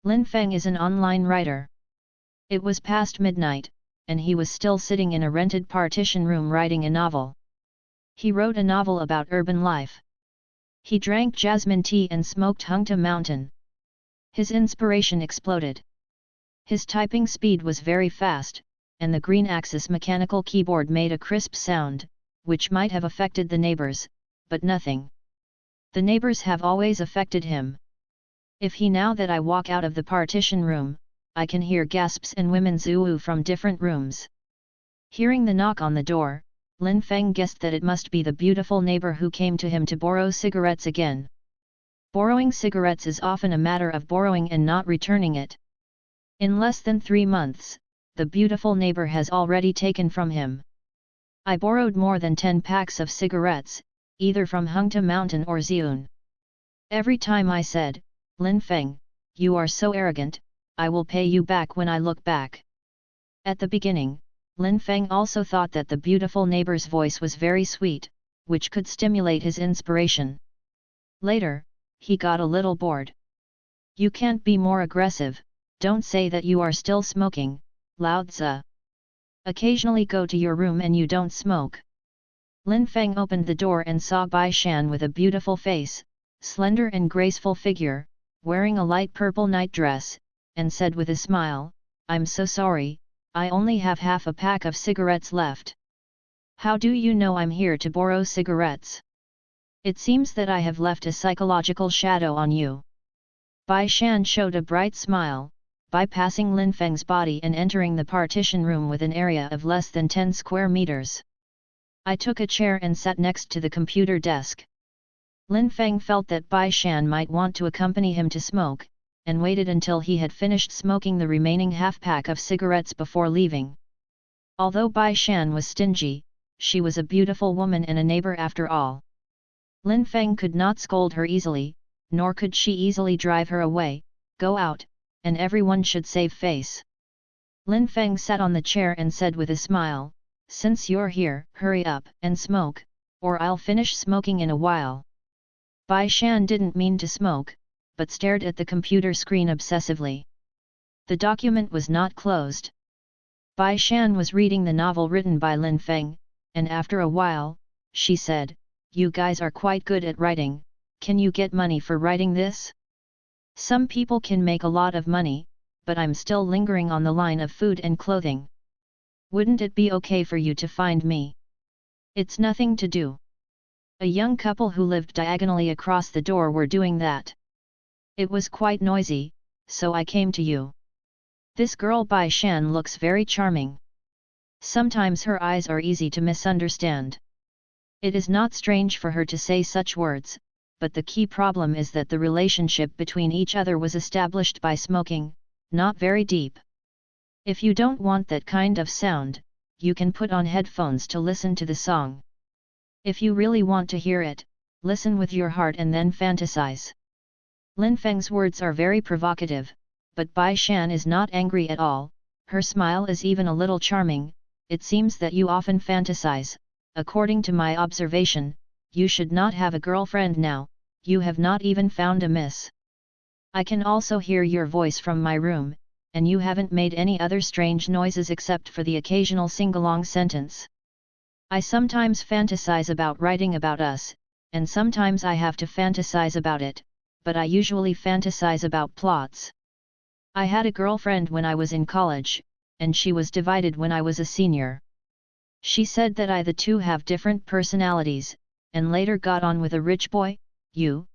Lin Feng is an online writer. It was past midnight, and he was still sitting in a rented partition room writing a novel. He wrote a novel about urban life. He drank jasmine tea and smoked Hungta Mountain. His inspiration exploded. His typing speed was very fast, and the green axis mechanical keyboard made a crisp sound, which might have affected the neighbors, but nothing. The neighbors have always affected him. If he now that I walk out of the partition room, I can hear gasps and women's ooh from different rooms. Hearing the knock on the door, Lin Feng guessed that it must be the beautiful neighbor who came to him to borrow cigarettes again. Borrowing cigarettes is often a matter of borrowing and not returning it. In less than 3 months, the beautiful neighbor has already taken from him. I borrowed more than 10 packs of cigarettes, either from Hungta Mountain or Ziyun. Every time I said, Lin Feng, you are so arrogant, I will pay you back when I look back. At the beginning, Lin Feng also thought that the beautiful neighbor's voice was very sweet, which could stimulate his inspiration. Later, he got a little bored. You can't be more aggressive, don't say that you are still smoking, Lao Tzu. Occasionally go to your room and you don't smoke. Lin Feng opened the door and saw Bai Shan with a beautiful face, slender and graceful figure, wearing a light purple night dress, and said with a smile, I'm so sorry, I only have half a pack of cigarettes left. How do you know I'm here to borrow cigarettes? It seems that I have left a psychological shadow on you. Bai Shan showed a bright smile, bypassing Lin Feng's body and entering the partition room with an area of less than 10 square meters. I took a chair and sat next to the computer desk. Lin Feng felt that Bai Shan might want to accompany him to smoke, and waited until he had finished smoking the remaining half-pack of cigarettes before leaving. Although Bai Shan was stingy, she was a beautiful woman and a neighbor after all. Lin Feng could not scold her easily, nor could she easily drive her away. Go out, and everyone should save face. Lin Feng sat on the chair and said with a smile, since you're here, hurry up and smoke, or I'll finish smoking in a while. Bai Shan didn't mean to smoke, but stared at the computer screen obsessively. The document was not closed. Bai Shan was reading the novel written by Lin Feng, and after a while, she said, you guys are quite good at writing, can you get money for writing this? Some people can make a lot of money, but I'm still lingering on the line of food and clothing. Wouldn't it be okay for you to find me? It's nothing to do. A young couple who lived diagonally across the door were doing that. It was quite noisy, so I came to you. This girl Bai Shan looks very charming. Sometimes her eyes are easy to misunderstand. It is not strange for her to say such words, but the key problem is that the relationship between each other was established by smoking, not very deep. If you don't want that kind of sound, you can put on headphones to listen to the song. If you really want to hear it, listen with your heart and then fantasize. Lin Feng's words are very provocative, but Bai Shan is not angry at all, her smile is even a little charming. It seems that you often fantasize. According to my observation, you should not have a girlfriend now, you have not even found a miss. I can also hear your voice from my room, and you haven't made any other strange noises except for the occasional sing-along sentence. I sometimes fantasize about writing about us, and sometimes I have to fantasize about it, but I usually fantasize about plots. I had a girlfriend when I was in college, and she was divided when I was a senior. She said that the two have different personalities, and later got on with a rich boy. You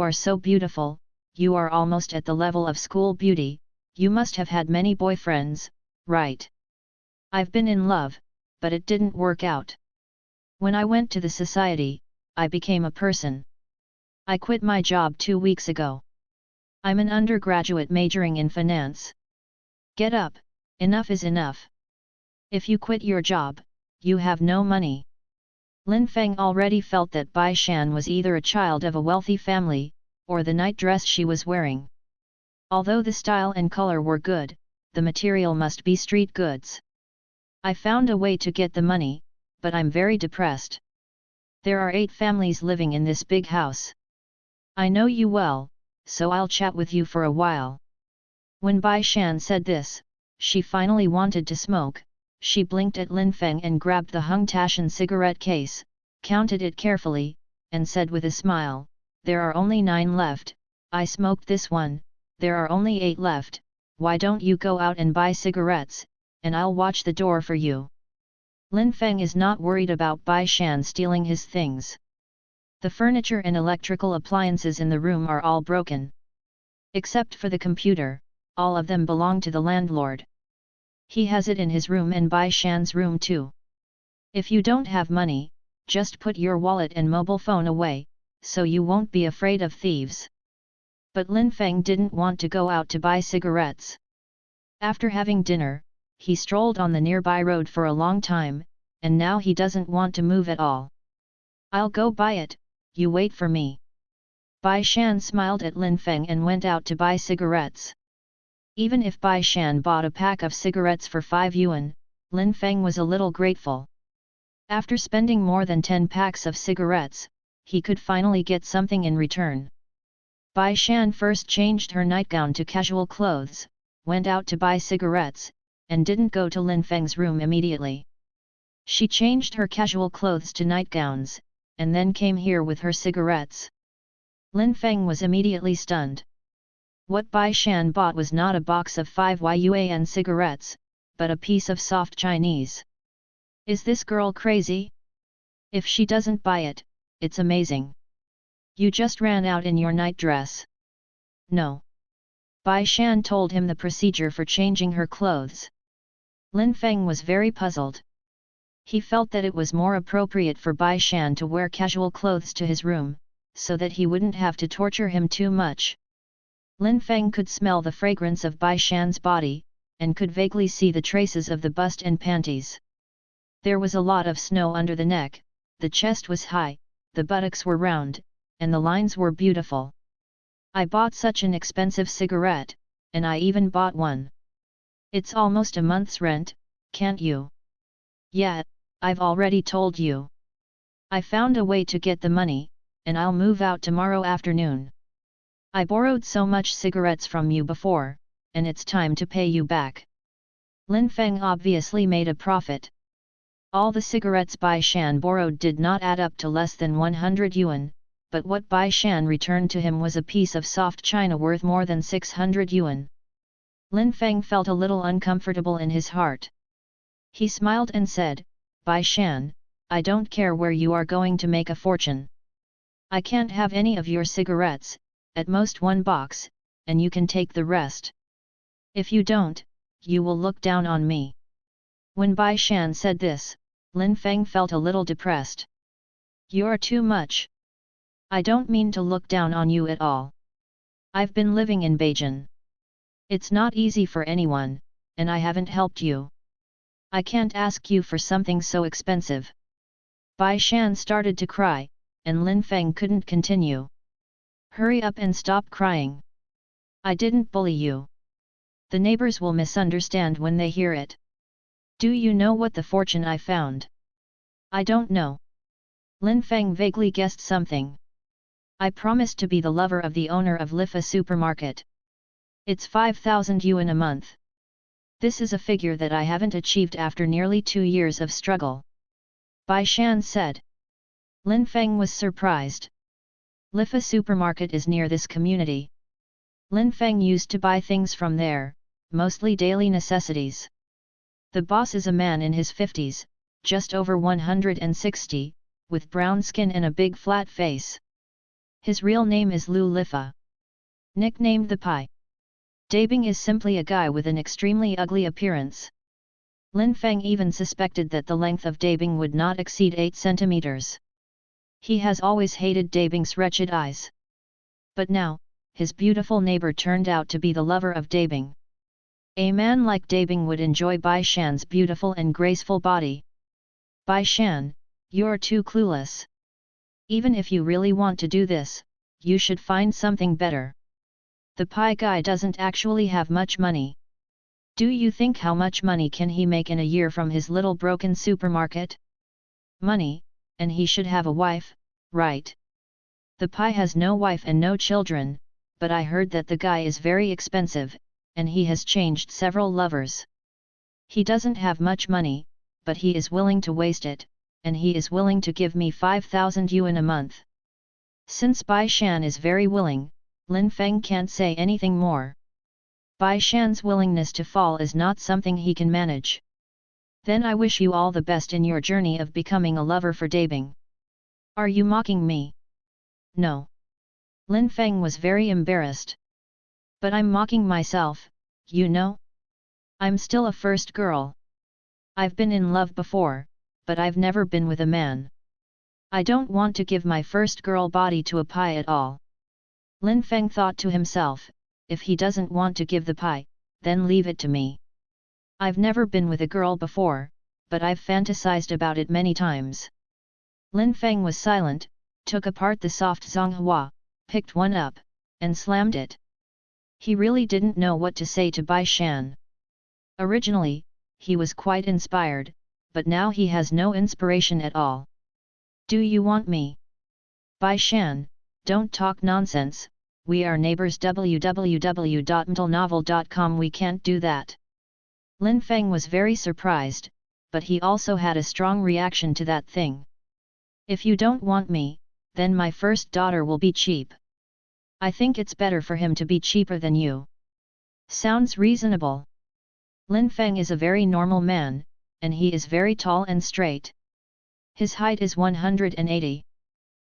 are so beautiful, you are almost at the level of school beauty, you must have had many boyfriends, right? I've been in love, but it didn't work out. When I went to the society, I became a person. I quit my job 2 weeks ago. I'm an undergraduate majoring in finance. Get up, enough is enough. If you quit your job, you have no money. Lin Feng already felt that Bai Shan was either a child of a wealthy family, or the night dress she was wearing. Although the style and color were good, the material must be street goods. I found a way to get the money, but I'm very depressed. There are 8 families living in this big house. I know you well, so I'll chat with you for a while. When Bai Shan said this, she finally wanted to smoke. She blinked at Lin Feng and grabbed the Hung Tashan cigarette case, counted it carefully, and said with a smile, "There are only 9 left, I smoked this one, there are only 8 left, why don't you go out and buy cigarettes, and I'll watch the door for you." Lin Feng is not worried about Bai Shan stealing his things. The furniture and electrical appliances in the room are all broken. Except for the computer, all of them belong to the landlord. He has it in his room and Bai Shan's room too. If you don't have money, just put your wallet and mobile phone away, so you won't be afraid of thieves. But Lin Feng didn't want to go out to buy cigarettes. After having dinner, he strolled on the nearby road for a long time, and now he doesn't want to move at all. "I'll go buy it, you wait for me." Bai Shan smiled at Lin Feng and went out to buy cigarettes. Even if Bai Shan bought a pack of cigarettes for 5 yuan, Lin Feng was a little grateful. After spending more than 10 packs of cigarettes, he could finally get something in return. Bai Shan first changed her nightgown to casual clothes, went out to buy cigarettes, and didn't go to Lin Feng's room immediately. She changed her casual clothes to nightgowns, and then came here with her cigarettes. Lin Feng was immediately stunned. What Bai Shan bought was not a box of 5 yuan cigarettes, but a piece of soft Chinese. Is this girl crazy? If she doesn't buy it, it's amazing. You just ran out in your nightdress. No. Bai Shan told him the procedure for changing her clothes. Lin Feng was very puzzled. He felt that it was more appropriate for Bai Shan to wear casual clothes to his room, so that he wouldn't have to torture him too much. Lin Feng could smell the fragrance of Bai Shan's body, and could vaguely see the traces of the bust and panties. There was a lot of snow under the neck, the chest was high, the buttocks were round, and the lines were beautiful. "I bought such an expensive cigarette, and I even bought one. It's almost a month's rent, can't you?" "Yeah, I've already told you. I found a way to get the money, and I'll move out tomorrow afternoon. I borrowed so much cigarettes from you before, and it's time to pay you back." Lin Feng obviously made a profit. All the cigarettes Bai Shan borrowed did not add up to less than 100 yuan, but what Bai Shan returned to him was a piece of soft china worth more than 600 yuan. Lin Feng felt a little uncomfortable in his heart. He smiled and said, "Bai Shan, I don't care where you are going to make a fortune. I can't have any of your cigarettes, at most 1 box, and you can take the rest. If you don't, you will look down on me." When Bai Shan said this, Lin Feng felt a little depressed. "You're too much. I don't mean to look down on you at all. I've been living in Beijing. It's not easy for anyone, and I haven't helped you. I can't ask you for something so expensive." Bai Shan started to cry, and Lin Feng couldn't continue. "Hurry up and stop crying. I didn't bully you. The neighbors will misunderstand when they hear it. Do you know what the fortune I found?" "I don't know." Lin Feng vaguely guessed something. "I promised to be the lover of the owner of Lifa supermarket. It's 5,000 yuan a month. This is a figure that I haven't achieved after nearly 2 years of struggle," Bai Shan said. Lin Feng was surprised. Lifa supermarket is near this community. Lin Feng used to buy things from there, mostly daily necessities. The boss is a man in his 50s, just over 160, with brown skin and a big flat face. His real name is Lu Lifa. Nicknamed the Pai. Dabing is simply a guy with an extremely ugly appearance. Lin Feng even suspected that the length of Dabing would not exceed 8 centimeters. He has always hated Dabing's wretched eyes. But now, his beautiful neighbor turned out to be the lover of Dabing. A man like Dabing would enjoy Bai Shan's beautiful and graceful body. "Bai Shan, you're too clueless. Even if you really want to do this, you should find something better. The Pai guy doesn't actually have much money. Do you think how much money can he make in a year from his little broken supermarket? Money, and he should have a wife, right? The Pai has no wife and no children, but I heard that the guy is very expensive, and he has changed several lovers. He doesn't have much money, but he is willing to waste it, and he is willing to give me 5,000 yuan a month. Since Bai Shan is very willing, Lin Feng can't say anything more. Bai Shan's willingness to fall is not something he can manage. Then I wish you all the best in your journey of becoming a lover for Dabing. Are you mocking me? No. Lin Feng was very embarrassed. But I'm mocking myself, you know? I'm still a first girl. I've been in love before, but I've never been with a man. I don't want to give my first girl body to a pie at all. Lin Feng thought to himself, if he doesn't want to give the pie, then leave it to me. I've never been with a girl before, but I've fantasized about it many times. Lin Feng was silent, took apart the soft zonghua, picked one up, and slammed it. He really didn't know what to say to Bai Shan. Originally, he was quite inspired, but now he has no inspiration at all. Do you want me? Bai Shan, don't talk nonsense, we are neighbors. www.mtlnovel.com. We can't do that. Lin Feng was very surprised, but he also had a strong reaction to that thing. If you don't want me, then my first daughter will be cheap. I think it's better for him to be cheaper than you. Sounds reasonable. Lin Feng is a very normal man, and he is very tall and straight. His height is 180.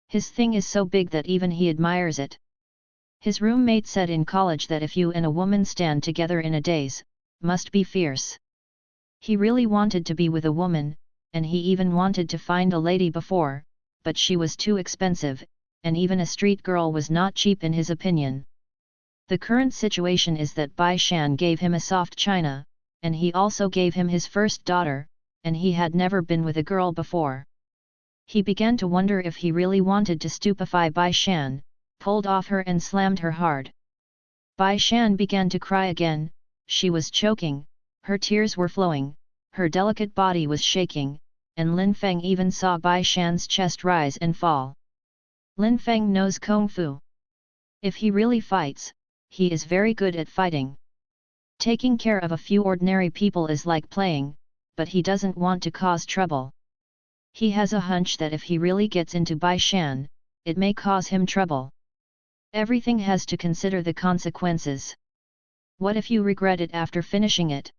His thing is so big that even he admires it. His roommate said in college that if you and a woman stand together in a daze, must be fierce. He really wanted to be with a woman, and he even wanted to find a lady before, but she was too expensive, and even a street girl was not cheap in his opinion. The current situation is that Bai Shan gave him a soft china, and he also gave him his first daughter, and he had never been with a girl before. He began to wonder if he really wanted to stupefy Bai Shan, pulled off her and slammed her hard. Bai Shan began to cry again, she was choking, her tears were flowing, her delicate body was shaking, and Lin Feng even saw Bai Shan's chest rise and fall. Lin Feng knows Kung Fu. If he really fights, he is very good at fighting. Taking care of a few ordinary people is like playing, but he doesn't want to cause trouble. He has a hunch that if he really gets into Bai Shan, it may cause him trouble. Everything has to consider the consequences. What if you regret it after finishing it?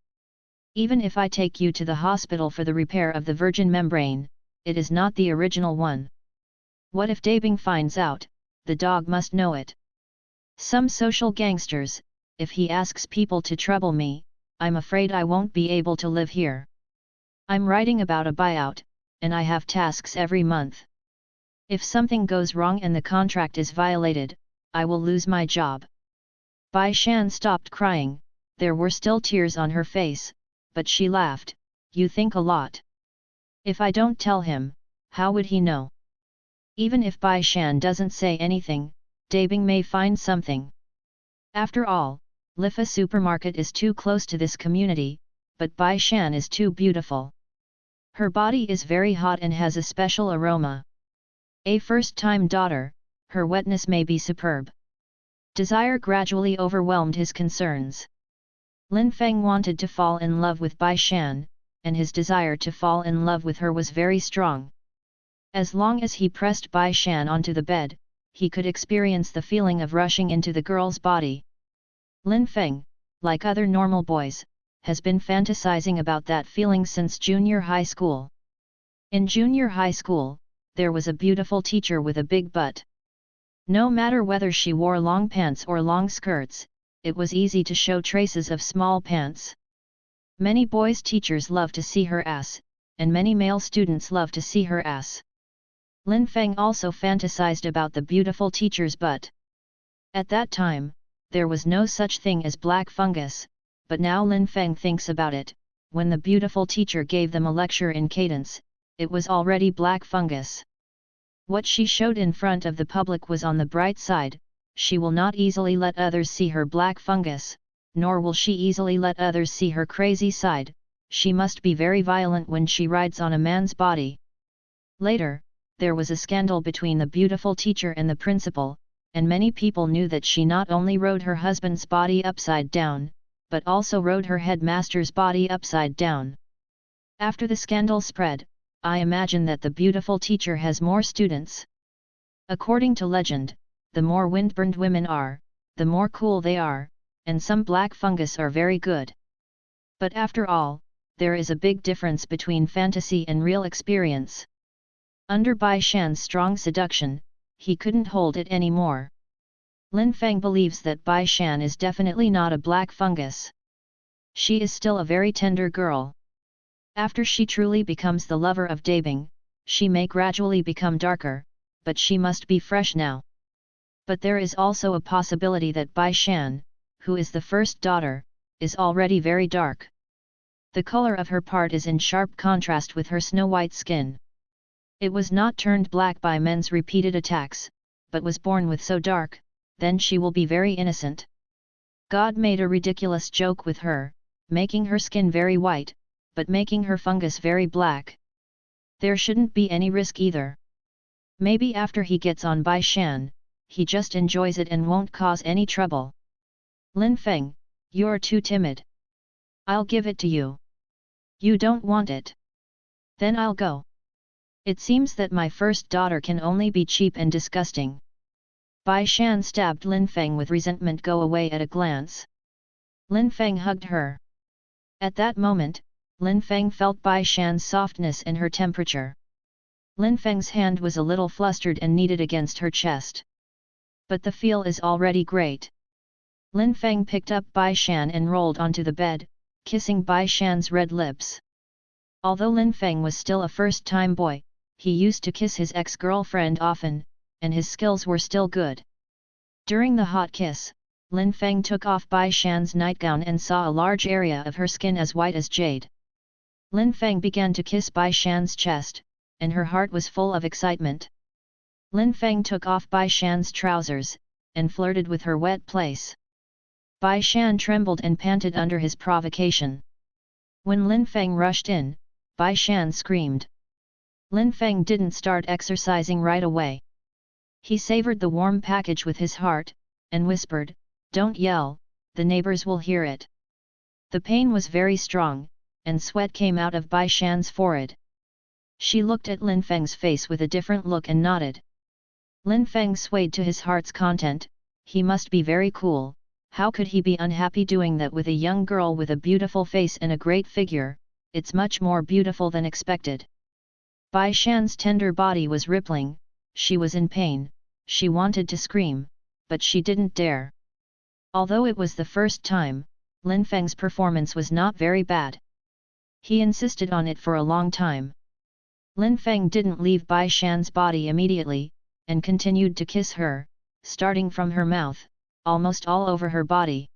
Even if I take you to the hospital for the repair of the virgin membrane, it is not the original one. What if Dabing finds out, the dog must know it. Some social gangsters, if he asks people to trouble me, I'm afraid I won't be able to live here. I'm writing about a buyout, and I have tasks every month. If something goes wrong and the contract is violated, I will lose my job. Bai Shan stopped crying, there were still tears on her face, but she laughed, you think a lot. If I don't tell him, how would he know? Even if Bai Shan doesn't say anything, Dabing may find something. After all, Lifa supermarket is too close to this community, but Bai Shan is too beautiful. Her body is very hot and has a special aroma. A first-time daughter, her wetness may be superb. Desire gradually overwhelmed his concerns. Lin Feng wanted to fall in love with Bai Shan, and his desire to fall in love with her was very strong. As long as he pressed Bai Shan onto the bed, he could experience the feeling of rushing into the girl's body. Lin Feng, like other normal boys, has been fantasizing about that feeling since junior high school. In junior high school, there was a beautiful teacher with a big butt. No matter whether she wore long pants or long skirts, it was easy to show traces of small pants. Many boys' teachers love to see her ass, and many male students love to see her ass. Lin Feng also fantasized about the beautiful teacher's butt. At that time, there was no such thing as black fungus, but now Lin Feng thinks about it, when the beautiful teacher gave them a lecture in cadence, it was already black fungus. What she showed in front of the public was on the bright side, she will not easily let others see her black fungus, nor will she easily let others see her crazy side, she must be very violent when she rides on a man's body. Later, there was a scandal between the beautiful teacher and the principal, and many people knew that she not only rode her husband's body upside down, but also rode her headmaster's body upside down. After the scandal spread, I imagine that the beautiful teacher has more students. According to legend, the more windburned women are, the more cool they are, and some black fungus are very good. But after all, there is a big difference between fantasy and real experience. Under Bai Shan's strong seduction, he couldn't hold it anymore. Lin Feng believes that Bai Shan is definitely not a black fungus. She is still a very tender girl. After she truly becomes the lover of Dabing, she may gradually become darker, but she must be fresh now. But there is also a possibility that Bai Shan, who is the first daughter, is already very dark. The color of her part is in sharp contrast with her snow-white skin. It was not turned black by men's repeated attacks, but was born with so dark, then she will be very innocent. God made a ridiculous joke with her, making her skin very white, but making her fungus very black. There shouldn't be any risk either. Maybe after he gets on Bai Shan, he just enjoys it and won't cause any trouble. Lin Feng, you're too timid. I'll give it to you. You don't want it. Then I'll go. It seems that my first daughter can only be cheap and disgusting. Bai Shan stabbed Lin Feng with resentment. Go away at a glance. Lin Feng hugged her. At that moment, Lin Feng felt Bai Shan's softness and her temperature. Lin Feng's hand was a little flustered and kneaded against her chest. But the feel is already great. Lin Feng picked up Bai Shan and rolled onto the bed, kissing Bai Shan's red lips. Although Lin Feng was still a first-time boy, he used to kiss his ex-girlfriend often, and his skills were still good. During the hot kiss, Lin Feng took off Bai Shan's nightgown and saw a large area of her skin as white as jade. Lin Feng began to kiss Bai Shan's chest, and her heart was full of excitement. Lin Feng took off Bai Shan's trousers, and flirted with her wet place. Bai Shan trembled and panted under his provocation. When Lin Feng rushed in, Bai Shan screamed. Lin Feng didn't start exercising right away. He savored the warm package with his heart, and whispered, "Don't yell, the neighbors will hear it." The pain was very strong, and sweat came out of Bai Shan's forehead. She looked at Lin Feng's face with a different look and nodded. Lin Feng swayed to his heart's content. He must be very cool. How could he be unhappy doing that with a young girl with a beautiful face and a great figure? It's much more beautiful than expected. Bai Shan's tender body was rippling, she was in pain, she wanted to scream, but she didn't dare. Although it was the first time, Lin Feng's performance was not very bad. He insisted on it for a long time. Lin Feng didn't leave Bai Shan's body immediately, and continued to kiss her, starting from her mouth, almost all over her body.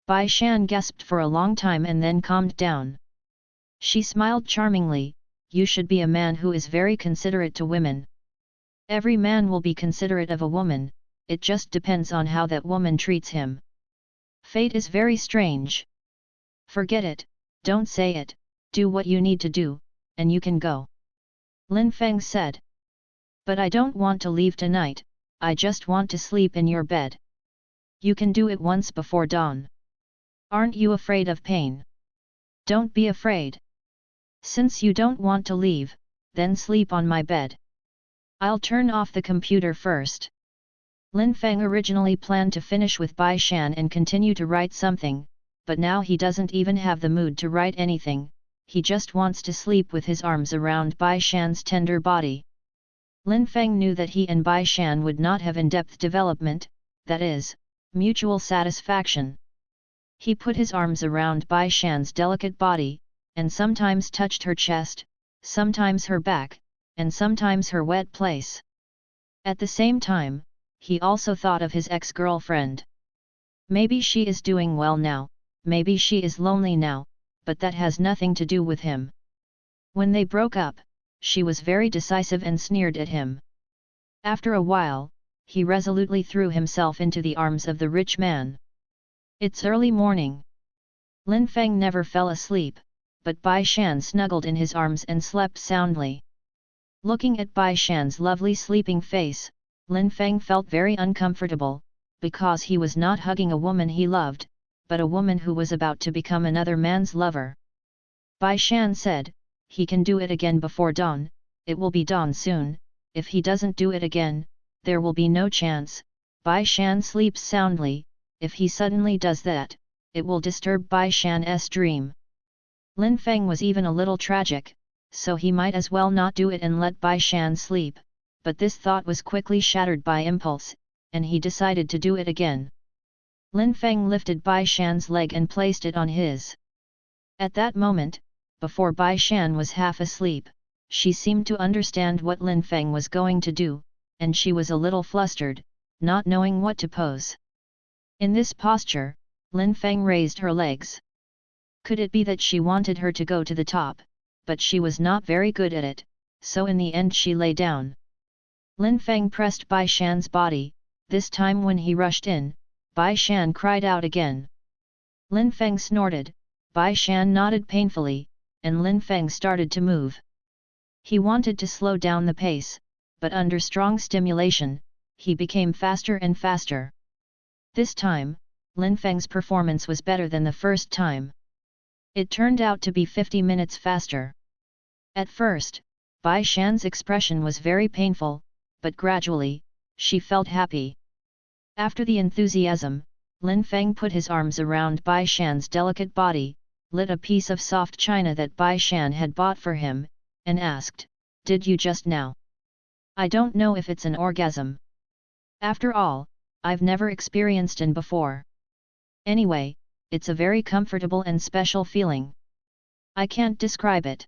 Bai Shan gasped for a long time and then calmed down. She smiled charmingly. You should be a man who is very considerate to women. Every man will be considerate of a woman, it just depends on how that woman treats him. Fate is very strange. Forget it, don't say it, do what you need to do, and you can go. Lin Feng said. But I don't want to leave tonight, I just want to sleep in your bed. You can do it once before dawn. Aren't you afraid of pain? Don't be afraid. Since you don't want to leave, then sleep on my bed. I'll turn off the computer first. Lin Feng originally planned to finish with Bai Shan and continue to write something, but now he doesn't even have the mood to write anything, he just wants to sleep with his arms around Bai Shan's tender body. Lin Feng knew that he and Bai Shan would not have in-depth development, that is, mutual satisfaction. He put his arms around Bai Shan's delicate body, and sometimes touched her chest, sometimes her back, and sometimes her wet place. At the same time, he also thought of his ex-girlfriend. Maybe she is doing well now, maybe she is lonely now, but that has nothing to do with him. When they broke up, she was very decisive and sneered at him. After a while, he resolutely threw himself into the arms of the rich man. It's early morning. Lin Feng never fell asleep, but Bai Shan snuggled in his arms and slept soundly. Looking at Bai Shan's lovely sleeping face, Lin Feng felt very uncomfortable, because he was not hugging a woman he loved, but a woman who was about to become another man's lover. Bai Shan said, "He can do it again before dawn, it will be dawn soon, if he doesn't do it again, there will be no chance." Bai Shan sleeps soundly, if he suddenly does that, it will disturb Bai Shan's dream. Lin Feng was even a little tragic, so he might as well not do it and let Bai Shan sleep, but this thought was quickly shattered by impulse, and he decided to do it again. Lin Feng lifted Bai Shan's leg and placed it on his. At that moment, before Bai Shan was half asleep, she seemed to understand what Lin Feng was going to do, and she was a little flustered, not knowing what to pose. In this posture, Lin Feng raised her legs. Could it be that she wanted her to go to the top, but she was not very good at it, so in the end she lay down. Lin Feng pressed Bai Shan's body, this time when he rushed in, Bai Shan cried out again. Lin Feng snorted, Bai Shan nodded painfully, and Lin Feng started to move. He wanted to slow down the pace, but under strong stimulation, he became faster and faster. This time, Lin Feng's performance was better than the first time. It turned out to be 50 minutes faster. At first, Bai Shan's expression was very painful, but gradually, she felt happy. After the enthusiasm, Lin Feng put his arms around Bai Shan's delicate body, lit a piece of soft china that Bai Shan had bought for him, and asked, "Did you just now? I don't know if it's an orgasm. After all, I've never experienced one before. Anyway, it's a very comfortable and special feeling. I can't describe it.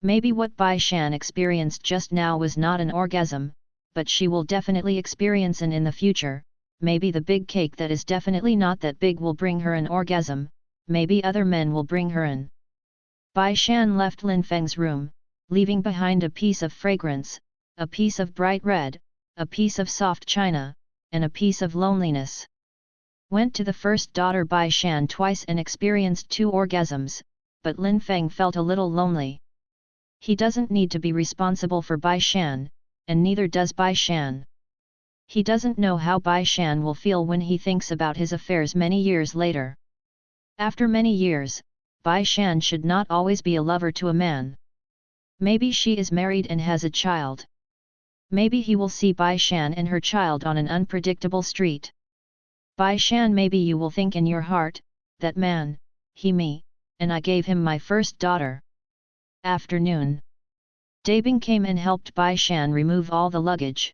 Maybe what Bai Shan experienced just now was not an orgasm, but she will definitely experience an in the future. Maybe the big cake that is definitely not that big will bring her an orgasm, maybe other men will bring her an." Bai Shan left Lin Feng's room, leaving behind a piece of fragrance, a piece of bright red, a piece of soft china, and a piece of loneliness. Went to the first daughter Bai Shan twice and experienced 2 orgasms, but Lin Feng felt a little lonely. He doesn't need to be responsible for Bai Shan, and neither does Bai Shan. He doesn't know how Bai Shan will feel when he thinks about his affairs many years later. After many years, Bai Shan should not always be a lover to a man. Maybe she is married and has a child. Maybe he will see Bai Shan and her child on an unpredictable street. Bai Shan, maybe you will think in your heart, that man, me, and I gave him my first daughter. Afternoon. Dabing came and helped Bai Shan remove all the luggage.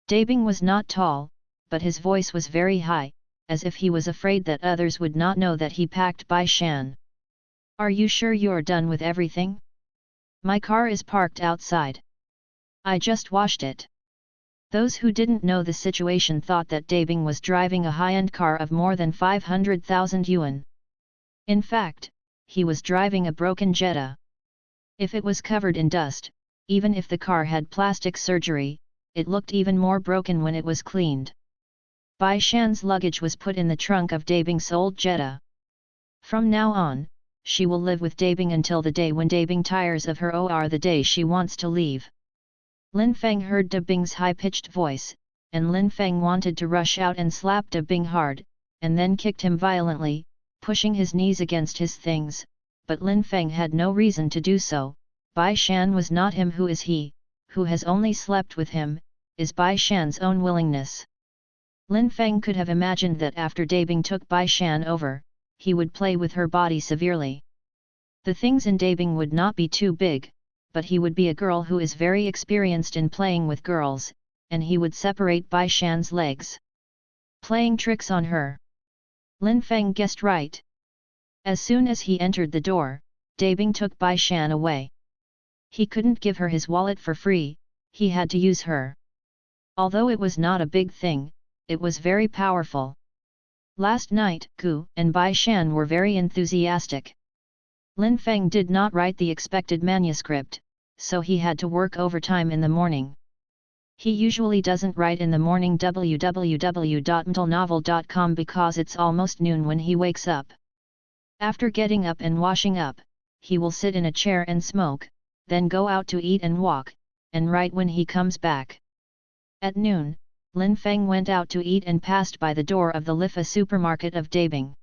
Dabing was not tall, but his voice was very high, as if he was afraid that others would not know that he packed Bai Shan. "Are you sure you're done with everything? My car is parked outside. I just washed it." Those who didn't know the situation thought that Dabing was driving a high-end car of more than 500,000 yuan. In fact, he was driving a broken Jetta. If it was covered in dust, even if the car had plastic surgery, it looked even more broken when it was cleaned. Bai Shan's luggage was put in the trunk of Dabing's old Jetta. From now on, she will live with Dabing until the day when Dabing tires of her or the day she wants to leave. Lin Feng heard Dabing's high-pitched voice, and Lin Feng wanted to rush out and slap Dabing hard, and then kicked him violently, pushing his knees against his things, but Lin Feng had no reason to do so. Bai Shan was not him. Who is he, who has only slept with him, is Bai Shan's own willingness. Lin Feng could have imagined that after Dabing took Bai Shan over, he would play with her body severely. The things in Dabing would not be too big, but he would be a girl who is very experienced in playing with girls, and he would separate Bai Shan's legs. Playing tricks on her. Lin Feng guessed right. As soon as he entered the door, Dabing took Bai Shan away. He couldn't give her his wallet for free, he had to use her. Although it was not a big thing, it was very powerful. Last night, Gu and Bai Shan were very enthusiastic. Lin Feng did not write the expected manuscript, so he had to work overtime in the morning. He usually doesn't write in the morning www.mtlnovel.com because it's almost noon when he wakes up. After getting up and washing up, he will sit in a chair and smoke, then go out to eat and walk, and write when he comes back. At noon, Lin Feng went out to eat and passed by the door of the Lifa supermarket of Dabing.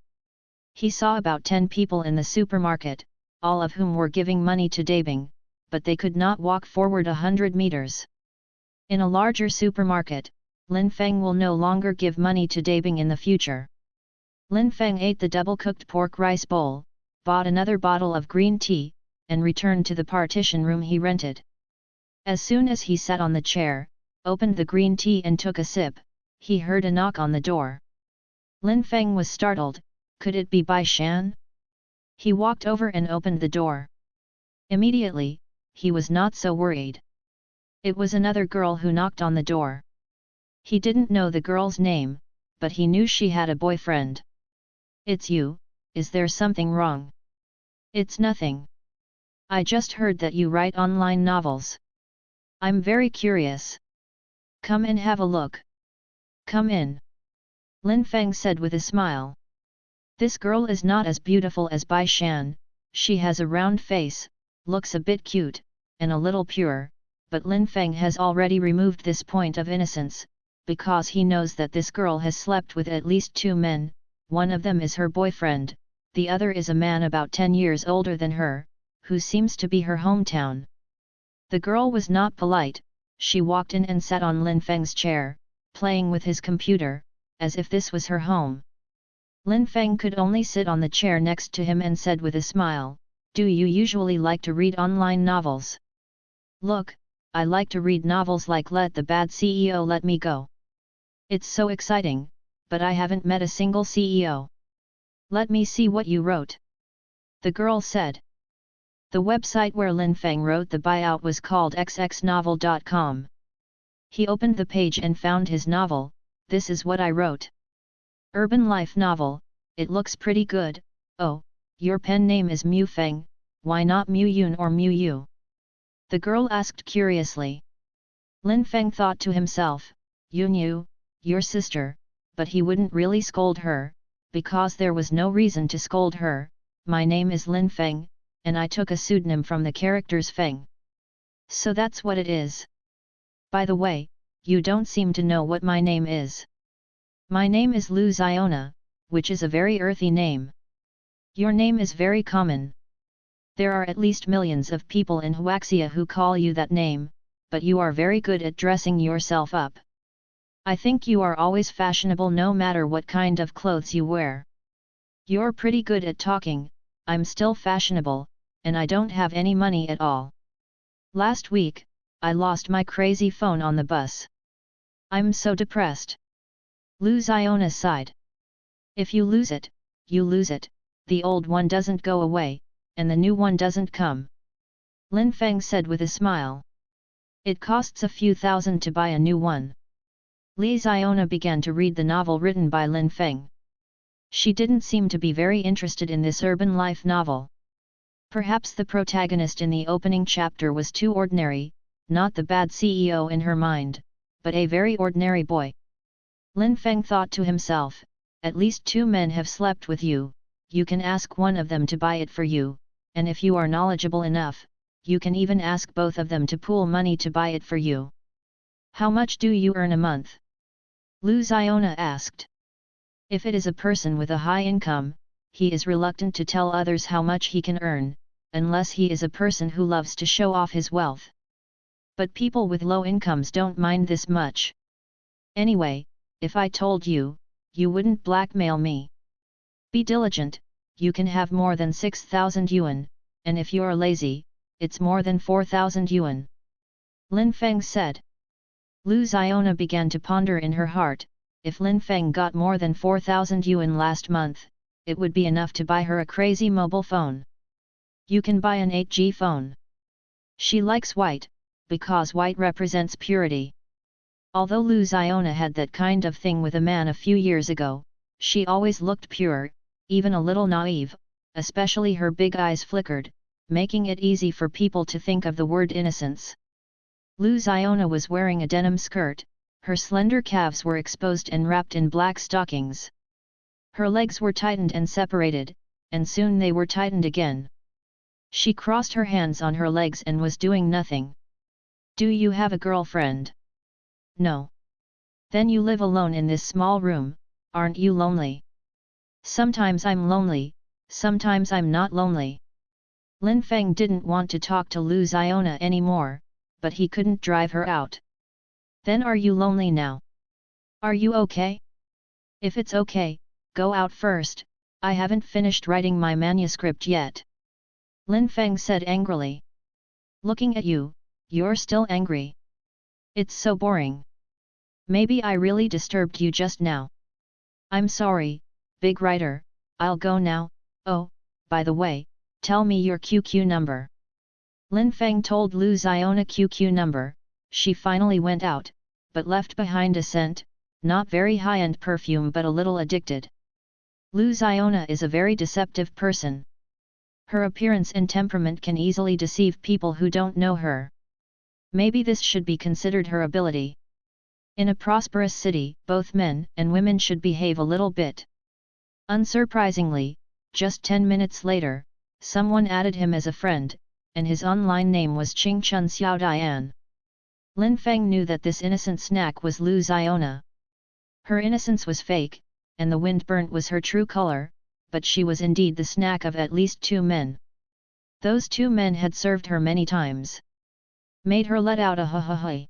He saw about 10 people in the supermarket, all of whom were giving money to Dabing, but they could not walk forward 100 meters. In a larger supermarket, Lin Feng will no longer give money to Dabing in the future. Lin Feng ate the double-cooked pork rice bowl, bought another bottle of green tea, and returned to the partition room he rented. As soon as he sat on the chair, opened the green tea and took a sip, he heard a knock on the door. Lin Feng was startled. Could it be Bai Shan? He walked over and opened the door. Immediately, he was not so worried. It was another girl who knocked on the door. He didn't know the girl's name, but he knew she had a boyfriend. "It's you, is there something wrong?" "It's nothing. I just heard that you write online novels. I'm very curious. Come and have a look." "Come in," Lin Feng said with a smile. "This girl is not as beautiful as Bai Shan, she has a round face, looks a bit cute, and a little pure, but Lin Feng has already removed this point of innocence, because he knows that this girl has slept with at least 2 men, one of them is her boyfriend, the other is a man about 10 years older than her, who seems to be her hometown." The girl was not polite, she walked in and sat on Lin Feng's chair, playing with his computer, as if this was her home. Lin Feng could only sit on the chair next to him and said with a smile, "Do you usually like to read online novels?" "Look, I like to read novels like Let the Bad CEO Let Me Go. It's so exciting, but I haven't met a single CEO. Let me see what you wrote," the girl said. The website where Lin Feng wrote the buyout was called xxnovel.com. He opened the page and found his novel. "This is what I wrote. Urban life novel, it looks pretty good. Oh, your pen name is Mu Feng, why not Mu Yun or Mu Yu?" the girl asked curiously. Lin Feng thought to himself, "Yun Yu, your sister," but he wouldn't really scold her, because there was no reason to scold her. "My name is Lin Feng, and I took a pseudonym from the characters Feng. So that's what it is. By the way, you don't seem to know what my name is. My name is Lu Ziona, which is a very earthy name. Your name is very common. There are at least millions of people in Huaxia who call you that name, but you are very good at dressing yourself up. I think you are always fashionable no matter what kind of clothes you wear. You're pretty good at talking. I'm still fashionable, and I don't have any money at all. Last week, I lost my crazy phone on the bus. I'm so depressed." Lu Ziona sighed. "If you lose it, you lose it, the old one doesn't go away, and the new one doesn't come," Lin Feng said with a smile. "It costs a few thousand to buy a new one." Li Ziona began to read the novel written by Lin Feng. She didn't seem to be very interested in this urban life novel. Perhaps the protagonist in the opening chapter was too ordinary, not the bad CEO in her mind, but a very ordinary boy. Lin Feng thought to himself, "At least 2 men have slept with you, you can ask one of them to buy it for you, and if you are knowledgeable enough, you can even ask both of them to pool money to buy it for you." "How much do you earn a month?" Lu Ziona asked. If it is a person with a high income, he is reluctant to tell others how much he can earn, unless he is a person who loves to show off his wealth. But people with low incomes don't mind this much. "Anyway, if I told you, you wouldn't blackmail me. Be diligent, you can have more than 6,000 yuan, and if you're lazy, it's more than 4,000 yuan," Lin Feng said. Lu Ziona began to ponder in her heart, if Lin Feng got more than 4,000 yuan last month, it would be enough to buy her a crazy mobile phone. You can buy an 8G phone. She likes white, because white represents purity. Although Lu Ziona had that kind of thing with a man a few years ago, she always looked pure, even a little naive, especially her big eyes flickered, making it easy for people to think of the word innocence. Lu Ziona was wearing a denim skirt, her slender calves were exposed and wrapped in black stockings. Her legs were tightened and separated, and soon they were tightened again. She crossed her hands on her legs and was doing nothing. "Do you have a girlfriend?" "No." "Then you live alone in this small room, aren't you lonely?" Sometimes I'm lonely, sometimes I'm not lonely. Lin Feng didn't want to talk to Lu Xiona anymore, but he couldn't drive her out. Then are you lonely now? Are you okay? If it's okay, go out first, I haven't finished writing my manuscript yet. Lin Feng said angrily. Looking at you, you're still angry. It's so boring. Maybe I really disturbed you just now. I'm sorry, big writer, I'll go now. Oh, by the way, tell me your QQ number. Lin Feng told Lu Xiona QQ number. She finally went out, but left behind a scent, not very high-end perfume but a little addicted. Lu Xiona is a very deceptive person. Her appearance and temperament can easily deceive people who don't know her. Maybe this should be considered her ability. In a prosperous city, both men and women should behave a little bit. Unsurprisingly, just 10 minutes later, someone added him as a friend, and his online name was Qingchun Xiaodian. Lin Feng knew that this innocent snack was Lu Xiona. Her innocence was fake, and the wind burnt was her true color, but she was indeed the snack of at least 2 men. Those 2 men had served her many times. Made her let out a ha ha ha.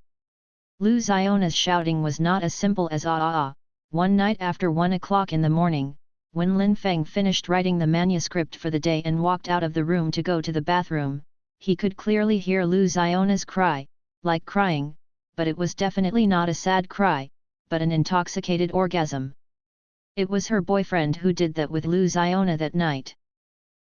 Lu Xiona's shouting was not as simple as ah ah ah. One night after 1 o'clock in the morning, when Lin Feng finished writing the manuscript for the day and walked out of the room to go to the bathroom, he could clearly hear Lu Xiona's cry, like crying, but it was definitely not a sad cry, but an intoxicated orgasm. It was her boyfriend who did that with Lu Xiona that night.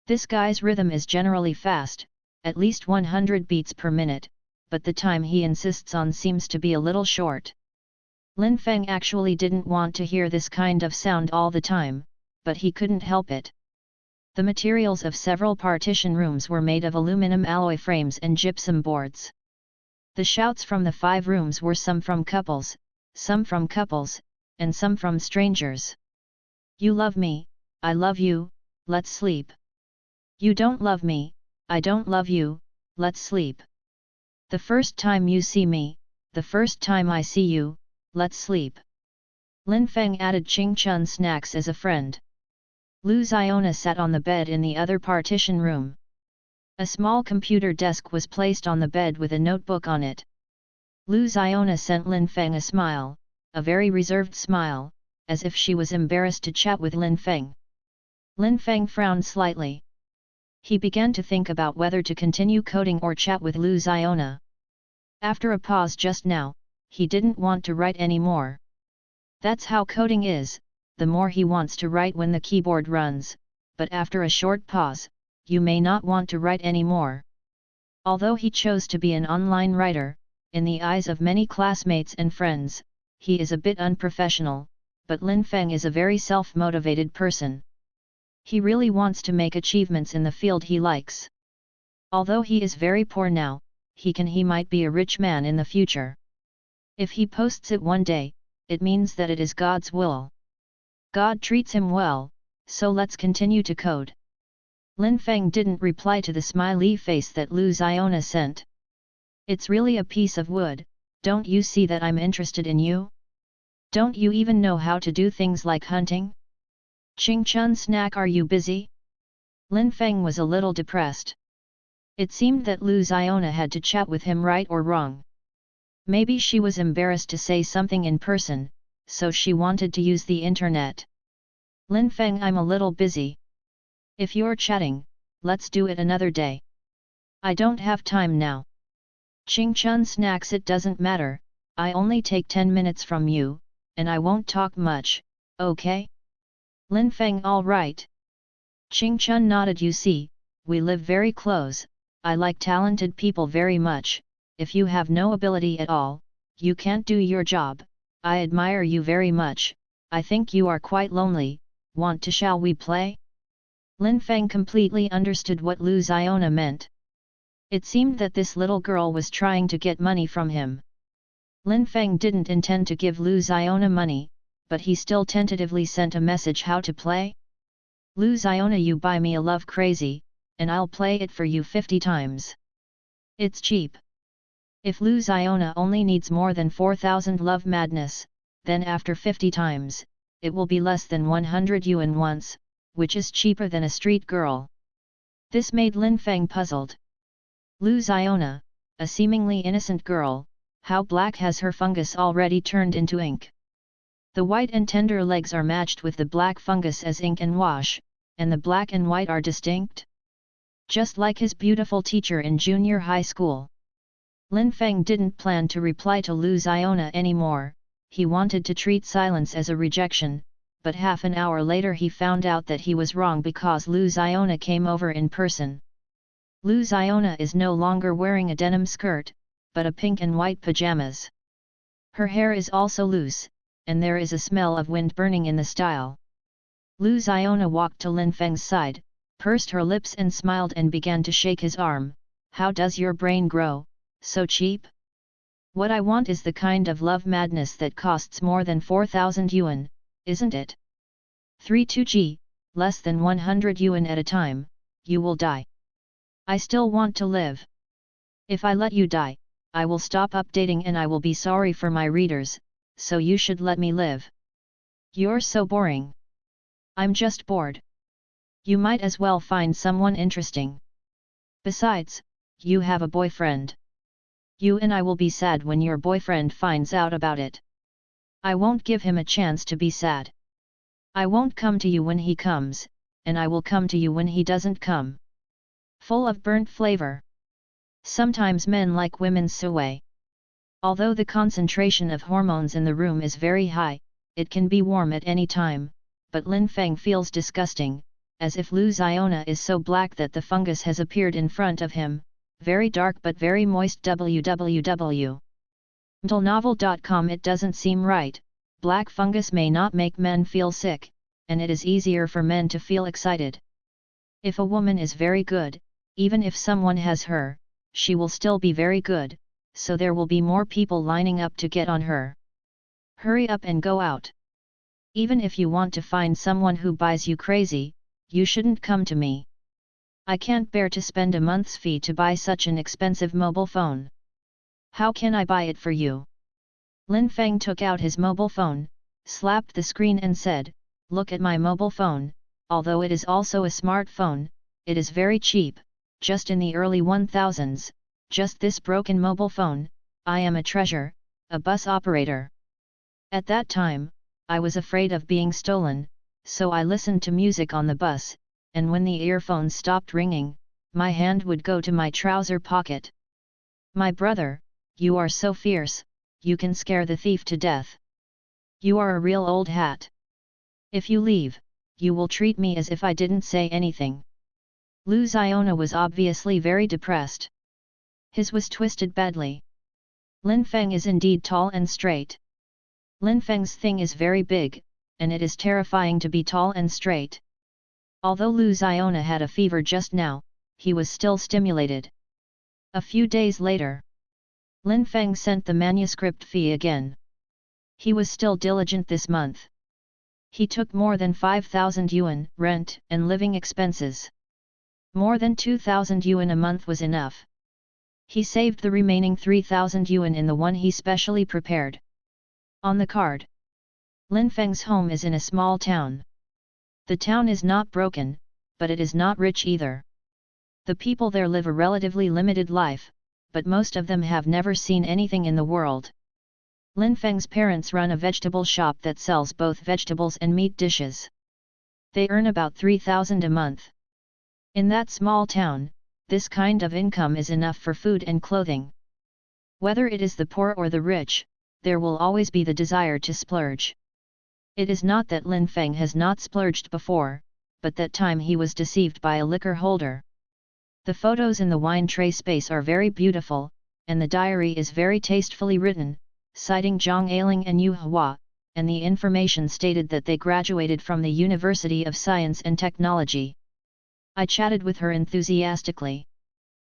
This guy's rhythm is generally fast, at least 100 beats per minute, but the time he insists on seems to be a little short. Lin Feng actually didn't want to hear this kind of sound all the time, but he couldn't help it. The materials of several partition rooms were made of aluminum alloy frames and gypsum boards. The shouts from the 5 rooms were some from couples, and some from strangers. You love me, I love you, let's sleep. You don't love me, I don't love you, let's sleep. The first time you see me, the first time I see you, let's sleep. Lin Feng added Qingchun snacks as a friend. Lu Xiona sat on the bed in the other partition room. A small computer desk was placed on the bed with a notebook on it. Lu Xiona sent Lin Feng a smile, a very reserved smile, as if she was embarrassed to chat with Lin Feng. Lin Feng frowned slightly. He began to think about whether to continue coding or chat with Lu Xiona. After a pause just now, he didn't want to write anymore. That's how coding is, the more he wants to write when the keyboard runs, but after a short pause, you may not want to write anymore. Although he chose to be an online writer, in the eyes of many classmates and friends, he is a bit unprofessional, but Lin Feng is a very self-motivated person. He really wants to make achievements in the field he likes. Although he is very poor now, he might be a rich man in the future. If he posts it one day, it means that it is God's will. God treats him well, so let's continue to code. Lin Feng didn't reply to the smiley face that Lu Xiona sent. It's really a piece of wood, don't you see that I'm interested in you? Don't you even know how to do things like hunting? Qingchun snack, are you busy? Lin Feng was a little depressed. It seemed that Lu Xiona had to chat with him, right or wrong. Maybe she was embarrassed to say something in person, so she wanted to use the internet. Lin Feng, I'm a little busy. If you're chatting, let's do it another day. I don't have time now. Qingchun snacks, it doesn't matter, I only take 10 minutes from you, and I won't talk much, okay? Lin Feng, all right. Qingchun nodded. You see, we live very close, I like talented people very much. If you have no ability at all, you can't do your job. I admire you very much, I think you are quite lonely, want to shall we play? Lin Feng completely understood what Lu Xiona meant. It seemed that this little girl was trying to get money from him. Lin Feng didn't intend to give Lu Xiona money, but he still tentatively sent a message, how to play? Lu Xiona, you buy me a love crazy, and I'll play it for you 50 times. It's cheap. If Lu Xiona only needs more than 4,000 love madness, then after 50 times, it will be less than 100 yuan once, which is cheaper than a street girl. This made Lin Feng puzzled. Lu Xiona, a seemingly innocent girl, how black has her fungus already turned into ink? The white and tender legs are matched with the black fungus as ink and wash, and the black and white are distinct? Just like his beautiful teacher in junior high school. Lin Feng didn't plan to reply to Lu Xiona anymore, he wanted to treat silence as a rejection, but half an hour later he found out that he was wrong because Lu Xiona came over in person. Lu Xiona is no longer wearing a denim skirt, but a pink and white pajamas. Her hair is also loose, and there is a smell of wind burning in the style. Lu Xiona walked to Lin Feng's side, pursed her lips and smiled and began to shake his arm. How does your brain grow, so cheap? What I want is the kind of love madness that costs more than 4,000 yuan, isn't it? 32G, less than 100 yuan at a time, you will die. I still want to live. If I let you die, I will stop updating and I will be sorry for my readers, so you should let me live. You're so boring. I'm just bored. You might as well find someone interesting. Besides, you have a boyfriend. You and I will be sad when your boyfriend finds out about it. I won't give him a chance to be sad. I won't come to you when he comes, and I will come to you when he doesn't come. Full of burnt flavor. Sometimes men like women's sway. Although the concentration of hormones in the room is very high, it can be warm at any time, but Lin Feng feels disgusting, as if Lu Xiona is so black that the fungus has appeared in front of him, very dark but very moist. www.mtlnovel.com. It doesn't seem right, black fungus may not make men feel sick, and it is easier for men to feel excited. If a woman is very good, even if someone has her, she will still be very good, so there will be more people lining up to get on her. Hurry up and go out. Even if you want to find someone who buys you crazy, you shouldn't come to me. I can't bear to spend a month's fee to buy such an expensive mobile phone. How can I buy it for you? Lin Feng took out his mobile phone, slapped the screen and said, look at my mobile phone, although it is also a smartphone, it is very cheap, just in the early 1000s, just this broken mobile phone, I am a treasure, a bus operator. At that time, I was afraid of being stolen, so I listened to music on the bus, and when the earphones stopped ringing, my hand would go to my trouser pocket. My brother, you are so fierce, you can scare the thief to death. You are a real old hat. If you leave, you will treat me as if I didn't say anything. Lu Xiona was obviously very depressed. His was twisted badly. Lin Feng is indeed tall and straight. Lin Feng's thing is very big, and it is terrifying to be tall and straight. Although Lu Xiona had a fever just now, he was still stimulated. A few days later, Lin Feng sent the manuscript fee again. He was still diligent this month. He took more than 5,000 yuan rent and living expenses. More than 2,000 yuan a month was enough. He saved the remaining 3,000 yuan in the one he specially prepared. On the card, Lin Feng's home is in a small town. The town is not broken, but it is not rich either. The people there live a relatively limited life, but most of them have never seen anything in the world. Lin Feng's parents run a vegetable shop that sells both vegetables and meat dishes. They earn about 3,000 a month. In that small town, this kind of income is enough for food and clothing. Whether it is the poor or the rich, there will always be the desire to splurge. It is not that Lin Feng has not splurged before, but that time he was deceived by a liquor holder. The photos in the wine tray space are very beautiful, and the diary is very tastefully written, citing Zhang Ailing and Yu Hua, and the information stated that they graduated from the University of Science and Technology. I chatted with her enthusiastically.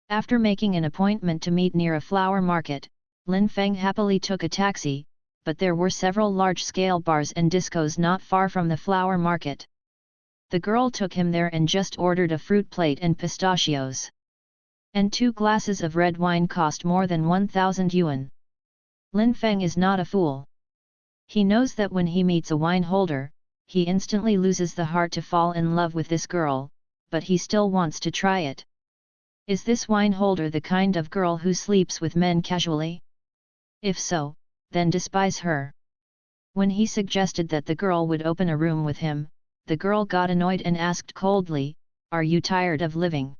After making an appointment to meet near a flower market, Lin Feng happily took a taxi, but there were several large-scale bars and discos not far from the flower market. The girl took him there and just ordered a fruit plate and pistachios. And 2 glasses of red wine cost more than 1,000 yuan. Lin Feng is not a fool. He knows that when he meets a wine holder, he instantly loses the heart to fall in love with this girl, but he still wants to try it. Is this wine holder the kind of girl who sleeps with men casually? If so, then despise her. When he suggested that the girl would open a room with him, the girl got annoyed and asked coldly, "Are you tired of living?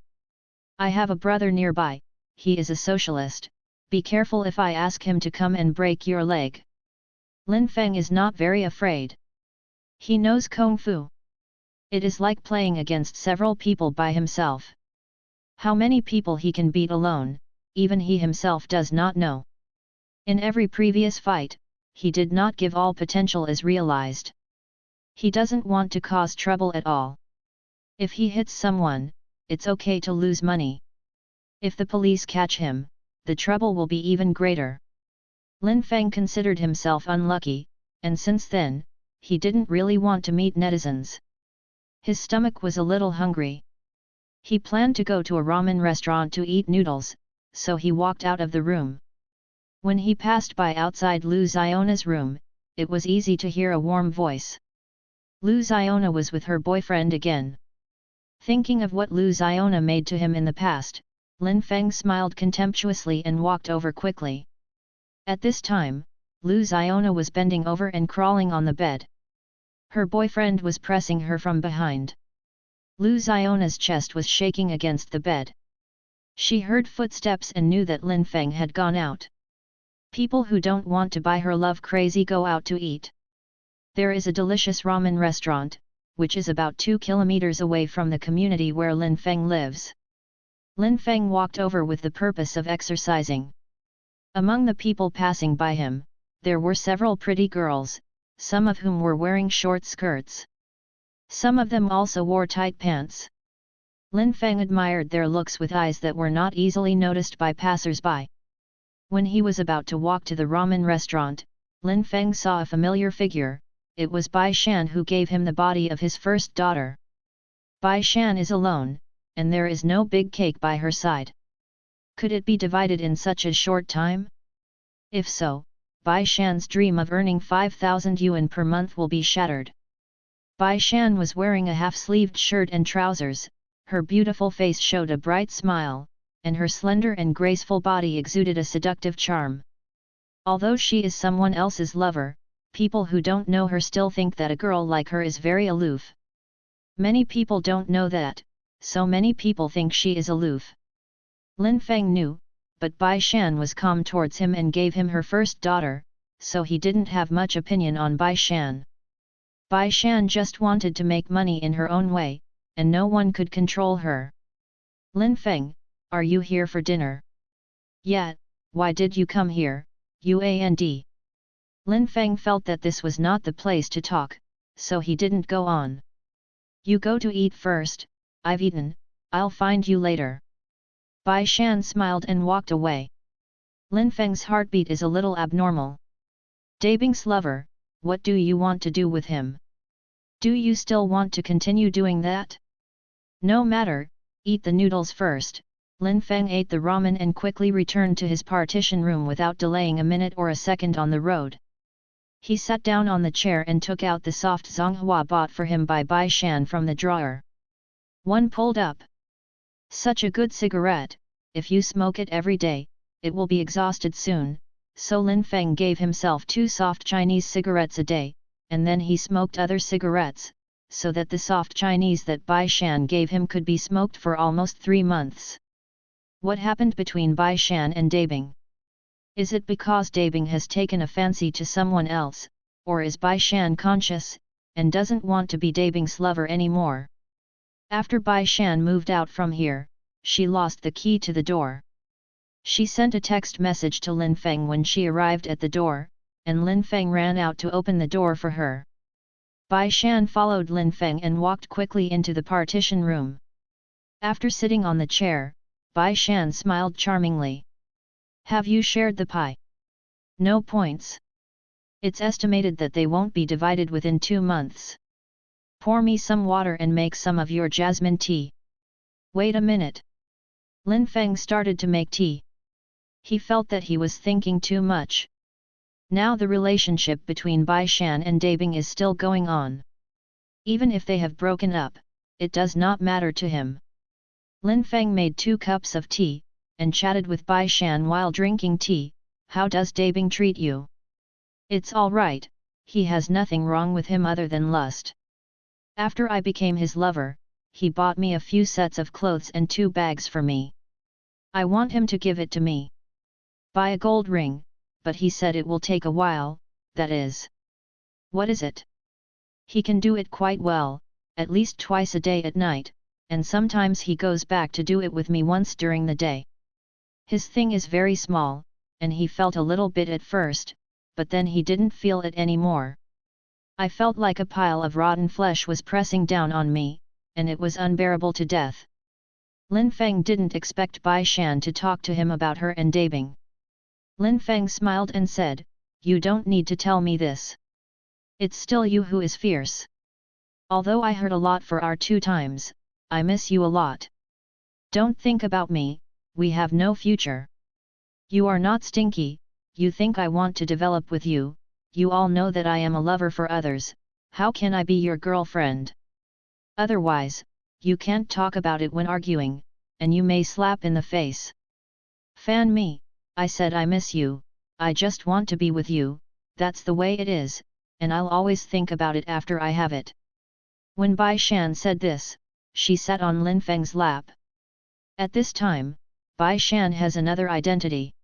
I have a brother nearby, he is a socialist, be careful if I ask him to come and break your leg." Lin Feng is not very afraid. He knows Kung Fu. It is like playing against several people by himself. How many people he can beat alone, even he himself does not know. In every previous fight, he did not give all potential as realized. He doesn't want to cause trouble at all. If he hits someone, it's okay to lose money. If the police catch him, the trouble will be even greater. Lin Feng considered himself unlucky, and since then, he didn't really want to meet netizens. His stomach was a little hungry. He planned to go to a ramen restaurant to eat noodles, so he walked out of the room. When he passed by outside Lu Ziona's room, it was easy to hear a warm voice. Lu Ziona was with her boyfriend again. Thinking of what Lu Ziona made to him in the past, Lin Feng smiled contemptuously and walked over quickly. At this time, Lu Ziona was bending over and crawling on the bed. Her boyfriend was pressing her from behind. Lu Ziona's chest was shaking against the bed. She heard footsteps and knew that Lin Feng had gone out. People who don't want to buy her love crazy go out to eat. There is a delicious ramen restaurant, which is about 2 kilometers away from the community where Lin Feng lives. Lin Feng walked over with the purpose of exercising. Among the people passing by him, there were several pretty girls, some of whom were wearing short skirts. Some of them also wore tight pants. Lin Feng admired their looks with eyes that were not easily noticed by passers-by. When he was about to walk to the ramen restaurant, Lin Feng saw a familiar figure. It was Bai Shan who gave him the body of his first daughter. Bai Shan is alone, and there is no big cake by her side. Could it be divided in such a short time? If so, Bai Shan's dream of earning 5,000 yuan per month will be shattered. Bai Shan was wearing a half-sleeved shirt and trousers, her beautiful face showed a bright smile, and her slender and graceful body exuded a seductive charm. Although she is someone else's lover, people who don't know her still think that a girl like her is very aloof. Many people don't know that, so many people think she is aloof. Lin Feng knew, but Bai Shan was calm towards him and gave him her first daughter, so he didn't have much opinion on Bai Shan. Bai Shan just wanted to make money in her own way, and no one could control her. "Lin Feng, are you here for dinner?" "Yeah, why did you come here, Uand?" Lin Feng felt that this was not the place to talk, so he didn't go on. "You go to eat first, I've eaten, I'll find you later." Bai Shan smiled and walked away. Lin Feng's heartbeat is a little abnormal. Dabing's lover, what do you want to do with him? Do you still want to continue doing that? No matter, eat the noodles first. Lin Feng ate the ramen and quickly returned to his partition room without delaying a minute or a second on the road. He sat down on the chair and took out the soft Zonghua bought for him by Bai Shan from the drawer. One pulled up. "Such a good cigarette, if you smoke it every day, it will be exhausted soon," so Lin Feng gave himself 2 soft Chinese cigarettes a day, and then he smoked other cigarettes, so that the soft Chinese that Bai Shan gave him could be smoked for almost 3 months. What happened between Bai Shan and Dabing? Is it because Dabing has taken a fancy to someone else, or is Bai Shan conscious, and doesn't want to be Dabing's lover anymore? After Bai Shan moved out from here, she lost the key to the door. She sent a text message to Lin Feng when she arrived at the door, and Lin Feng ran out to open the door for her. Bai Shan followed Lin Feng and walked quickly into the partition room. After sitting on the chair, Bai Shan smiled charmingly. "Have you shared the pie?" "No points. It's estimated that they won't be divided within 2 months. Pour me some water and make some of your jasmine tea." "Wait a minute." Lin Feng started to make tea. He felt that he was thinking too much. Now the relationship between Bai Shan and Dabing is still going on. Even if they have broken up, it does not matter to him. Lin Feng made 2 cups of tea, and chatted with Bai Shan while drinking tea. How does Dabing treat you? It's all right, he has nothing wrong with him other than lust. After I became his lover, he bought me a few sets of clothes and 2 bags for me. I want him to give it to me. Buy a gold ring, but he said it will take a while, that is. What is it? He can do it quite well, at least twice a day at night, and sometimes he goes back to do it with me once during the day. His thing is very small, and he felt a little bit at first, but then he didn't feel it anymore. I felt like a pile of rotten flesh was pressing down on me, and it was unbearable to death. Lin Feng didn't expect Bai Shan to talk to him about her and Dabing. Lin Feng smiled and said, "You don't need to tell me this. It's still you who is fierce. Although I hurt a lot for our 2 times, I miss you a lot. Don't think about me, we have no future. You are not stinky, you think I want to develop with you, you all know that I am a lover for others, how can I be your girlfriend? Otherwise, you can't talk about it when arguing, and you may slap in the face. Fan me, I said I miss you, I just want to be with you, that's the way it is, and I'll always think about it after I have it." When Bai Shan said this, she sat on Lin Feng's lap. At this time, Bai Shan has another identity.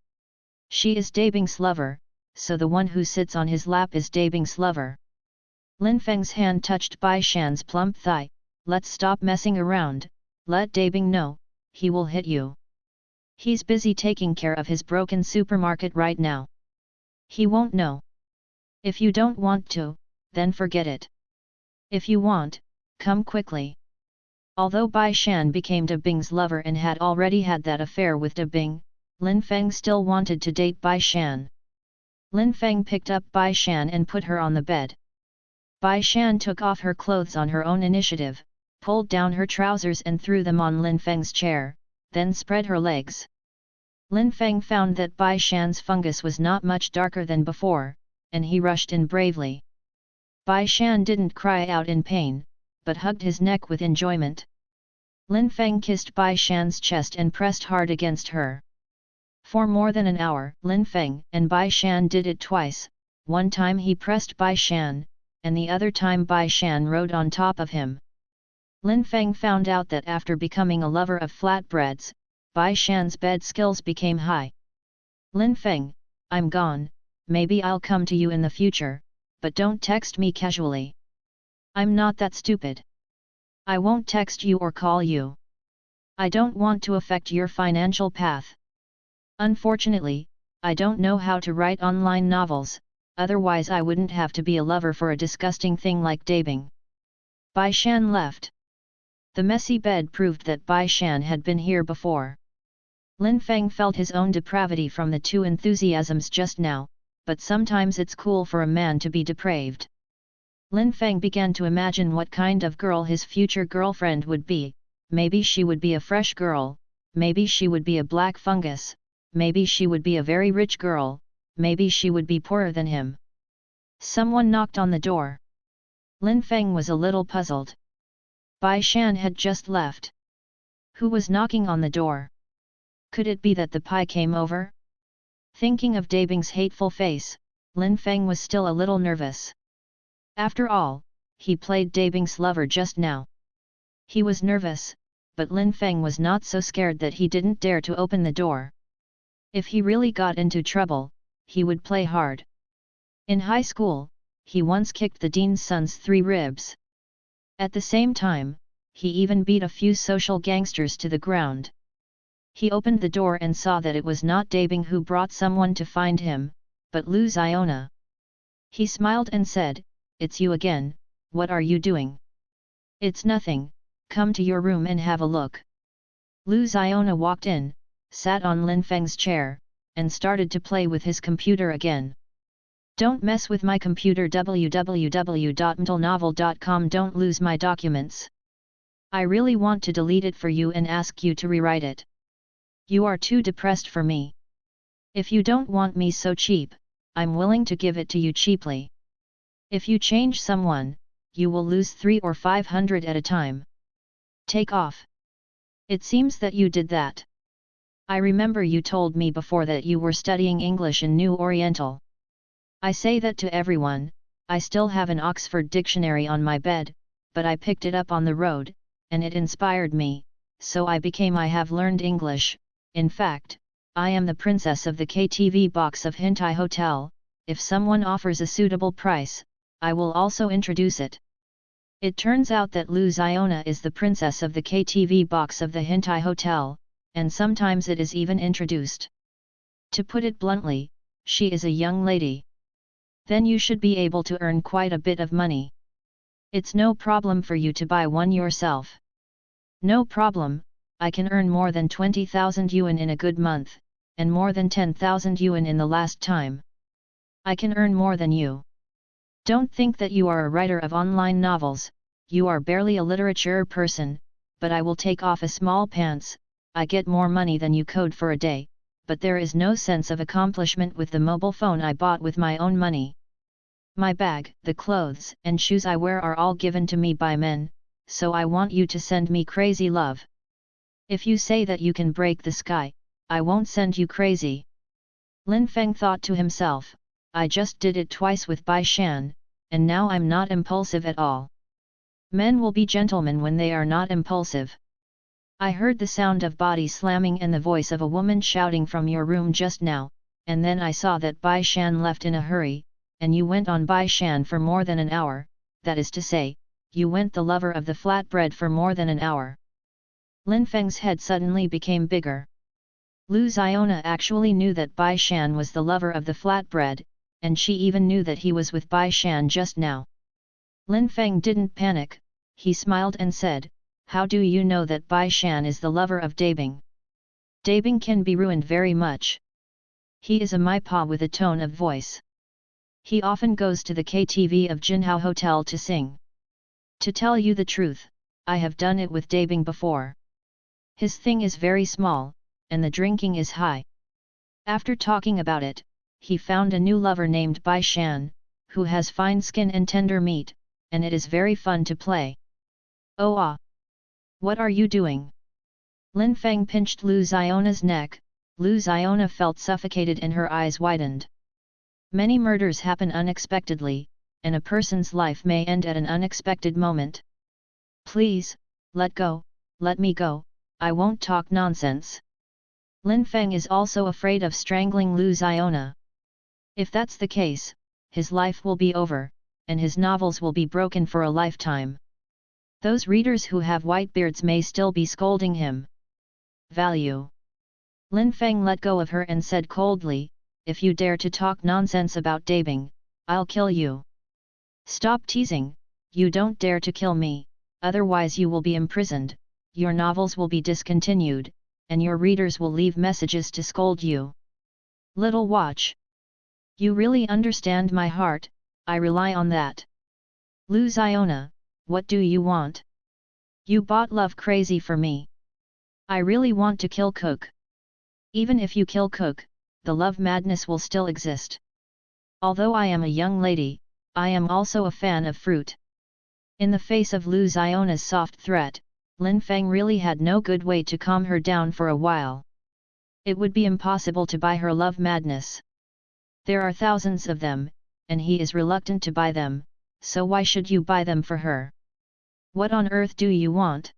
She is Dabing's lover, so the one who sits on his lap is Dabing's lover. Lin Feng's hand touched Bai Shan's plump thigh. "Let's stop messing around, let Dabing know, he will hit you. He's busy taking care of his broken supermarket right now. He won't know. If you don't want to, then forget it. If you want, come quickly." Although Bai Shan became Dabing's lover and had already had that affair with Dabing, Lin Feng still wanted to date Bai Shan. Lin Feng picked up Bai Shan and put her on the bed. Bai Shan took off her clothes on her own initiative, pulled down her trousers and threw them on Lin Feng's chair, then spread her legs. Lin Feng found that Bai Shan's fungus was not much darker than before, and he rushed in bravely. Bai Shan didn't cry out in pain, but hugged his neck with enjoyment. Lin Feng kissed Bai Shan's chest and pressed hard against her. For more than an hour, Lin Feng and Bai Shan did it twice. One time he pressed Bai Shan, and the other time Bai Shan rode on top of him. Lin Feng found out that after becoming a lover of flatbreads, Bai Shan's bed skills became high. "Lin Feng, I'm gone, maybe I'll come to you in the future, but don't text me casually. I'm not that stupid. I won't text you or call you. I don't want to affect your financial path. Unfortunately, I don't know how to write online novels, otherwise I wouldn't have to be a lover for a disgusting thing like Dabing." Bai Shan left. The messy bed proved that Bai Shan had been here before. Lin Feng felt his own depravity from the 2 enthusiasms just now, but sometimes it's cool for a man to be depraved. Lin Feng began to imagine what kind of girl his future girlfriend would be. Maybe she would be a fresh girl, maybe she would be a black fungus, maybe she would be a very rich girl, maybe she would be poorer than him. Someone knocked on the door. Lin Feng was a little puzzled. Bai Shan had just left. Who was knocking on the door? Could it be that the pie came over? Thinking of Dabing's hateful face, Lin Feng was still a little nervous. After all, he played Dabing's lover just now. He was nervous, but Lin Feng was not so scared that he didn't dare to open the door. If he really got into trouble, he would play hard. In high school, he once kicked the dean's son's 3 ribs. At the same time, he even beat a few social gangsters to the ground. He opened the door and saw that it was not Dabing who brought someone to find him, but Lu Ziona. He smiled and said, "It's you again, what are you doing?" "It's nothing, come to your room and have a look." Lu Ziona walked in, sat on Lin Feng's chair, and started to play with his computer again. "Don't mess with my computer, www.mtlnovel.com, don't lose my documents. I really want to delete it for you and ask you to rewrite it. You are too depressed for me. If you don't want me so cheap, I'm willing to give it to you cheaply. If you change someone, you will lose 3 or 500 at a time. Take off. It seems that you did that. I remember you told me before that you were studying English in New Oriental. I say that to everyone. I still have an Oxford dictionary on my bed, but I picked it up on the road, and it inspired me, so I have learned English. In fact, I am the princess of the KTV box of Hintai Hotel. If someone offers a suitable price, I will also introduce it. It turns out that Lu Ziona is the princess of the KTV box of the Hintai Hotel, and sometimes it is even introduced. To put it bluntly, she is a young lady. Then you should be able to earn quite a bit of money. It's no problem for you to buy one yourself. No problem, I can earn more than 20,000 yuan in a good month, and more than 10,000 yuan in the last time. I can earn more than you. Don't think that you are a writer of online novels, you are barely a literature person, but I will take off a small pants. I get more money than you code for a day, but there is no sense of accomplishment with the mobile phone I bought with my own money. My bag, the clothes and shoes I wear are all given to me by men, so I want you to send me crazy love. If you say that you can break the sky, I won't send you crazy. Lin Feng thought to himself, I just did it twice with Bai Shan, and now I'm not impulsive at all. Men will be gentlemen when they are not impulsive. I heard the sound of body slamming and the voice of a woman shouting from your room just now, and then I saw that Bai Shan left in a hurry, and you went on Bai Shan for more than an hour, that is to say, you went the lover of the flatbread for more than an hour. Lin Feng's head suddenly became bigger. Lu Ziona actually knew that Bai Shan was the lover of the flatbread, and she even knew that he was with Bai Shan just now. Lin Feng didn't panic, he smiled and said, how do you know that Bai Shan is the lover of Dabing? Dabing can be ruined very much. He is a maipa with a tone of voice. He often goes to the KTV of Jinhao Hotel to sing. To tell you the truth, I have done it with Dabing before. His thing is very small, and the drinking is high. After talking about it, he found a new lover named Bai Shan, who has fine skin and tender meat, and it is very fun to play. Oh ah! What are you doing? Lin Feng pinched Lu Ziona's neck. Lu Ziona felt suffocated and her eyes widened. Many murders happen unexpectedly, and a person's life may end at an unexpected moment. Please, let me go, I won't talk nonsense. Lin Feng is also afraid of strangling Lu Ziona. If that's the case, his life will be over, and his novels will be broken for a lifetime. Those readers who have white beards may still be scolding him. Value. Lin Feng let go of her and said coldly, if you dare to talk nonsense about Dabing, I'll kill you. Stop teasing, you don't dare to kill me, otherwise you will be imprisoned, your novels will be discontinued, and your readers will leave messages to scold you. Little watch. You really understand my heart, I rely on that. Lu Ziona, what do you want? You bought love crazy for me. I really want to kill Cook. Even if you kill Cook, the love madness will still exist. Although I am a young lady, I am also a fan of fruit. In the face of Lu Ziona's soft threat, Lin Feng really had no good way to calm her down for a while. It would be impossible to buy her love madness. There are thousands of them, and he is reluctant to buy them, so why should you buy them for her? What on earth do you want?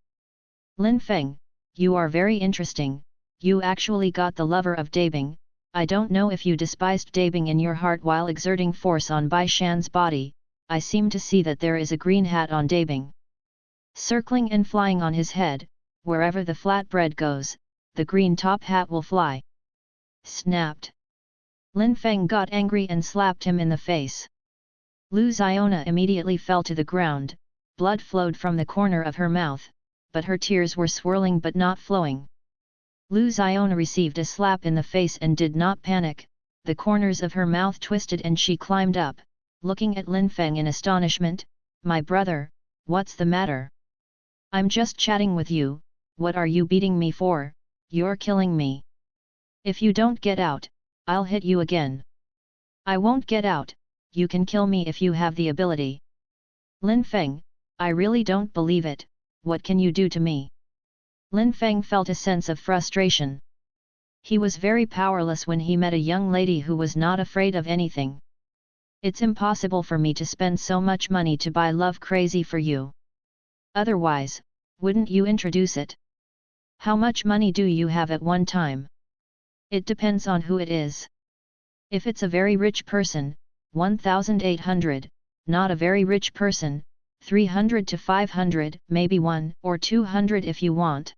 Lin Feng, you are very interesting, you actually got the lover of Dabing. I don't know if you despised Dabing in your heart while exerting force on Bai Shan's body, I seem to see that there is a green hat on Dabing. Circling and flying on his head, wherever the flatbread goes, the green top hat will fly. Snapped. Lin Feng got angry and slapped him in the face. Lu Ziona immediately fell to the ground, blood flowed from the corner of her mouth, but her tears were swirling but not flowing. Lu Ziona received a slap in the face and did not panic, the corners of her mouth twisted and she climbed up, looking at Lin Feng in astonishment, my brother, what's the matter? I'm just chatting with you, what are you beating me for, you're killing me. If you don't get out, I'll hit you again. I won't get out, you can kill me if you have the ability. Lin Feng, I really don't believe it, what can you do to me? Lin Feng felt a sense of frustration. He was very powerless when he met a young lady who was not afraid of anything. It's impossible for me to spend so much money to buy love crazy for you. Otherwise, wouldn't you introduce it? How much money do you have at one time? It depends on who it is. If it's a very rich person, 1,800, not a very rich person, 300 to 500, maybe 1 or 200 if you want.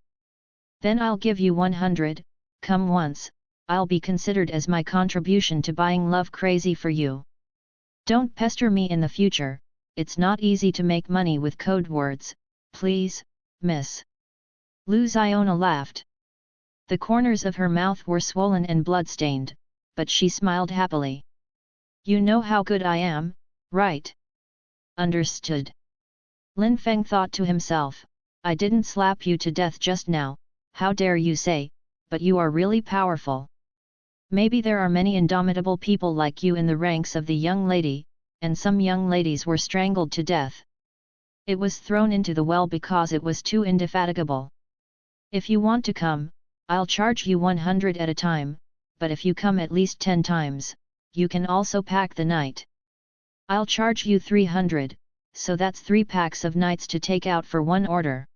Then I'll give you 100, come once, I'll be considered as my contribution to buying love crazy for you. Don't pester me in the future, it's not easy to make money with code words, please, miss. Lu Xiona laughed. The corners of her mouth were swollen and blood-stained, but she smiled happily. You know how good I am, right? Understood. Lin Feng thought to himself, I didn't slap you to death just now, how dare you say, but you are really powerful. Maybe there are many indomitable people like you in the ranks of the young lady, and some young ladies were strangled to death. It was thrown into the well because it was too indefatigable. If you want to come, I'll charge you 100 at a time, but if you come at least 10 times, you can also pack the night. I'll charge you 300, so that's 3 packs of nights to take out for one order.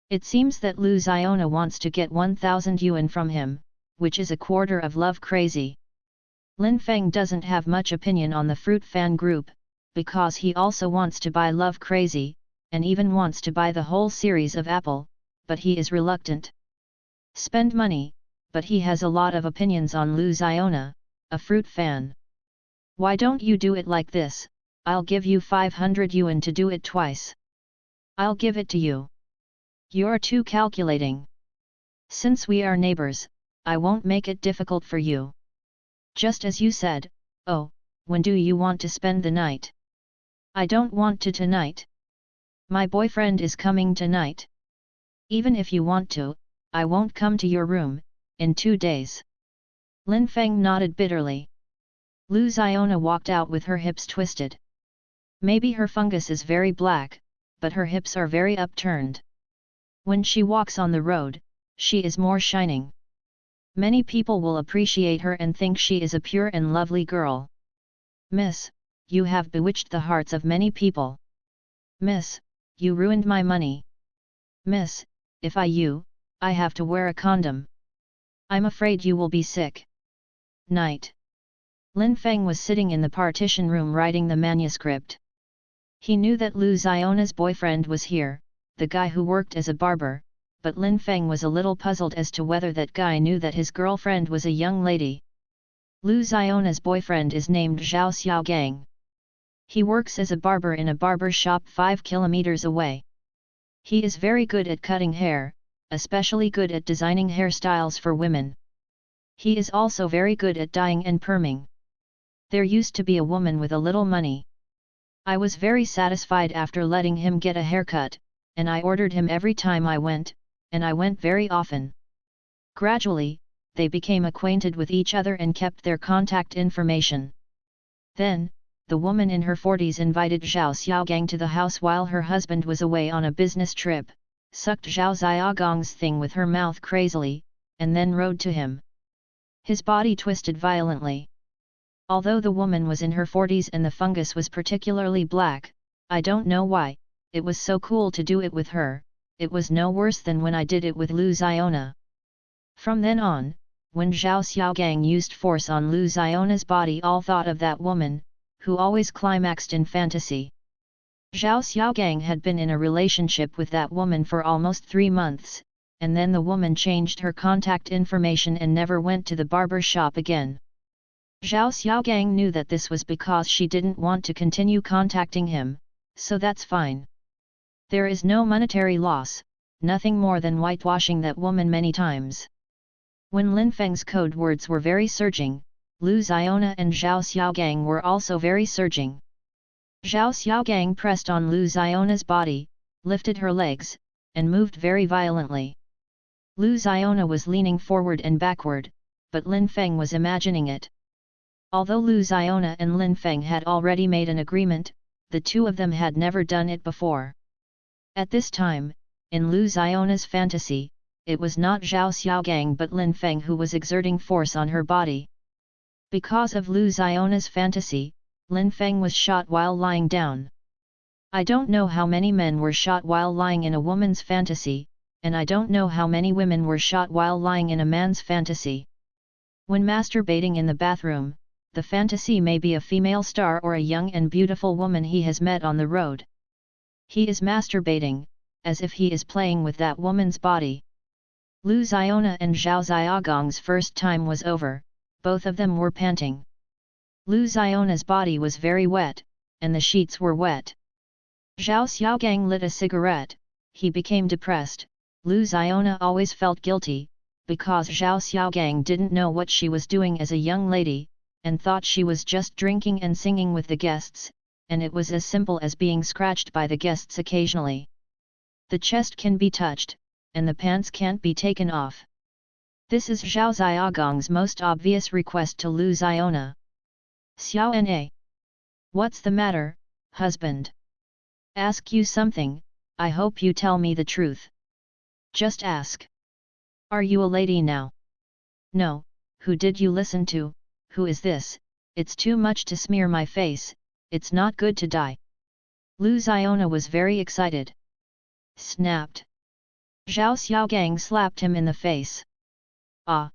It seems that Lu Xiona wants to get 1,000 yuan from him, which is a quarter of love crazy. Lin Feng doesn't have much opinion on the fruit fan group, because he also wants to buy love crazy, and even wants to buy the whole series of Apple, but he is reluctant. Spend money, but he has a lot of opinions on Lu Xiona, a fruit fan. Why don't you do it like this? I'll give you 500 yuan to do it twice. I'll give it to you. You're too calculating. Since we are neighbors, I won't make it difficult for you. Just as you said, oh, when do you want to spend the night? I don't want to tonight. My boyfriend is coming tonight. Even if you want to, I won't come to your room, in 2 days. Lin Feng nodded bitterly. Lu Xiona walked out with her hips twisted. Maybe her fungus is very black, but her hips are very upturned. When she walks on the road, she is more shining. Many people will appreciate her and think she is a pure and lovely girl. Miss, you have bewitched the hearts of many people. Miss, you ruined my money. Miss, if I have to wear a condom. I'm afraid you will be sick. Night. Lin Feng was sitting in the partition room writing the manuscript. He knew that Lu Xiona's boyfriend was here, the guy who worked as a barber, but Lin Feng was a little puzzled as to whether that guy knew that his girlfriend was a young lady. Lu Xiona's boyfriend is named Zhao Xiaogang. He works as a barber in a barber shop 5 kilometers away. He is very good at cutting hair, especially good at designing hairstyles for women. He is also very good at dyeing and perming. There used to be a woman with a little money. I was very satisfied after letting him get a haircut, and I ordered him every time I went, and I went very often. Gradually, they became acquainted with each other and kept their contact information. Then, the woman in her 40s invited Zhao Xiaogang to the house while her husband was away on a business trip, sucked Zhao Xiaogang's thing with her mouth crazily, and then rode to him. His body twisted violently. Although the woman was in her 40s and the fungus was particularly black, I don't know why, it was so cool to do it with her, it was no worse than when I did it with Lu Xiona. From then on, when Zhao Xiaogang used force on Lu Xiona's body, all thought of that woman, who always climaxed in fantasy. Zhao Xiaogang had been in a relationship with that woman for almost 3 months, and then the woman changed her contact information and never went to the barber shop again. Zhao Xiaogang knew that this was because she didn't want to continue contacting him, so that's fine. There is no monetary loss, nothing more than whitewashing that woman many times. When Lin Feng's code words were very surging, Lu Xiona and Zhao Xiaogang were also very surging. Zhao Xiaogang pressed on Lu Xiona's body, lifted her legs, and moved very violently. Lu Xiona was leaning forward and backward, but Lin Feng was imagining it. Although Lu Xiona and Lin Feng had already made an agreement, the two of them had never done it before. At this time, in Lu Xiona's fantasy, it was not Zhao Xiaogang but Lin Feng who was exerting force on her body. Because of Lu Xiona's fantasy, Lin Feng was shot while lying down. I don't know how many men were shot while lying in a woman's fantasy, and I don't know how many women were shot while lying in a man's fantasy. When masturbating in the bathroom, the fantasy may be a female star or a young and beautiful woman he has met on the road. He is masturbating, as if he is playing with that woman's body. Lu Xiona and Zhao Xiaogang's first time was over, both of them were panting. Lu Xiona's body was very wet, and the sheets were wet. Zhao Xiaogang lit a cigarette. He became depressed. Lu Xiona always felt guilty, because Zhao Xiaogang didn't know what she was doing as a young lady, and thought she was just drinking and singing with the guests, and it was as simple as being scratched by the guests occasionally. The chest can be touched, and the pants can't be taken off. This is Zhao Xiaogang's most obvious request to Lu Xiona. Xiao Na. What's the matter, husband? Ask you something, I hope you tell me the truth. Just ask. Are you a lady now? No, who did you listen to, who is this? It's too much to smear my face, it's not good to die. Lu Xiona was very excited. Snapped. Zhao Xiaogang slapped him in the face. Ah!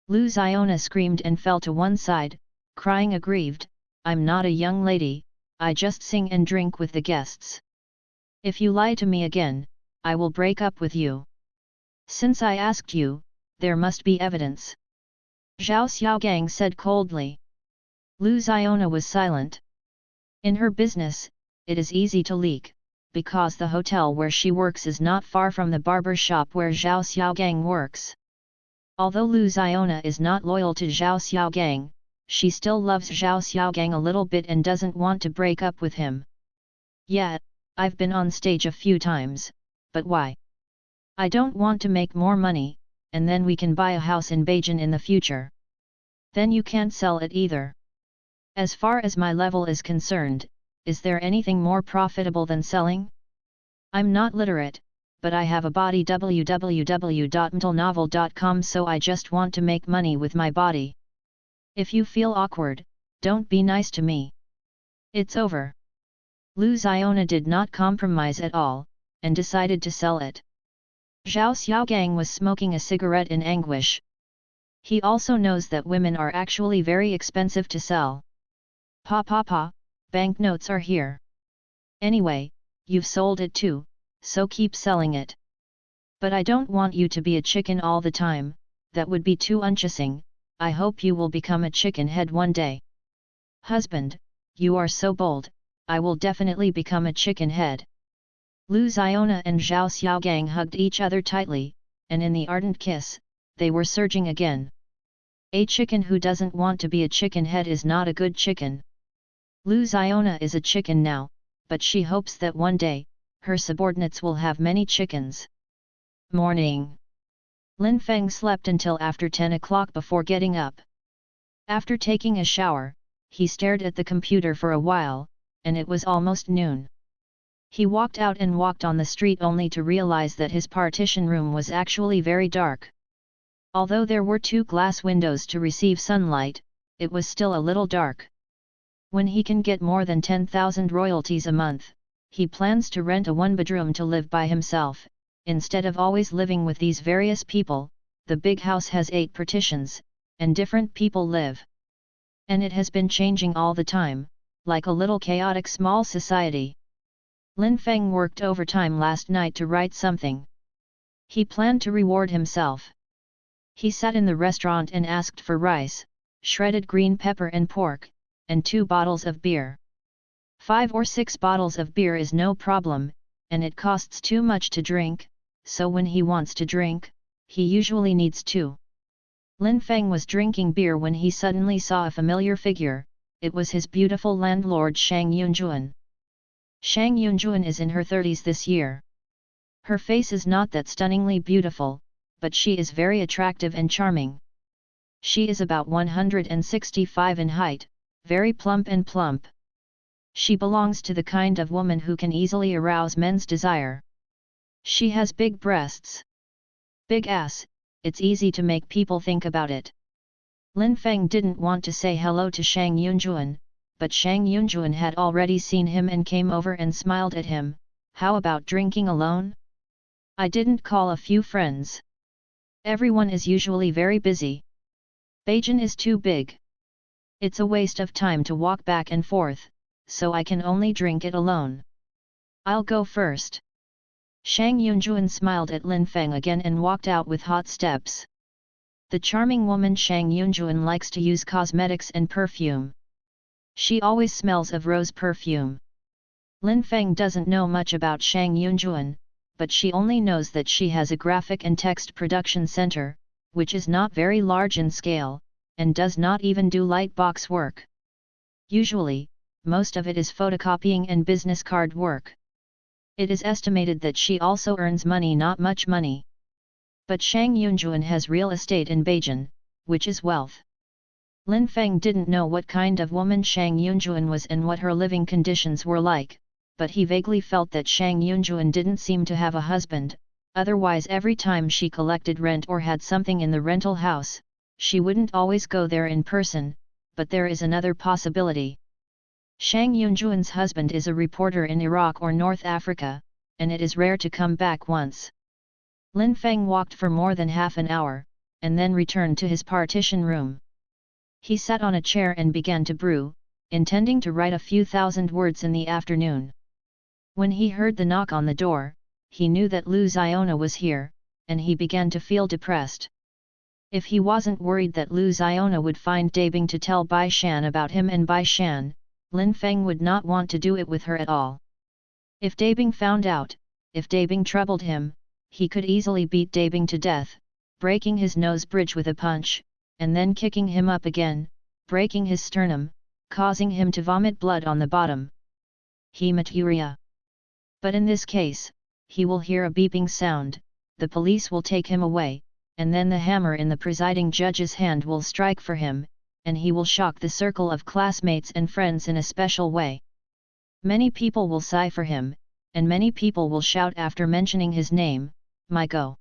Lu Xiona screamed and fell to one side, crying aggrieved, I'm not a young lady, I just sing and drink with the guests. If you lie to me again, I will break up with you. Since I asked you, there must be evidence. Zhao Xiaogang said coldly. Lu Xiona was silent. In her business, it is easy to leak, because the hotel where she works is not far from the barber shop where Zhao Xiaogang works. Although Lu Xiona is not loyal to Zhao Xiaogang, she still loves Zhao Xiaogang a little bit and doesn't want to break up with him. Yeah, I've been on stage a few times, but why? I don't want to make more money, and then we can buy a house in Beijing in the future. Then you can't sell it either. As far as my level is concerned, is there anything more profitable than selling? I'm not literate, but I have a body www.mtlnovel.com, so I just want to make money with my body. If you feel awkward, don't be nice to me. It's over. Lu Xiona did not compromise at all, and decided to sell it. Zhao Xiaogang was smoking a cigarette in anguish. He also knows that women are actually very expensive to sell. Pa, banknotes are here. Anyway, you've sold it too, so keep selling it. But I don't want you to be a chicken all the time, that would be too unchasing. I hope you will become a chicken head one day. Husband, you are so bold, I will definitely become a chicken head. Lu Xiona and Zhao Xiaogang hugged each other tightly, and in the ardent kiss, they were surging again. A chicken who doesn't want to be a chicken head is not a good chicken. Lu Xiona is a chicken now, but she hopes that one day, her subordinates will have many chickens. Morning. Lin Feng slept until after 10 o'clock before getting up. After taking a shower, he stared at the computer for a while, and it was almost noon. He walked out and walked on the street only to realize that his partition room was actually very dark. Although there were 2 glass windows to receive sunlight, it was still a little dark. When he can get more than 10,000 royalties a month, he plans to rent a 1-bedroom to live by himself. Instead of always living with these various people, the big house has 8 partitions, and different people live. And it has been changing all the time, like a little chaotic small society. Lin Feng worked overtime last night to write something. He planned to reward himself. He sat in the restaurant and asked for rice, shredded green pepper and pork, and 2 bottles of beer. 5 or 6 bottles of beer is no problem, and it costs too much to drink, so when he wants to drink, he usually needs 2. Lin Feng was drinking beer when he suddenly saw a familiar figure. It was his beautiful landlord Shang Yunjuan. Shang Yunjuan is in her 30s this year. Her face is not that stunningly beautiful, but she is very attractive and charming. She is about 165 in height, very plump and plump. She belongs to the kind of woman who can easily arouse men's desire. She has big breasts. Big ass, it's easy to make people think about it. Lin Feng didn't want to say hello to Shang Yunjuan, but Shang Yunjuan had already seen him and came over and smiled at him. How about drinking alone? I didn't call a few friends. Everyone is usually very busy. Beijing is too big. It's a waste of time to walk back and forth, so I can only drink it alone. I'll go first. Shang Yunjuan smiled at Lin Feng again and walked out with hot steps. The charming woman Shang Yunjuan likes to use cosmetics and perfume. She always smells of rose perfume. Lin Feng doesn't know much about Shang Yunjuan, but she only knows that she has a graphic and text production center, which is not very large in scale, and does not even do light box work. Usually, most of it is photocopying and business card work. It is estimated that she also earns money, not much money. But Shang Yunjuan has real estate in Beijing, which is wealth. Lin Feng didn't know what kind of woman Shang Yunjuan was and what her living conditions were like, but he vaguely felt that Shang Yunjuan didn't seem to have a husband, otherwise every time she collected rent or had something in the rental house, she wouldn't always go there in person, but there is another possibility. Shang Yunjuan's husband is a reporter in Iraq or North Africa, and it is rare to come back once. Lin Feng walked for more than half an hour, and then returned to his partition room. He sat on a chair and began to brew, intending to write a few thousand words in the afternoon. When he heard the knock on the door, he knew that Lu Xiona was here, and he began to feel depressed. If he wasn't worried that Lu Xiona would find Dabing to tell Bai Shan about him and Bai Shan, Lin Feng would not want to do it with her at all. If Dabing found out, if Dabing troubled him, he could easily beat Dabing to death, breaking his nose bridge with a punch, and then kicking him up again, breaking his sternum, causing him to vomit blood on the bottom. Hematuria. But in this case, he will hear a beeping sound, the police will take him away, and then the hammer in the presiding judge's hand will strike for him, and he will shock the circle of classmates and friends in a special way. Many people will sigh for him, and many people will shout after mentioning his name, "My go."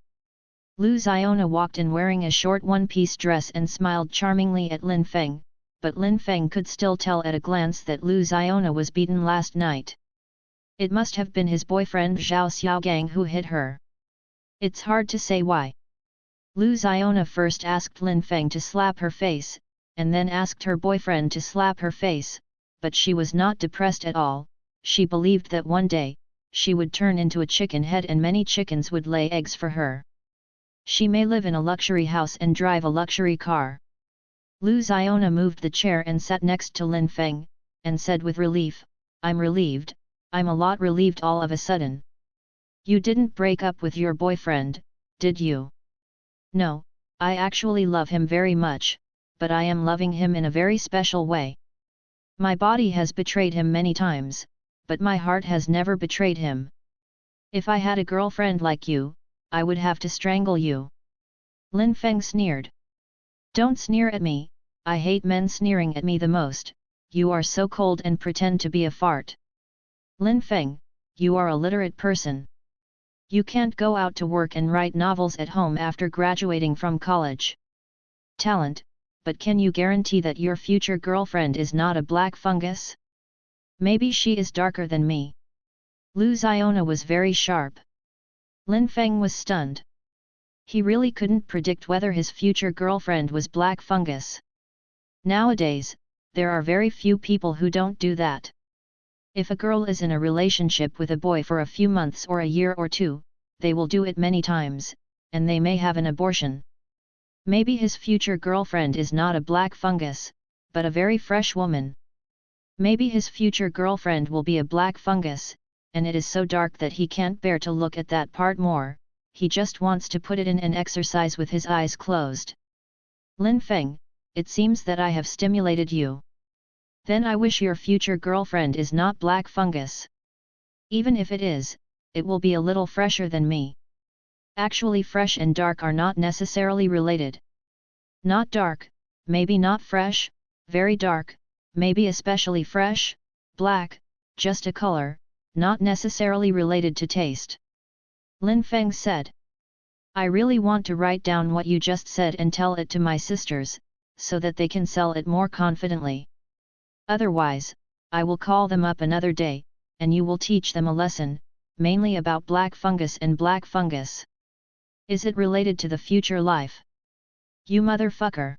Lu Xiona walked in wearing a short one-piece dress and smiled charmingly at Lin Feng, but Lin Feng could still tell at a glance that Lu Xiona was beaten last night. It must have been his boyfriend Zhao Xiaogang who hit her. It's hard to say why. Lu Xiona first asked Lin Feng to slap her face, and then asked her boyfriend to slap her face, but she was not depressed at all. She believed that one day, she would turn into a chicken head and many chickens would lay eggs for her. She may live in a luxury house and drive a luxury car. Lu Xiona moved the chair and sat next to Lin Feng, and said with relief, "I'm relieved, I'm a lot relieved all of a sudden." "You didn't break up with your boyfriend, did you?" "No, I actually love him very much, but I am loving him in a very special way. My body has betrayed him many times, but my heart has never betrayed him. If I had a girlfriend like you, I would have to strangle you." Lin Feng sneered. "Don't sneer at me, I hate men sneering at me the most, you are so cold and pretend to be a fart." "Lin Feng, you are a literate person. You can't go out to work and write novels at home after graduating from college. Talent, but can you guarantee that your future girlfriend is not a black fungus? Maybe she is darker than me." Lu Xiona was very sharp. Lin Feng was stunned. He really couldn't predict whether his future girlfriend was black fungus. Nowadays, there are very few people who don't do that. If a girl is in a relationship with a boy for a few months or a year or two, they will do it many times, and they may have an abortion. Maybe his future girlfriend is not a black fungus, but a very fresh woman. Maybe his future girlfriend will be a black fungus, and it is so dark that he can't bear to look at that part more, he just wants to put it in and exercise with his eyes closed. "Lin Feng, it seems that I have stimulated you. Then I wish your future girlfriend is not black fungus. Even if it is, it will be a little fresher than me." Actually, fresh and dark are not necessarily related. Not dark, maybe not fresh, very dark, maybe especially fresh, black, just a color, not necessarily related to taste. Lin Feng said. I really want to write down what you just said and tell it to my sisters, so that they can sell it more confidently. Otherwise, I will call them up another day, and you will teach them a lesson, mainly about black fungus and black fungus. Is it related to the future life? You motherfucker!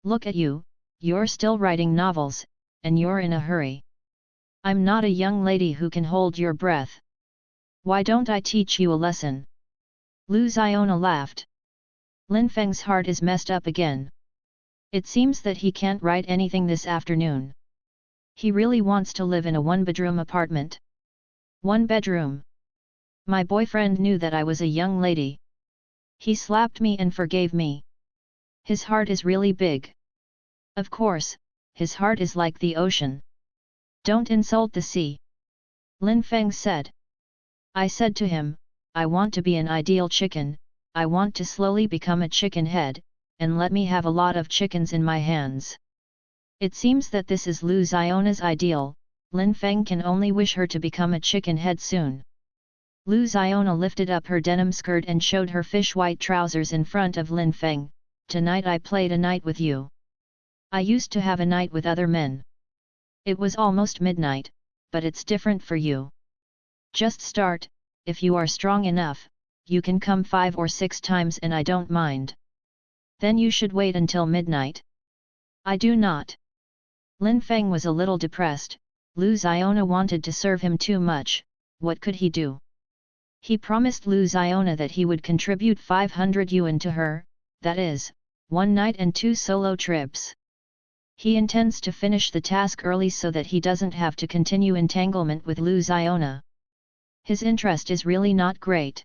Look at you, you're still writing novels, and you're in a hurry. I'm not a young lady who can hold your breath. Why don't I teach you a lesson? Lu Xiona laughed. Lin Feng's heart is messed up again. It seems that he can't write anything this afternoon. He really wants to live in a one-bedroom apartment. One bedroom. My boyfriend knew that I was a young lady. He slapped me and forgave me. His heart is really big. Of course, his heart is like the ocean. Don't insult the sea. Lin Feng said. I said to him, I want to be an ideal chicken, I want to slowly become a chicken head, and let me have a lot of chickens in my hands. It seems that this is Lu Xiona's ideal. Lin Feng can only wish her to become a chicken head soon. Lu Xiona lifted up her denim skirt and showed her fish-white trousers in front of Lin Feng. Tonight I played a night with you. I used to have a night with other men. It was almost midnight, but it's different for you. Just start, if you are strong enough, you can come 5 or 6 times and I don't mind. Then you should wait until midnight. I do not. Lin Feng was a little depressed. Lu Xiona wanted to serve him too much. What could he do? He promised Lu Xiona that he would contribute 500 yuan to her, that is, 1 night and 2 solo trips. He intends to finish the task early so that he doesn't have to continue entanglement with Lu Xiona. His interest is really not great.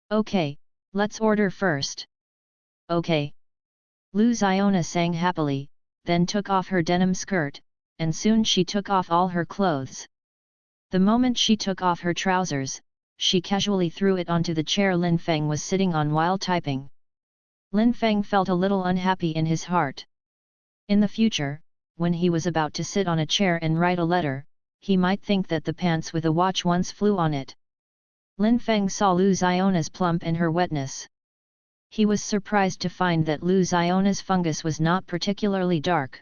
Okay, let's order first. Okay. Lu Xiona sang happily, then took off her denim skirt, and soon she took off all her clothes. The moment she took off her trousers, she casually threw it onto the chair Lin Feng was sitting on while typing. Lin Feng felt a little unhappy in his heart. In the future, when he was about to sit on a chair and write a letter, he might think that the pants with a watch once flew on it. Lin Feng saw Lu Xiona's plump and her wetness. He was surprised to find that Lu Xiona's fungus was not particularly dark.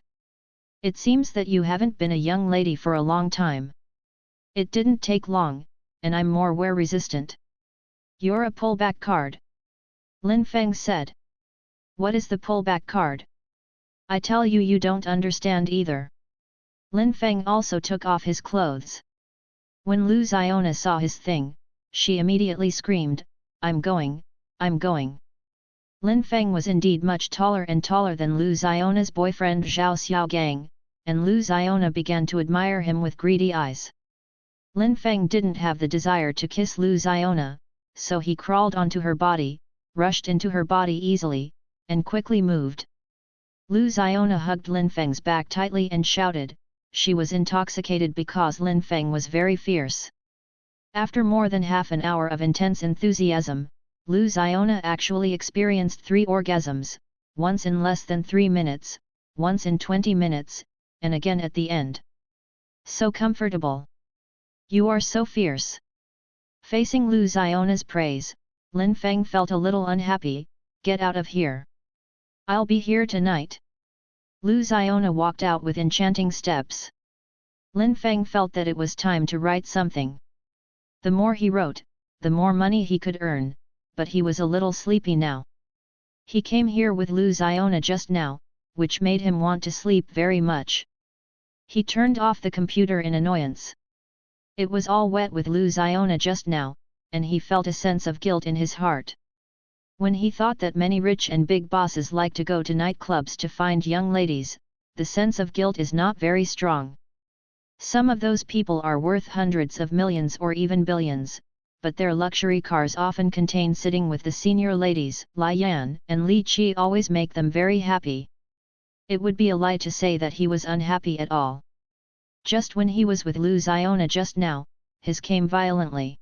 It seems that you haven't been a young lady for a long time. It didn't take long, and I'm more wear resistant. You're a pullback card. Lin Feng said. What is the pullback card? I tell you, you don't understand either. Lin Feng also took off his clothes. When Lu Xiona saw his thing, she immediately screamed, I'm going, I'm going. Lin Feng was indeed much taller than Lu Xiona's boyfriend Zhao Xiaogang, and Lu Xiona began to admire him with greedy eyes. Lin Feng didn't have the desire to kiss Lu Xiona, so he crawled onto her body, rushed into her body easily, and quickly moved. Lu Xiona hugged Lin Feng's back tightly and shouted. She was intoxicated because Lin Feng was very fierce. After more than half an hour of intense enthusiasm, Lu Xiona actually experienced 3 orgasms, once in less than 3 minutes, once in 20 minutes, and again at the end. So comfortable. You are so fierce. Facing Lu Xiona's praise, Lin Feng felt a little unhappy. Get out of here. I'll be here tonight. Lu Xiona walked out with enchanting steps. Lin Feng felt that it was time to write something. The more he wrote, the more money he could earn, but he was a little sleepy now. He came here with Lu Xiona just now, which made him want to sleep very much. He turned off the computer in annoyance. It was all wet with Lu Xiona just now, and he felt a sense of guilt in his heart. When he thought that many rich and big bosses like to go to nightclubs to find young ladies, the sense of guilt is not very strong. Some of those people are worth hundreds of millions or even billions, but their luxury cars often contain sitting with the senior ladies. Lai Yan and Li Qi always make them very happy. It would be a lie to say that he was unhappy at all. Just when he was with Lu Xiona just now, his came violently.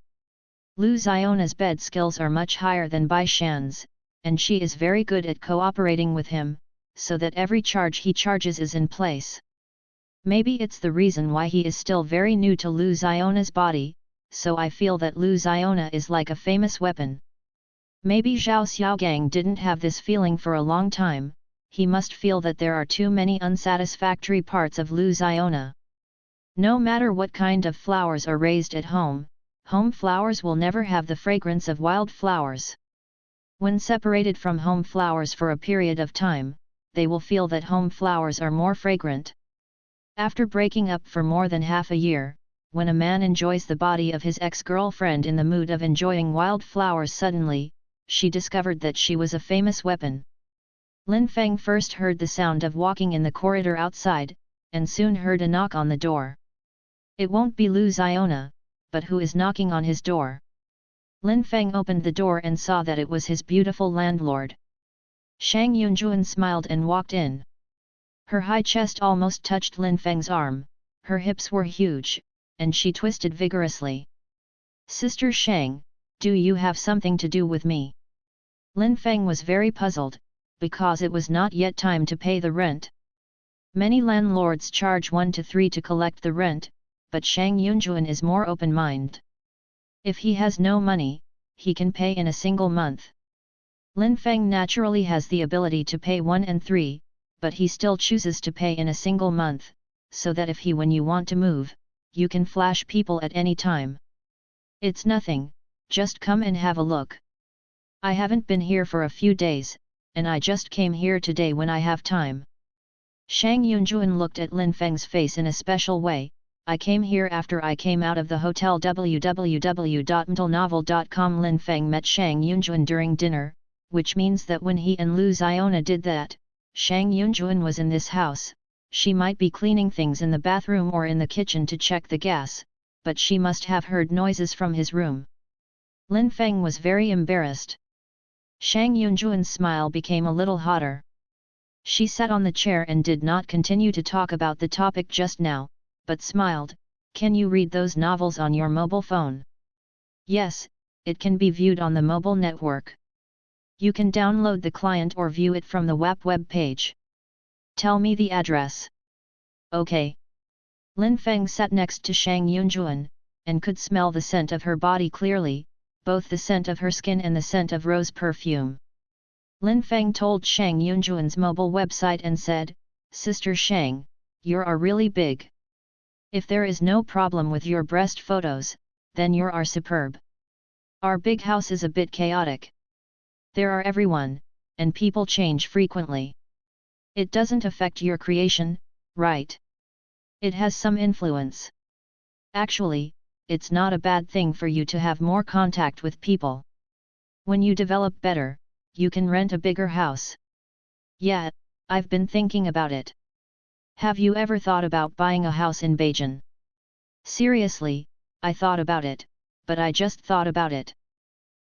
Lu Xiona's bed skills are much higher than Bai Shan's, and she is very good at cooperating with him, so that every charge he charges is in place. Maybe it's the reason why he is still very new to Lu Xiona's body, so I feel that Lu Xiona is like a famous weapon. Maybe Zhao Xiaogang didn't have this feeling for a long time, he must feel that there are too many unsatisfactory parts of Lu Xiona. No matter what kind of flowers are raised at home, home flowers will never have the fragrance of wild flowers. When separated from home flowers for a period of time, they will feel that home flowers are more fragrant. After breaking up for more than half a year, when a man enjoys the body of his ex-girlfriend in the mood of enjoying wild flowers, suddenly, she discovered that she was a famous weapon. Lin Feng first heard the sound of walking in the corridor outside, and soon heard a knock on the door. It won't be Lu Xiona, but who is knocking on his door? Lin Feng opened the door and saw that it was his beautiful landlord. Shang Yunjuan smiled and walked in. Her high chest almost touched Lin Feng's arm, her hips were huge, and she twisted vigorously. "Sister Shang, do you have something to do with me?" Lin Feng was very puzzled, because it was not yet time to pay the rent. Many landlords charge 1 to 3 to collect the rent, but Shang Yunjuan is more open-minded. If he has no money, he can pay in a single month. Lin Feng naturally has the ability to pay 1 and 3, but he still chooses to pay in a single month, so that if when you want to move, you can flash people at any time. "It's nothing, just come and have a look. I haven't been here for a few days, and I just came here today when I have time." Shang Yunjuan looked at Lin Feng's face in a special way. "I came here after I came out of the hotel." www.mtlnovel.com. Lin Feng met Shang Yunjuan during dinner, which means that when he and Lu Xiona did that, Shang Yunjuan was in this house. She might be cleaning things in the bathroom or in the kitchen to check the gas, but she must have heard noises from his room. Lin Feng was very embarrassed. Shang Yunjuan's smile became a little hotter. She sat on the chair and did not continue to talk about the topic just now, but smiled. "Can you read those novels on your mobile phone?" "Yes, it can be viewed on the mobile network. You can download the client or view it from the WAP web page. Tell me the address." "Okay." Lin Feng sat next to Shang Yunjuan, and could smell the scent of her body clearly, both the scent of her skin and the scent of rose perfume. Lin Feng told Shang Yunjuan's mobile website and said, "Sister Shang, you are really big. If there is no problem with your breast photos, then you are superb. Our big house is a bit chaotic. There are everyone, and people change frequently. It doesn't affect your creation, right? It has some influence. Actually, it's not a bad thing for you to have more contact with people. When you develop better, you can rent a bigger house." "Yeah, I've been thinking about it. Have you ever thought about buying a house in Beijing?" "Seriously, I thought about it, but I just thought about it.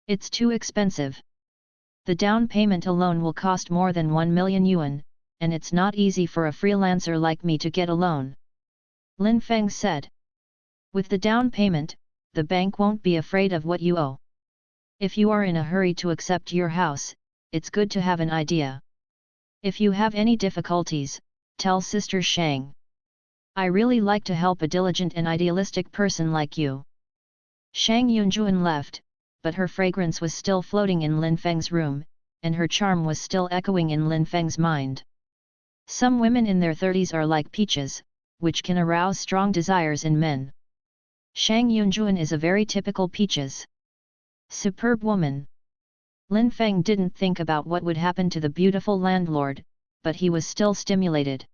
It's too expensive. The down payment alone will cost more than 1 million yuan, and it's not easy for a freelancer like me to get a loan." Lin Feng said. "With the down payment, the bank won't be afraid of what you owe. If you are in a hurry to accept your house, it's good to have an idea. If you have any difficulties, tell Sister Shang. I really like to help a diligent and idealistic person like you." Shang Yunjuan left, but her fragrance was still floating in Lin Feng's room, and her charm was still echoing in Lin Feng's mind. Some women in their 30s are like peaches, which can arouse strong desires in men. Shang Yunjuan is a very typical peaches. Superb woman. Lin Feng didn't think about what would happen to the beautiful landlord, but he was still stimulated.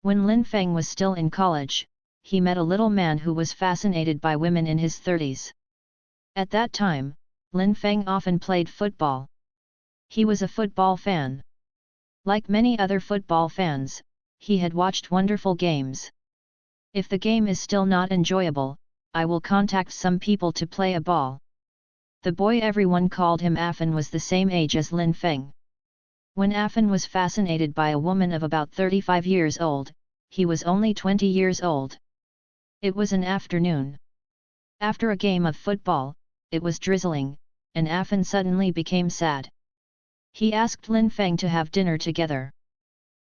When Lin Feng was still in college, he met a little man who was fascinated by women in his 30s. At that time, Lin Feng often played football. He was a football fan. Like many other football fans, he had watched wonderful games. "If the game is still not enjoyable, I will contact some people to play a ball." The boy everyone called him Afan was the same age as Lin Feng. When Afan was fascinated by a woman of about 35 years old, he was only 20 years old. It was an afternoon. After a game of football, it was drizzling, and Afan suddenly became sad. He asked Lin Feng to have dinner together.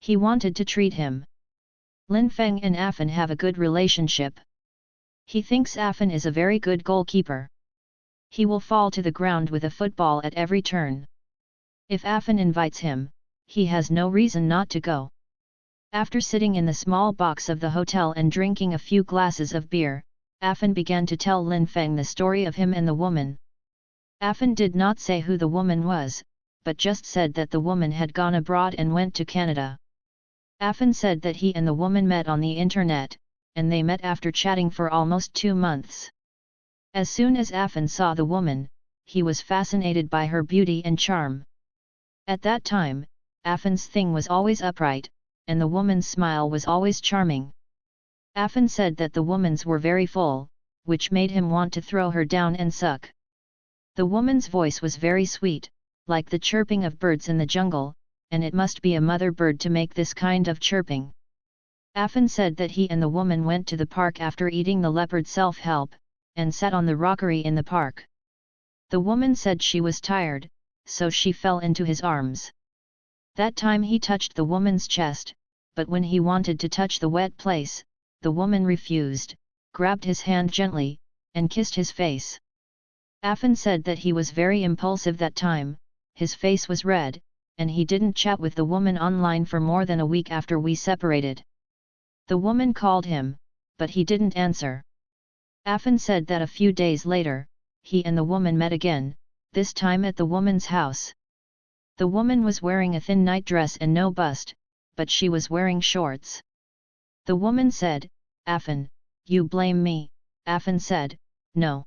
He wanted to treat him. Lin Feng and Afan have a good relationship. He thinks Afan is a very good goalkeeper. He will fall to the ground with a football at every turn. If Afan invites him, he has no reason not to go. After sitting in the small box of the hotel and drinking a few glasses of beer, Afan began to tell Lin Feng the story of him and the woman. Afan did not say who the woman was, but just said that the woman had gone abroad and went to Canada. Afan said that he and the woman met on the internet, and they met after chatting for almost 2 months. As soon as Afan saw the woman, he was fascinated by her beauty and charm. At that time, Afan's thing was always upright, and the woman's smile was always charming. Afan said that the woman's were very full, which made him want to throw her down and suck. The woman's voice was very sweet, like the chirping of birds in the jungle, and it must be a mother bird to make this kind of chirping. Afan said that he and the woman went to the park after eating the leopard self-help, and sat on the rockery in the park. The woman said she was tired, so she fell into his arms. That time he touched the woman's chest, but when he wanted to touch the wet place, the woman refused, grabbed his hand gently, and kissed his face. Afan said that he was very impulsive that time, his face was red, and he didn't chat with the woman online for more than a week after we separated. The woman called him, but he didn't answer. Afan said that a few days later, he and the woman met again, this time at the woman's house. The woman was wearing a thin nightdress and no bust, but she was wearing shorts. The woman said, "Afan, you blame me." Afan said, "No."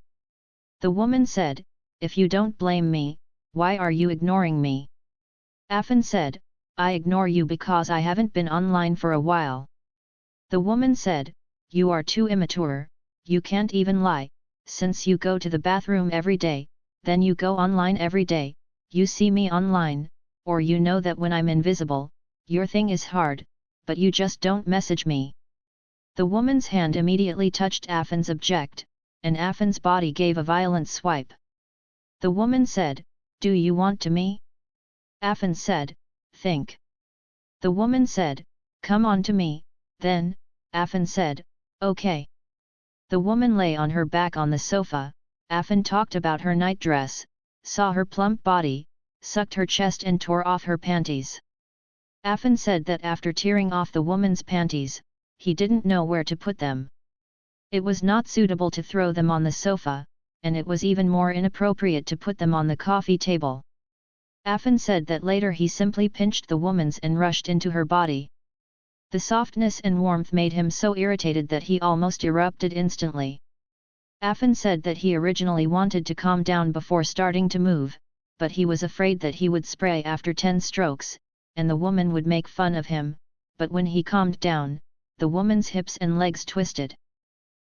The woman said, "If you don't blame me, why are you ignoring me?" Afan said, "I ignore you because I haven't been online for a while." The woman said, "You are too immature, you can't even lie, since you go to the bathroom every day, then you go online every day, you see me online, or you know that when I'm invisible, your thing is hard, but you just don't message me." The woman's hand immediately touched Afan's object, and Afan's body gave a violent swipe. The woman said, "Do you want to me?" Afan said, "Think." The woman said, "Come on to me, then." Afan said, "Okay." The woman lay on her back on the sofa. Afan talked about her nightdress, saw her plump body, sucked her chest and tore off her panties. Afan said that after tearing off the woman's panties, he didn't know where to put them. It was not suitable to throw them on the sofa, and it was even more inappropriate to put them on the coffee table. Afan said that later he simply pinched the woman's and rushed into her body. The softness and warmth made him so irritated that he almost erupted instantly. Afan said that he originally wanted to calm down before starting to move, but he was afraid that he would spray after 10 strokes, and the woman would make fun of him, but when he calmed down, the woman's hips and legs twisted.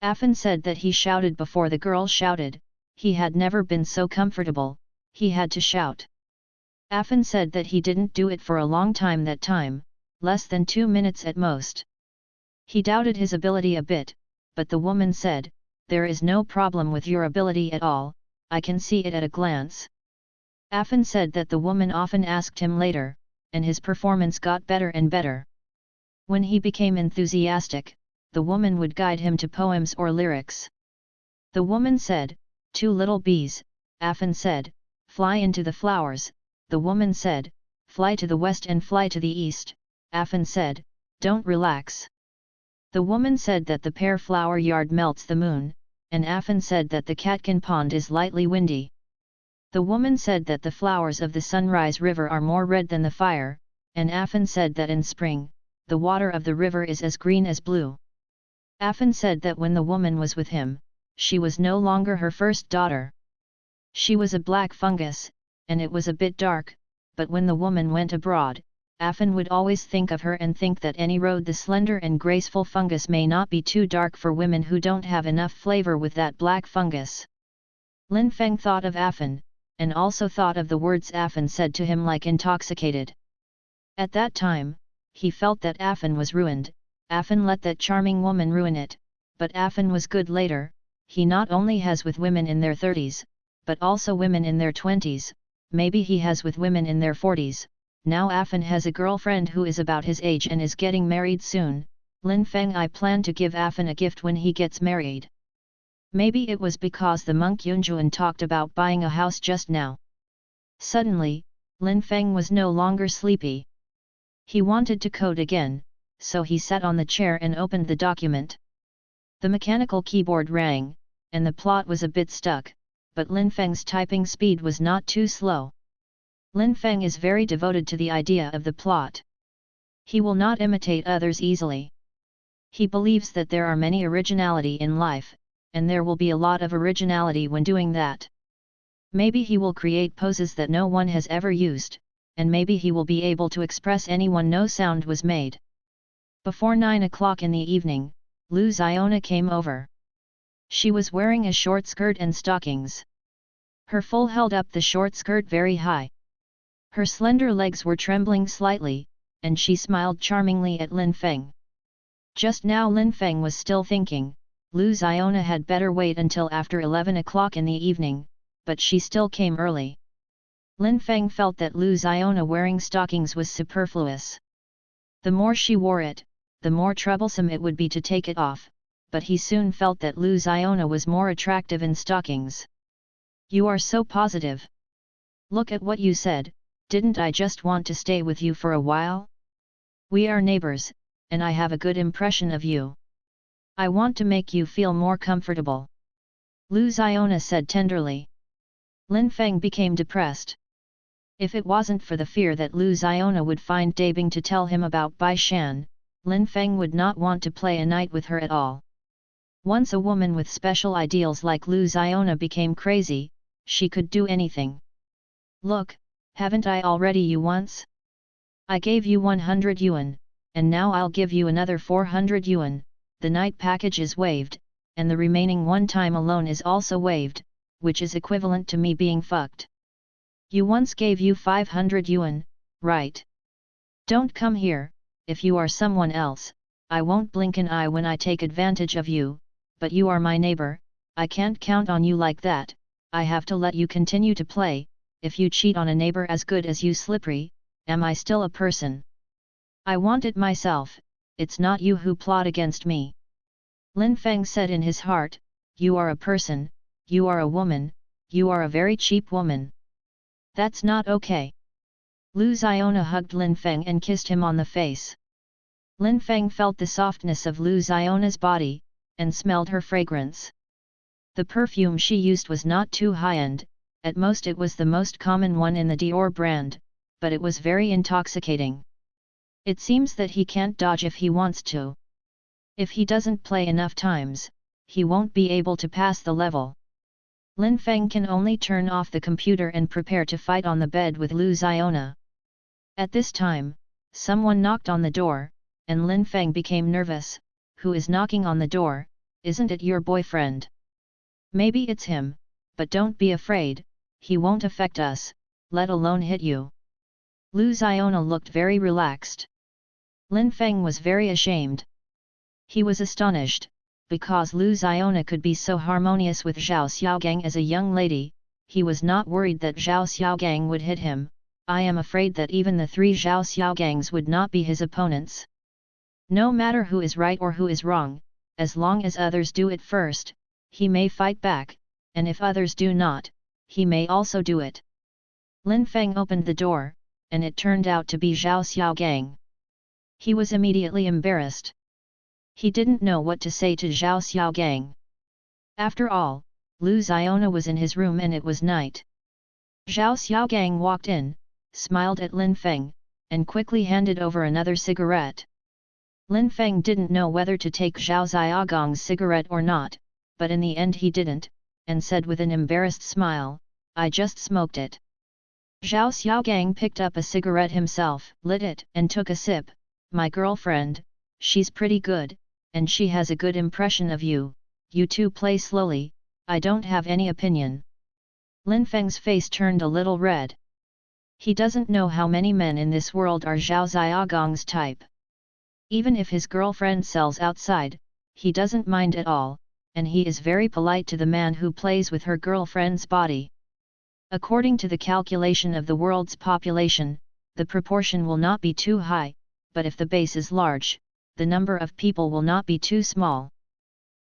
Afan said that he shouted before the girl shouted, he had never been so comfortable, he had to shout. Afan said that he didn't do it for a long time that time, less than 2 minutes at most. He doubted his ability a bit, but the woman said, "There is no problem with your ability at all, I can see it at a glance." Afan said that the woman often asked him later, and his performance got better and better. When he became enthusiastic, the woman would guide him to poems or lyrics. The woman said, "2 little bees," Afan said, "fly into the flowers." The woman said, "Fly to the west and fly to the east." Afan said, "Don't relax." The woman said that the pear flower yard melts the moon, and Afan said that the Katkan pond is lightly windy. The woman said that the flowers of the sunrise river are more red than the fire, and Afan said that in spring, the water of the river is as green as blue. Afan said that when the woman was with him, she was no longer her first daughter. She was a black fungus, and it was a bit dark, but when the woman went abroad, Afan would always think of her and think that any road the slender and graceful fungus may not be too dark for women who don't have enough flavor with that black fungus. Lin Feng thought of Afan, and also thought of the words Afan said to him like intoxicated. At that time, he felt that Afan was ruined. Afan let that charming woman ruin it, but Afan was good later. He not only has with women in their 30s, but also women in their 20s, maybe he has with women in their 40s, now Afan has a girlfriend who is about his age and is getting married soon. Lin Feng, I plan to give Afan a gift when he gets married. Maybe it was because the monk Yunjuan talked about buying a house just now. Suddenly, Lin Feng was no longer sleepy. He wanted to code again, so he sat on the chair and opened the document. The mechanical keyboard rang, and the plot was a bit stuck, but Lin Feng's typing speed was not too slow. Lin Feng is very devoted to the idea of the plot. He will not imitate others easily. He believes that there are many originality in life, and there will be a lot of originality when doing that. Maybe he will create poses that no one has ever used, and maybe he will be able to express anyone no sound was made. Before 9 o'clock in the evening, Lu Xiona came over. She was wearing a short skirt and stockings. Her foal held up the short skirt very high. Her slender legs were trembling slightly, and she smiled charmingly at Lin Feng. Just now Lin Feng was still thinking, Lu Xiona had better wait until after 11 o'clock in the evening, but she still came early. Lin Feng felt that Lu Xiona wearing stockings was superfluous. The more she wore it, the more troublesome it would be to take it off, but he soon felt that Lu Xiona was more attractive in stockings. You are so positive. Look at what you said, didn't I just want to stay with you for a while? We are neighbors, and I have a good impression of you. I want to make you feel more comfortable. Lu Xiona said tenderly. Lin Feng became depressed. If it wasn't for the fear that Lu Xiona would find Dabing to tell him about Bai Shan, Lin Feng would not want to play a night with her at all. Once a woman with special ideals like Lu Xiona became crazy, she could do anything. Look, haven't I already you once? I gave you 100 yuan, and now I'll give you another 400 yuan, the night package is waived, and the remaining one time alone is also waived, which is equivalent to me being fucked. You once gave you 500 yuan, right? Don't come here, if you are someone else, I won't blink an eye when I take advantage of you, but you are my neighbor, I can't count on you like that, I have to let you continue to play, if you cheat on a neighbor as good as you slippery, am I still a person? I want it myself, it's not you who plot against me. Lin Feng said in his heart, you are a person, you are a woman, you are a very cheap woman. That's not okay. Lu Xiona hugged Lin Feng and kissed him on the face. Lin Feng felt the softness of Lu Xiona's body, and smelled her fragrance. The perfume she used was not too high-end, at most it was the most common one in the Dior brand, but it was very intoxicating. It seems that he can't dodge if he wants to. If he doesn't play enough times, he won't be able to pass the level. Lin Feng can only turn off the computer and prepare to fight on the bed with Lu Xiona. At this time, someone knocked on the door, and Lin Feng became nervous. Who is knocking on the door? Isn't it your boyfriend? Maybe it's him, but don't be afraid, he won't affect us, let alone hit you. Lu Xiona looked very relaxed. Lin Feng was very ashamed. He was astonished, because Lu Xiona could be so harmonious with Zhao Xiaogang as a young lady, he was not worried that Zhao Xiaogang would hit him. I am afraid that even the 3 Zhao Xiaogangs would not be his opponents. No matter who is right or who is wrong, as long as others do it first, he may fight back, and if others do not, he may also do it. Lin Feng opened the door, and it turned out to be Zhao Xiaogang. He was immediately embarrassed. He didn't know what to say to Zhao Xiaogang. After all, Lu Xiona was in his room and it was night. Zhao Xiaogang walked in, smiled at Lin Feng, and quickly handed over another cigarette. Lin Feng didn't know whether to take Zhao Xiaogang's cigarette or not, but in the end he didn't, and said with an embarrassed smile, I just smoked it. Zhao Xiaogang picked up a cigarette himself, lit it, and took a sip. My girlfriend, she's pretty good, and she has a good impression of you, you two play slowly, I don't have any opinion. Lin Feng's face turned a little red. He doesn't know how many men in this world are Zhao Xiaogang's type. Even if his girlfriend sells outside, he doesn't mind at all, and he is very polite to the man who plays with her girlfriend's body. According to the calculation of the world's population, the proportion will not be too high, but if the base is large, the number of people will not be too small.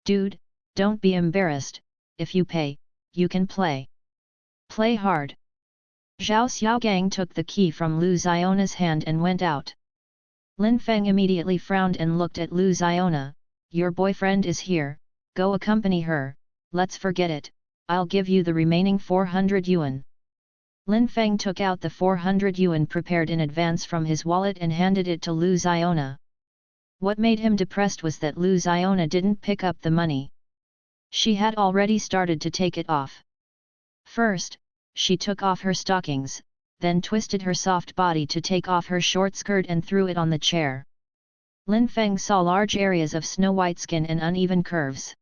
Dude, don't be embarrassed, if you pay, you can play. Play hard. Zhao Xiaogang took the key from Lu Xiona's hand and went out. Lin Feng immediately frowned and looked at Lu Xiona. Your boyfriend is here, go accompany her, let's forget it, I'll give you the remaining 400 yuan. Lin Feng took out the 400 yuan prepared in advance from his wallet and handed it to Lu Xiona. What made him depressed was that Lu Xiona didn't pick up the money. She had already started to take it off. First, she took off her stockings, then twisted her soft body to take off her short skirt and threw it on the chair. Lin Feng saw large areas of snow-white skin and uneven curves.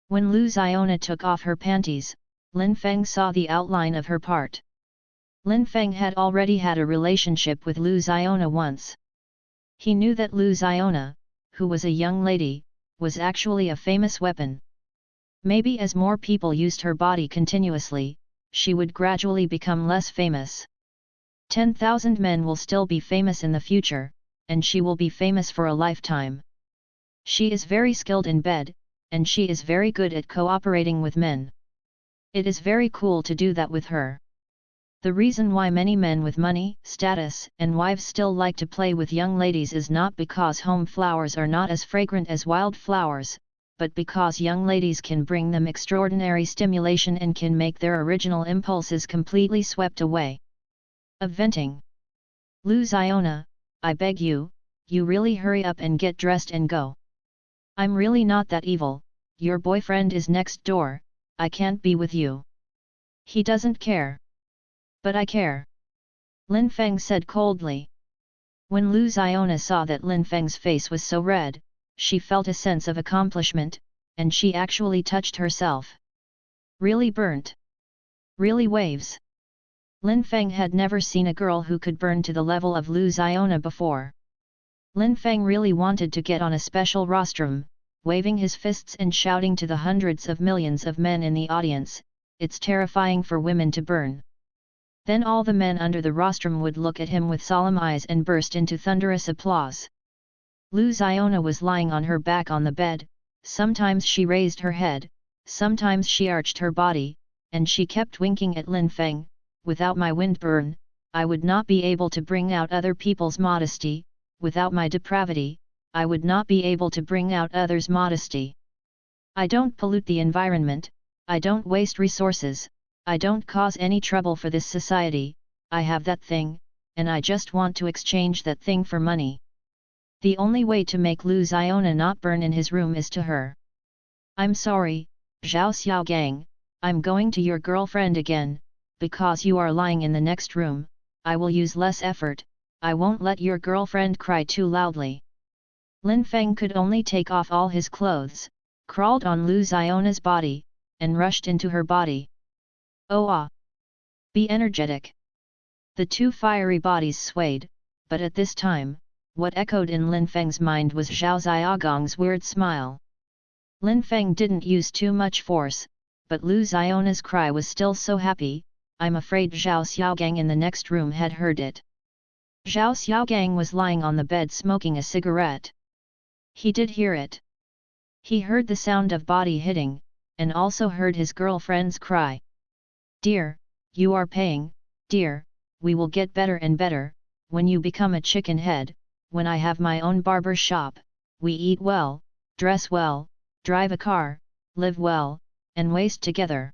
When Lu Xiona took off her panties, Lin Feng saw the outline of her part. Lin Feng had already had a relationship with Lu Xiona once. He knew that Lu Xiona, who was a young lady, was actually a famous weapon. Maybe as more people used her body continuously, she would gradually become less famous. 10,000 men will still be famous in the future, and she will be famous for a lifetime. She is very skilled in bed, and she is very good at cooperating with men. It is very cool to do that with her. The reason why many men with money, status, and wives still like to play with young ladies is not because home flowers are not as fragrant as wild flowers, but because young ladies can bring them extraordinary stimulation and can make their original impulses completely swept away. Of venting. Lu Xiona, I beg you, you really hurry up and get dressed and go. I'm really not that evil, your boyfriend is next door, I can't be with you. He doesn't care. But I care. Lin Feng said coldly. When Lu Xiona saw that Lin Feng's face was so red, she felt a sense of accomplishment, and she actually touched herself. Really burnt. Really waves. Lin Feng had never seen a girl who could burn to the level of Lu Xiona before. Lin Feng really wanted to get on a special rostrum, waving his fists and shouting to the hundreds of millions of men in the audience, it's terrifying for women to burn. Then all the men under the rostrum would look at him with solemn eyes and burst into thunderous applause. Lu Xiona was lying on her back on the bed, sometimes she raised her head, sometimes she arched her body, and she kept winking at Lin Feng. Without my wind burn, I would not be able to bring out other people's modesty, without my depravity, I would not be able to bring out others' modesty. I don't pollute the environment, I don't waste resources, I don't cause any trouble for this society, I have that thing, and I just want to exchange that thing for money. The only way to make Lu Xiona not burn in his room is to her. I'm sorry, Zhao Xiaogang, I'm going to your girlfriend again, because you are lying in the next room, I will use less effort, I won't let your girlfriend cry too loudly. Lin Feng could only take off all his clothes, crawled on Lu Xiona's body, and rushed into her body. Oh ah! Be energetic! The two fiery bodies swayed, but at this time, what echoed in Lin Feng's mind was Zhao Xiaogang's weird smile. Lin Feng didn't use too much force, but Lu Xiona's cry was still so happy, I'm afraid Zhao Xiaogang in the next room had heard it. Zhao Xiaogang was lying on the bed smoking a cigarette. He did hear it. He heard the sound of body hitting, and also heard his girlfriend's cry. Dear, you are paying, dear, we will get better and better, when you become a chicken head, when I have my own barber shop, we eat well, dress well, drive a car, live well, and waste together.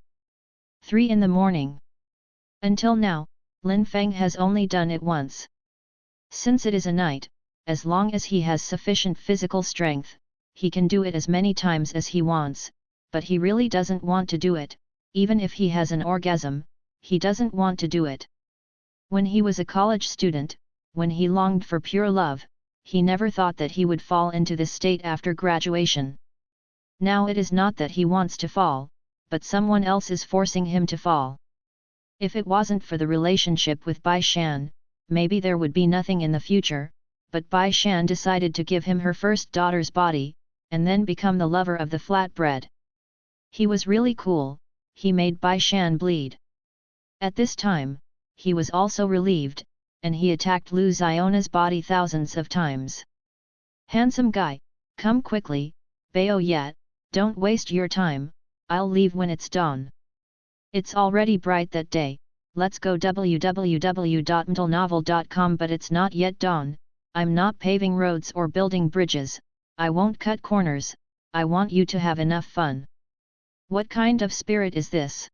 3 in the morning. Until now, Lin Feng has only done it once. Since it is a night, as long as he has sufficient physical strength, he can do it as many times as he wants, but he really doesn't want to do it, even if he has an orgasm, he doesn't want to do it. When he was a college student, when he longed for pure love, he never thought that he would fall into this state after graduation. Now it is not that he wants to fall, but someone else is forcing him to fall. If it wasn't for the relationship with Bai Shan, maybe there would be nothing in the future, but Bai Shan decided to give him her first daughter's body, and then become the lover of the flatbread. He was really cool, he made Bai Shan bleed. At this time, he was also relieved, and he attacked Lu Xiona's body thousands of times. Handsome guy, come quickly, Bayo yet, don't waste your time, I'll leave when it's dawn. It's already bright that day, let's go www.mtlnovel.com but it's not yet dawn, I'm not paving roads or building bridges, I won't cut corners, I want you to have enough fun. What kind of spirit is this?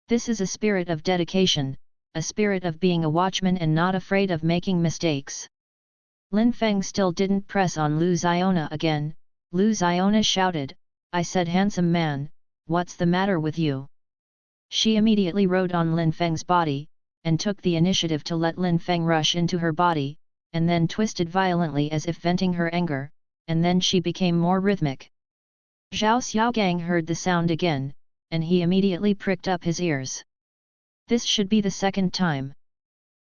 This is a spirit of dedication, a spirit of being a watchman and not afraid of making mistakes. Lin Feng still didn't press on Lu Xiona again. Lu Xiona shouted, I said handsome man, what's the matter with you? She immediately rode on Lin Feng's body, and took the initiative to let Lin Feng rush into her body, and then twisted violently as if venting her anger, and then she became more rhythmic. Zhao Xiaogang heard the sound again, and he immediately pricked up his ears. This should be the second time.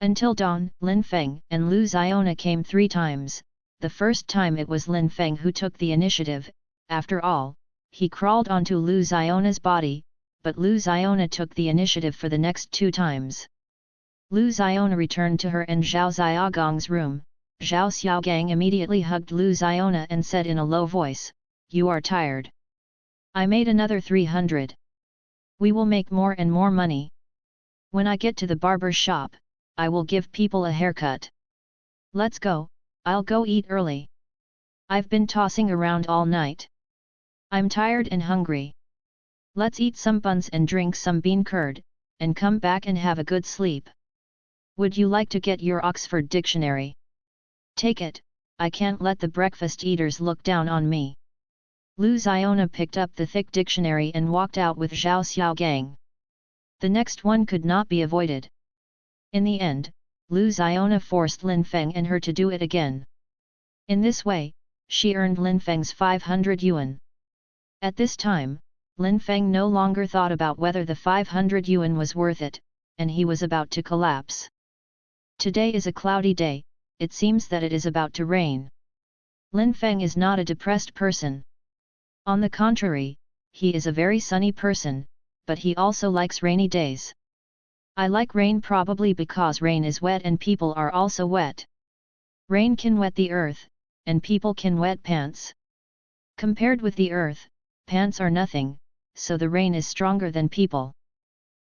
Until dawn, Lin Feng and Lu Xiona came 3 times, the first time it was Lin Feng who took the initiative, after all, he crawled onto Lu Xiona's body, but Lu Xiona took the initiative for the next 2 times. Lu Xiona returned to her and Zhao Xiaogang's room. Zhao Xiaogang immediately hugged Lu Xiona and said in a low voice, you are tired. I made another 300. We will make more and more money. When I get to the barber shop, I will give people a haircut. Let's go, I'll go eat early. I've been tossing around all night. I'm tired and hungry. Let's eat some buns and drink some bean curd, and come back and have a good sleep. Would you like to get your Oxford Dictionary? Take it, I can't let the breakfast eaters look down on me. Lu Xiona picked up the thick dictionary and walked out with Zhao Xiaogang. The next one could not be avoided. In the end, Lu Xiona forced Lin Feng and her to do it again. In this way, she earned Lin Feng's 500 yuan. At this time, Lin Feng no longer thought about whether the 500 yuan was worth it, and he was about to collapse. Today is a cloudy day, it seems that it is about to rain. Lin Feng is not a depressed person. On the contrary, he is a very sunny person, but he also likes rainy days. I like rain probably because rain is wet and people are also wet. Rain can wet the earth, and people can wet pants. Compared with the earth, pants are nothing, so the rain is stronger than people.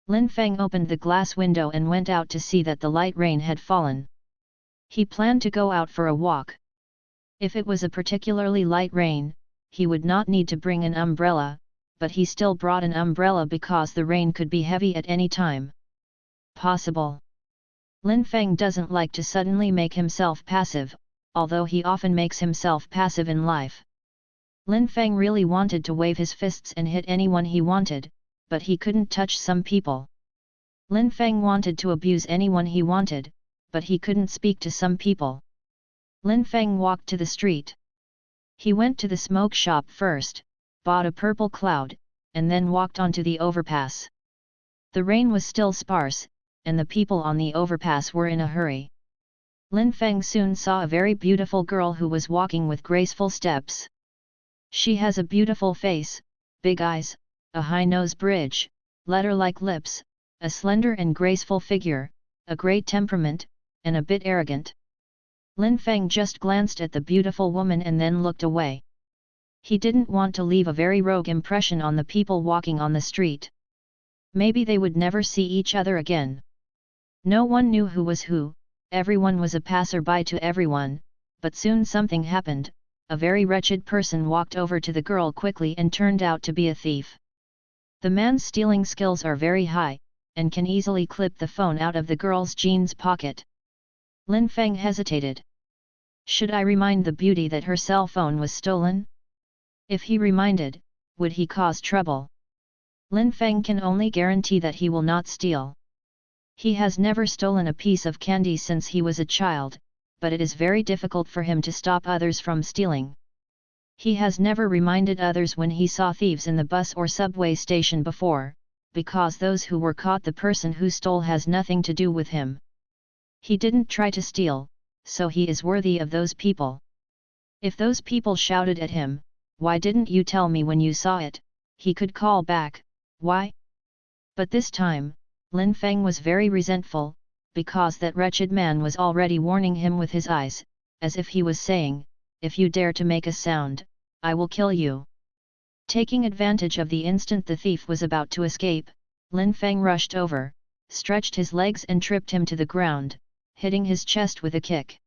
Lin Feng opened the glass window and went out to see that the light rain had fallen. He planned to go out for a walk. If it was a particularly light rain, he would not need to bring an umbrella, but he still brought an umbrella because the rain could be heavy at any time. Possible. Lin Feng doesn't like to suddenly make himself passive, although he often makes himself passive in life. Lin Feng really wanted to wave his fists and hit anyone he wanted, but he couldn't touch some people. Lin Feng wanted to abuse anyone he wanted, but he couldn't speak to some people. Lin Feng walked to the street. He went to the smoke shop first, bought a purple cloud, and then walked onto the overpass. The rain was still sparse, and the people on the overpass were in a hurry. Lin Feng soon saw a very beautiful girl who was walking with graceful steps. She has a beautiful face, big eyes, a high nose bridge, letter-like lips, a slender and graceful figure, a great temperament, and a bit arrogant. Lin Feng just glanced at the beautiful woman and then looked away. He didn't want to leave a very rogue impression on the people walking on the street. Maybe they would never see each other again. No one knew who was who, everyone was a passerby to everyone, but soon something happened. A very wretched person walked over to the girl quickly and turned out to be a thief. The man's stealing skills are very high, and can easily clip the phone out of the girl's jeans pocket. Lin Feng hesitated. Should I remind the beauty that her cell phone was stolen? If he reminded, would he cause trouble? Lin Feng can only guarantee that he will not steal. He has never stolen a piece of candy since he was a child, but it is very difficult for him to stop others from stealing. He has never reminded others when he saw thieves in the bus or subway station before, because those who were caught the person who stole has nothing to do with him. He didn't try to steal, so he is worthy of those people. If those people shouted at him, "Why didn't you tell me when you saw it?" he could call back, "Why?" But this time, Lin Feng was very resentful, because that wretched man was already warning him with his eyes, as if he was saying, if you dare to make a sound, I will kill you." Taking advantage of the instant the thief was about to escape, Lin Feng rushed over, stretched his legs and tripped him to the ground, hitting his chest with a kick.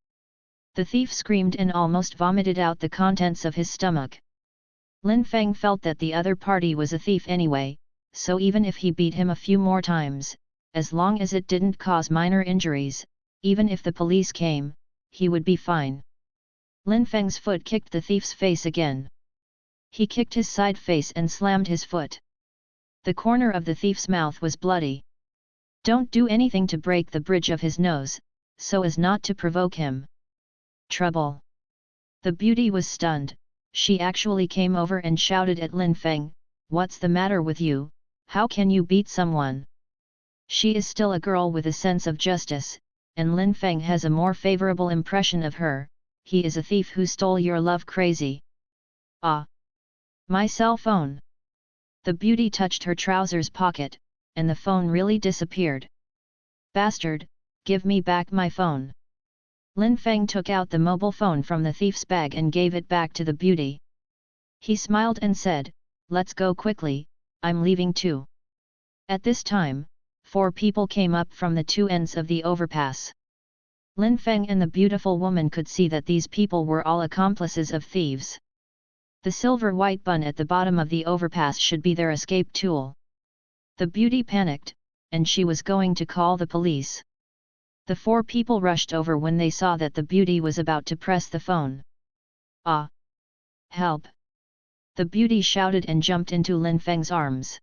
The thief screamed and almost vomited out the contents of his stomach. Lin Feng felt that the other party was a thief anyway, so even if he beat him a few more times, as long as it didn't cause minor injuries, even if the police came, he would be fine. Lin Feng's foot kicked the thief's face again. He kicked his side face and slammed his foot. The corner of the thief's mouth was bloody. "Don't do anything to break the bridge of his nose, so as not to provoke him." "Trouble." The beauty was stunned. She actually came over and shouted at Lin Feng, "What's the matter with you? How can you beat someone?" She is still a girl with a sense of justice, and Lin Feng has a more favorable impression of her. "He is a thief who stole your love, crazy." "Ah! My cell phone." The beauty touched her trousers pocket, and the phone really disappeared. "Bastard, give me back my phone." Lin Feng took out the mobile phone from the thief's bag and gave it back to the beauty. He smiled and said, "Let's go quickly, I'm leaving too." At this time, 4 people came up from the 2 ends of the overpass. Lin Feng and the beautiful woman could see that these people were all accomplices of thieves. The silver-white bun at the bottom of the overpass should be their escape tool. The beauty panicked, and she was going to call the police. The 4 people rushed over when they saw that the beauty was about to press the phone. "Ah! Help!" The beauty shouted and jumped into Lin Feng's arms.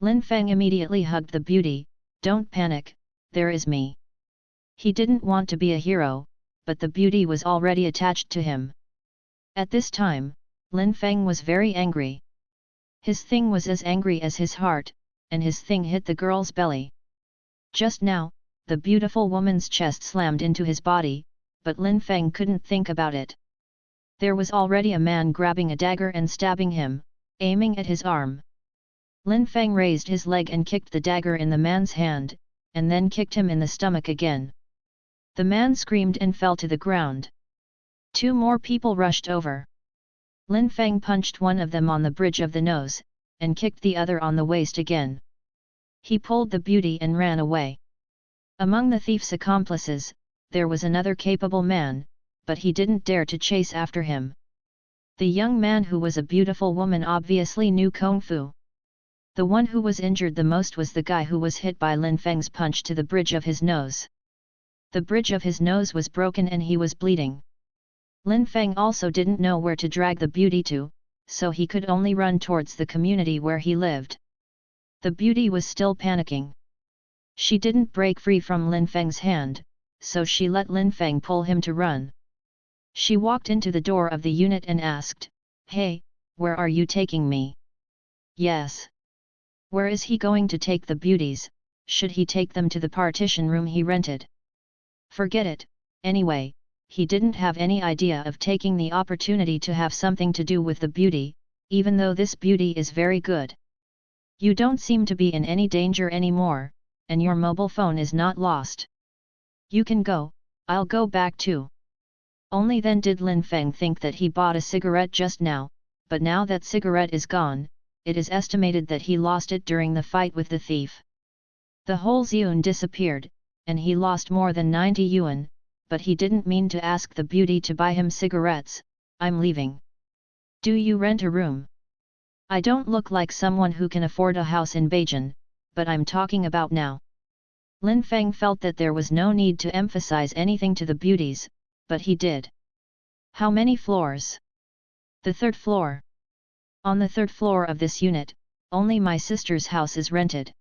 Lin Feng immediately hugged the beauty. "Don't panic, there is me." He didn't want to be a hero, but the beauty was already attached to him. At this time, Lin Feng was very angry. His thing was as angry as his heart, and his thing hit the girl's belly. Just now, the beautiful woman's chest slammed into his body, but Lin Feng couldn't think about it. There was already a man grabbing a dagger and stabbing him, aiming at his arm. Lin Feng raised his leg and kicked the dagger in the man's hand, and then kicked him in the stomach again. The man screamed and fell to the ground. 2 more people rushed over. Lin Feng punched one of them on the bridge of the nose, and kicked the other on the waist again. He pulled the beauty and ran away. Among the thief's accomplices, there was another capable man, but he didn't dare to chase after him. The young man who was a beautiful woman obviously knew Kung Fu. The one who was injured the most was the guy who was hit by Lin Feng's punch to the bridge of his nose. The bridge of his nose was broken and he was bleeding. Lin Feng also didn't know where to drag the beauty to, so he could only run towards the community where he lived. The beauty was still panicking. She didn't break free from Lin Feng's hand, so she let Lin Feng pull him to run. She walked into the door of the unit and asked, "Hey, where are you taking me?" "Yes." "Where is he going to take the beauties? Should he take them to the partition room he rented?" "Forget it, anyway, he didn't have any idea of taking the opportunity to have something to do with the beauty, even though this beauty is very good. You don't seem to be in any danger anymore, and your mobile phone is not lost. You can go, I'll go back too." Only then did Lin Feng think that he bought a cigarette just now, but now that cigarette is gone, it is estimated that he lost it during the fight with the thief. The whole yuan disappeared, and he lost more than 90 yuan, but he didn't mean to ask the beauty to buy him cigarettes. "I'm leaving." "Do you rent a room?" "I don't look like someone who can afford a house in Beijing, but I'm talking about now." Lin Feng felt that there was no need to emphasize anything to the beauties, but he did. "How many floors?" "The 3rd floor. On the 3rd floor of this unit, only my sister's house is rented."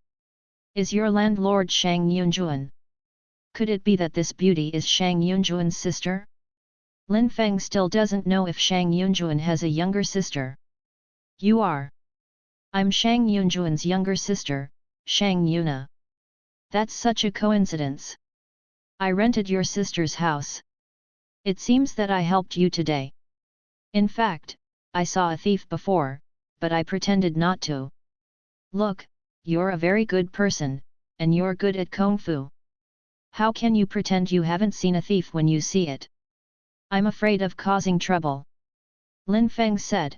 "Is your landlord Shang Yunjuan?" Could it be that this beauty is Shang Yunjuan's sister? Lin Feng still doesn't know if Shang Yunjuan has a younger sister. "You are." "I'm Shang Yunjuan's younger sister, Shang Yuna." "That's such a coincidence. I rented your sister's house. It seems that I helped you today. In fact, I saw a thief before, but I pretended not to." "Look, you're a very good person, and you're good at Kung Fu. How can you pretend you haven't seen a thief when you see it?" I'm afraid of causing trouble. Lin Feng said.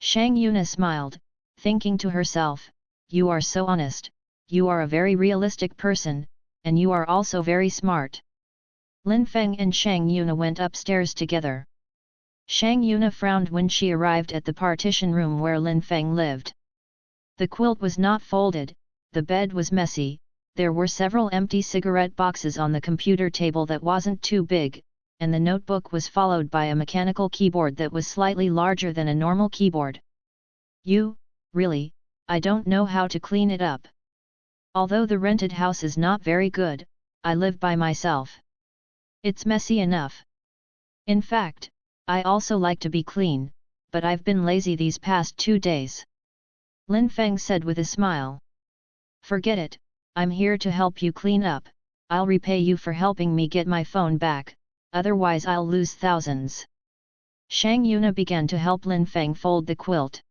Shang Yuna smiled, thinking to herself, you are so honest, you are a very realistic person, and you are also very smart. Lin Feng and Shang Yuna went upstairs together. Shang Yuna frowned when she arrived at the partition room where Lin Feng lived. The quilt was not folded, the bed was messy, there were several empty cigarette boxes on the computer table that wasn't too big, and the notebook was followed by a mechanical keyboard that was slightly larger than a normal keyboard. Really, I don't know how to clean it up. Although the rented house is not very good, I live by myself. It's messy enough. In fact, I also like to be clean, but I've been lazy these past 2 days. Lin Feng said with a smile. Forget it, I'm here to help you clean up, I'll repay you for helping me get my phone back, otherwise I'll lose thousands. Shang Yuna began to help Lin Feng fold the quilt.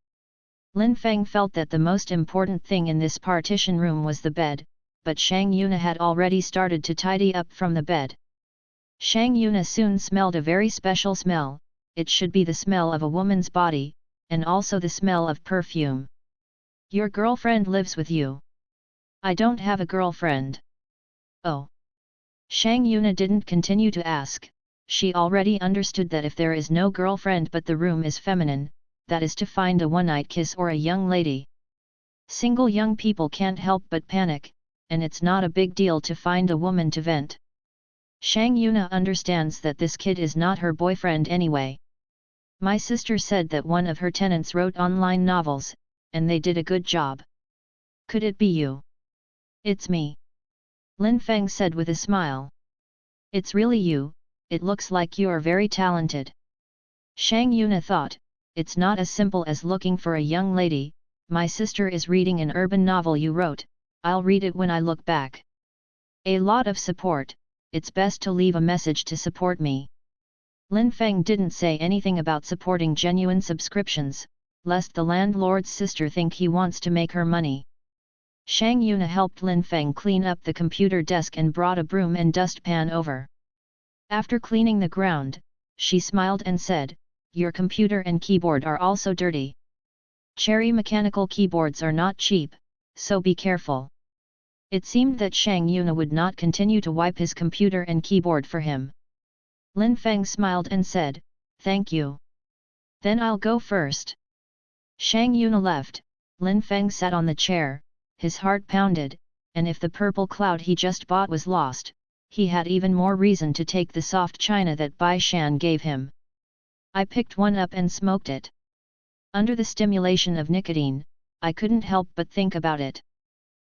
Lin Feng felt that the most important thing in this partition room was the bed, but Shang Yuna had already started to tidy up from the bed. Shang Yuna soon smelled a very special smell, it should be the smell of a woman's body, and also the smell of perfume. Your girlfriend lives with you. I don't have a girlfriend. Oh. Shang Yuna didn't continue to ask, she already understood that if there is no girlfriend but the room is feminine, that is to find a one-night kiss or a young lady. Single young people can't help but panic, and it's not a big deal to find a woman to vent. Shang Yuna understands that this kid is not her boyfriend anyway. My sister said that one of her tenants wrote online novels, and they did a good job. Could it be you? It's me. Lin Feng said with a smile. It's really you, it looks like you're very talented. Shang Yuna thought, it's not as simple as looking for a young lady, my sister is reading an urban novel you wrote, I'll read it when I look back. A lot of support, it's best to leave a message to support me. Lin Feng didn't say anything about supporting genuine subscriptions, lest the landlord's sister think he wants to make her money. Shang Yuna helped Lin Feng clean up the computer desk and brought a broom and dustpan over. After cleaning the ground, she smiled and said, your computer and keyboard are also dirty. Cherry mechanical keyboards are not cheap, so be careful. It seemed that Shang Yuna would not continue to wipe his computer and keyboard for him. Lin Feng smiled and said, thank you. Then I'll go first. Shang Yuna left, Lin Feng sat on the chair, his heart pounded, and if the purple cloud he just bought was lost, he had even more reason to take the soft china that Bai Shan gave him. I picked one up and smoked it. Under the stimulation of nicotine, I couldn't help but think about it.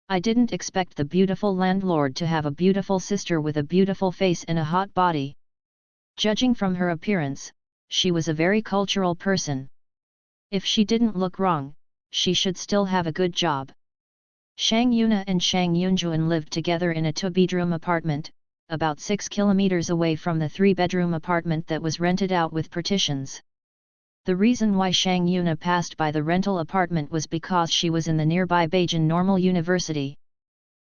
I didn't expect the beautiful landlord to have a beautiful sister with a beautiful face and a hot body. Judging from her appearance, she was a very cultural person. If she didn't look wrong, she should still have a good job. Shang Yuna and Shang Yunjuan lived together in a two-bedroom apartment, about 6 kilometers away from the 3-bedroom apartment that was rented out with partitions. The reason why Shang Yuna passed by the rental apartment was because she was in the nearby Beijing Normal University.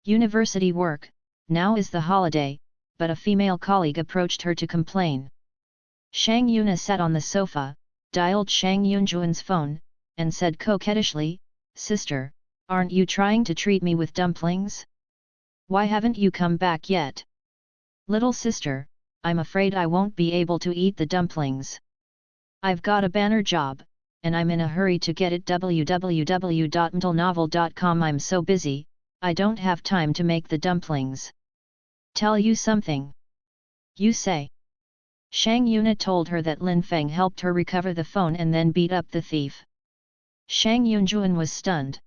University work, now is the holiday, but a female colleague approached her to complain. Shang Yuna sat on the sofa, dialed Shang Yunjuan's phone, and said coquettishly, sister, aren't you trying to treat me with dumplings? Why haven't you come back yet? Little sister, I'm afraid I won't be able to eat the dumplings. I've got a banner job, and I'm in a hurry to get it www.mtlnovel.com. I'm so busy, I don't have time to make the dumplings. Tell you something. You say. Shang Yuna told her that Lin Feng helped her recover the phone and then beat up the thief. Shang Yunjuan was stunned.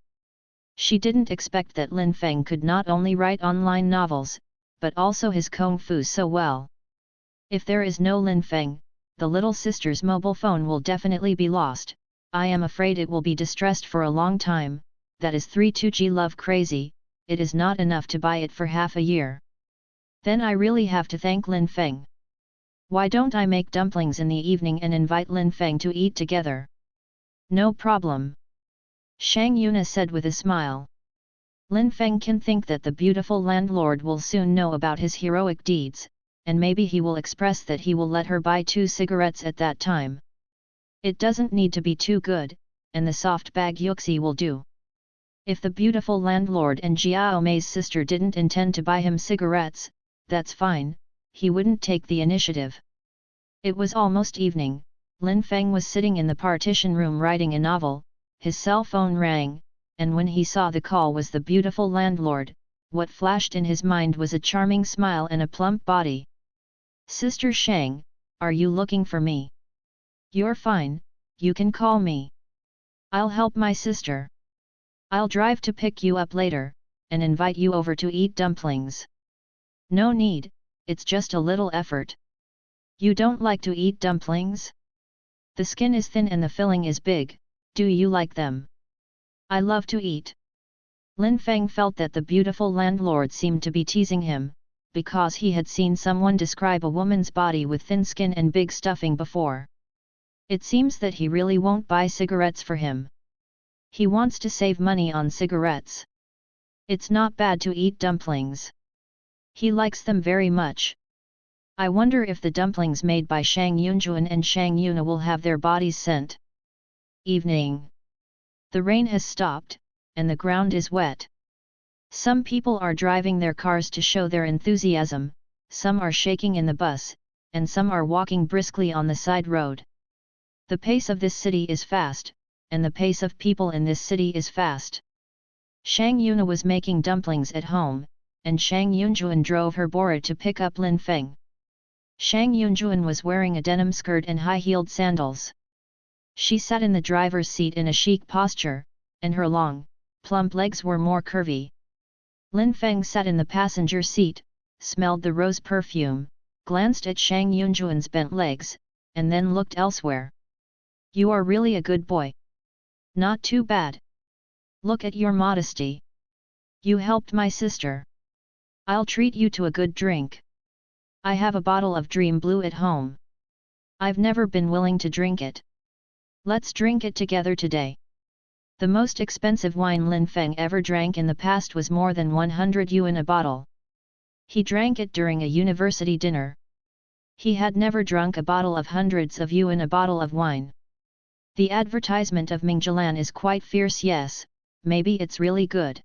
She didn't expect that Lin Feng could not only write online novels, but also his kung fu so well. If there is no Lin Feng, the little sister's mobile phone will definitely be lost. I am afraid it will be distressed for a long time, that is 32G love crazy, it is not enough to buy it for half a year. Then I really have to thank Lin Feng. Why don't I make dumplings in the evening and invite Lin Feng to eat together? No problem. Shang Yuna said with a smile. Lin Feng can think that the beautiful landlord will soon know about his heroic deeds, and maybe he will express that he will let her buy 2 cigarettes at that time. It doesn't need to be too good, and the soft bag yuxi will do. If the beautiful landlord and Jiao Mei's sister didn't intend to buy him cigarettes, that's fine, he wouldn't take the initiative. It was almost evening. Lin Feng was sitting in the partition room writing a novel. His cell phone rang, and when he saw the call was the beautiful landlord, what flashed in his mind was a charming smile and a plump body. "Sister Shang, are you looking for me?" "You're fine, you can call me. I'll help my sister. I'll drive to pick you up later, and invite you over to eat dumplings." "No need, it's just a little effort." "You don't like to eat dumplings? The skin is thin and the filling is big, do you like them?" "I love to eat." Lin Feng felt that the beautiful landlord seemed to be teasing him, because he had seen someone describe a woman's body with thin skin and big stuffing before. It seems that he really won't buy cigarettes for him. He wants to save money on cigarettes. It's not bad to eat dumplings. He likes them very much. I wonder if the dumplings made by Shang Yunjuan and Shang Yuna will have their bodies scent. Evening. The rain has stopped, and the ground is wet. Some people are driving their cars to show their enthusiasm, some are shaking in the bus, and some are walking briskly on the side road. The pace of this city is fast, and the pace of people in this city is fast. Shang Yuna was making dumplings at home, and Shang Yunjuan drove her Bora to pick up Lin Feng. Shang Yunjuan was wearing a denim skirt and high-heeled sandals. She sat in the driver's seat in a chic posture, and her long, plump legs were more curvy. Lin Feng sat in the passenger seat, smelled the rose perfume, glanced at Shang Yunjuan's bent legs, and then looked elsewhere. "You are really a good boy. Not too bad. Look at your modesty. You helped my sister. I'll treat you to a good drink. I have a bottle of Dream Blue at home. I've never been willing to drink it. Let's drink it together today." The most expensive wine Lin Feng ever drank in the past was more than 100 yuan a bottle. He drank it during a university dinner. He had never drunk a bottle of hundreds of yuan a bottle of wine. The advertisement of Mingjilan is quite fierce. Yes, maybe it's really good.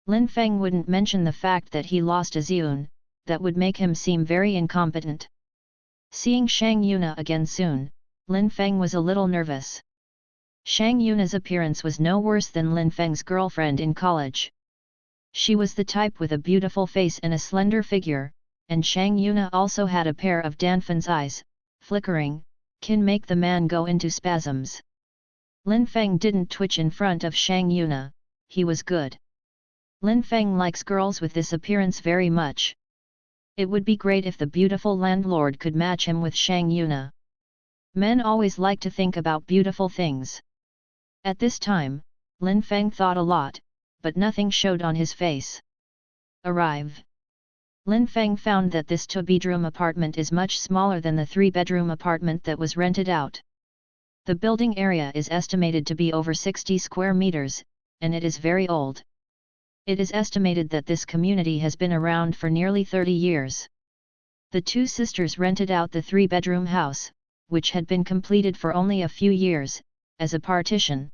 Lin Feng wouldn't mention the fact that he lost a Ziyun, that would make him seem very incompetent. Seeing Shang Yuna again soon, Lin Feng was a little nervous. Shang Yuna's appearance was no worse than Lin Feng's girlfriend in college. She was the type with a beautiful face and a slender figure, and Shang Yuna also had a pair of Danfan's eyes, flickering, can make the man go into spasms. Lin Feng didn't twitch in front of Shang Yuna, he was good. Lin Feng likes girls with this appearance very much. It would be great if the beautiful landlord could match him with Shang Yuna. Men always like to think about beautiful things. At this time, Lin Feng thought a lot, but nothing showed on his face. Arrive. Lin Feng found that this two-bedroom apartment is much smaller than the 3-bedroom apartment that was rented out. The building area is estimated to be over 60 square meters, and it is very old. It is estimated that this community has been around for nearly 30 years. The two sisters rented out the 3-bedroom house, which had been completed for only a few years, as a partition.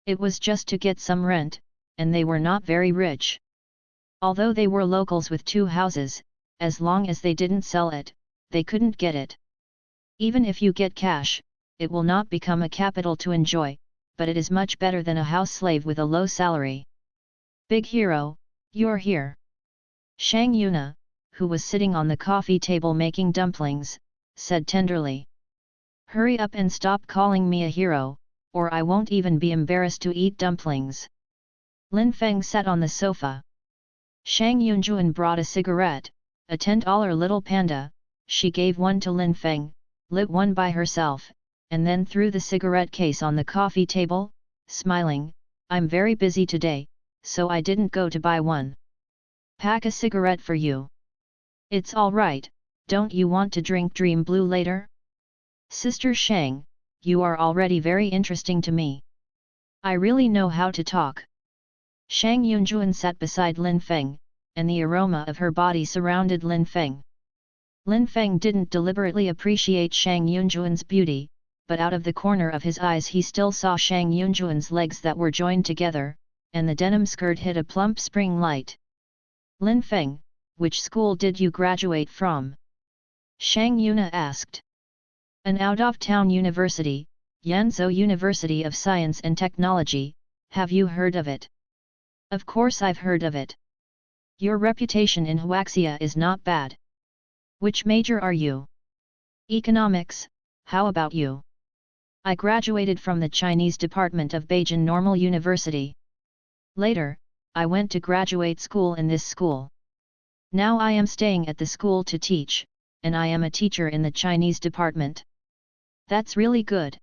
It was just to get some rent, and they were not very rich. Although they were locals with 2 houses, as long as they didn't sell it, they couldn't get it. Even if you get cash, it will not become a capital to enjoy, but it is much better than a house slave with a low salary. "Big hero, you're here." Shang Yuna, who was sitting on the coffee table making dumplings, said tenderly. "Hurry up and stop calling me a hero, or I won't even be embarrassed to eat dumplings." Lin Feng sat on the sofa. Shang Yunjuan brought a cigarette, a $10 little panda. She gave one to Lin Feng, lit one by herself, and then threw the cigarette case on the coffee table, smiling. "I'm very busy today, so I didn't go to buy one. Pack a cigarette for you." "It's all right, don't you want to drink Dream Blue later?" "Sister Shang, you are already very interesting to me. I really know how to talk." Shang Yunjuan sat beside Lin Feng, and the aroma of her body surrounded Lin Feng. Lin Feng didn't deliberately appreciate Shang Yunjuan's beauty, but out of the corner of his eyes he still saw Shang Yunjuan's legs that were joined together, and the denim skirt hid a plump spring light. Lin Feng, which school did you graduate from? Shang Yuna asked. An out-of-town university, Yanzhou University of Science and Technology, have you heard of it? Of course I've heard of it. Your reputation in Huaxia is not bad. Which major are you? Economics, how about you? I graduated from the Chinese department of Beijing Normal University. Later, I went to graduate school in this school. Now I am staying at the school to teach, and I am a teacher in the Chinese department. That's really good.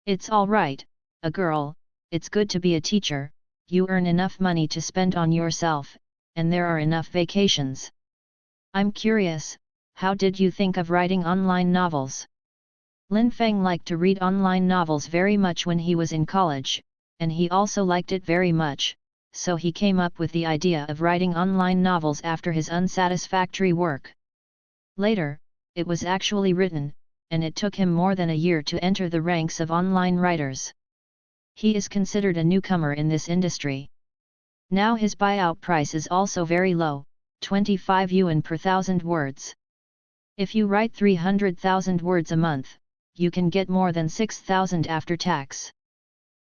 It's all right, a girl, it's good to be a teacher, you earn enough money to spend on yourself, and there are enough vacations. I'm curious, how did you think of writing online novels? Lin Feng liked to read online novels very much when he was in college, and he also liked it very much, so he came up with the idea of writing online novels after his unsatisfactory work. Later, it was actually written, and it took him more than a year to enter the ranks of online writers. He is considered a newcomer in this industry. Now his buyout price is also very low, 25 yuan per 1,000 words. If you write 300,000 words a month, you can get more than 6,000 after tax.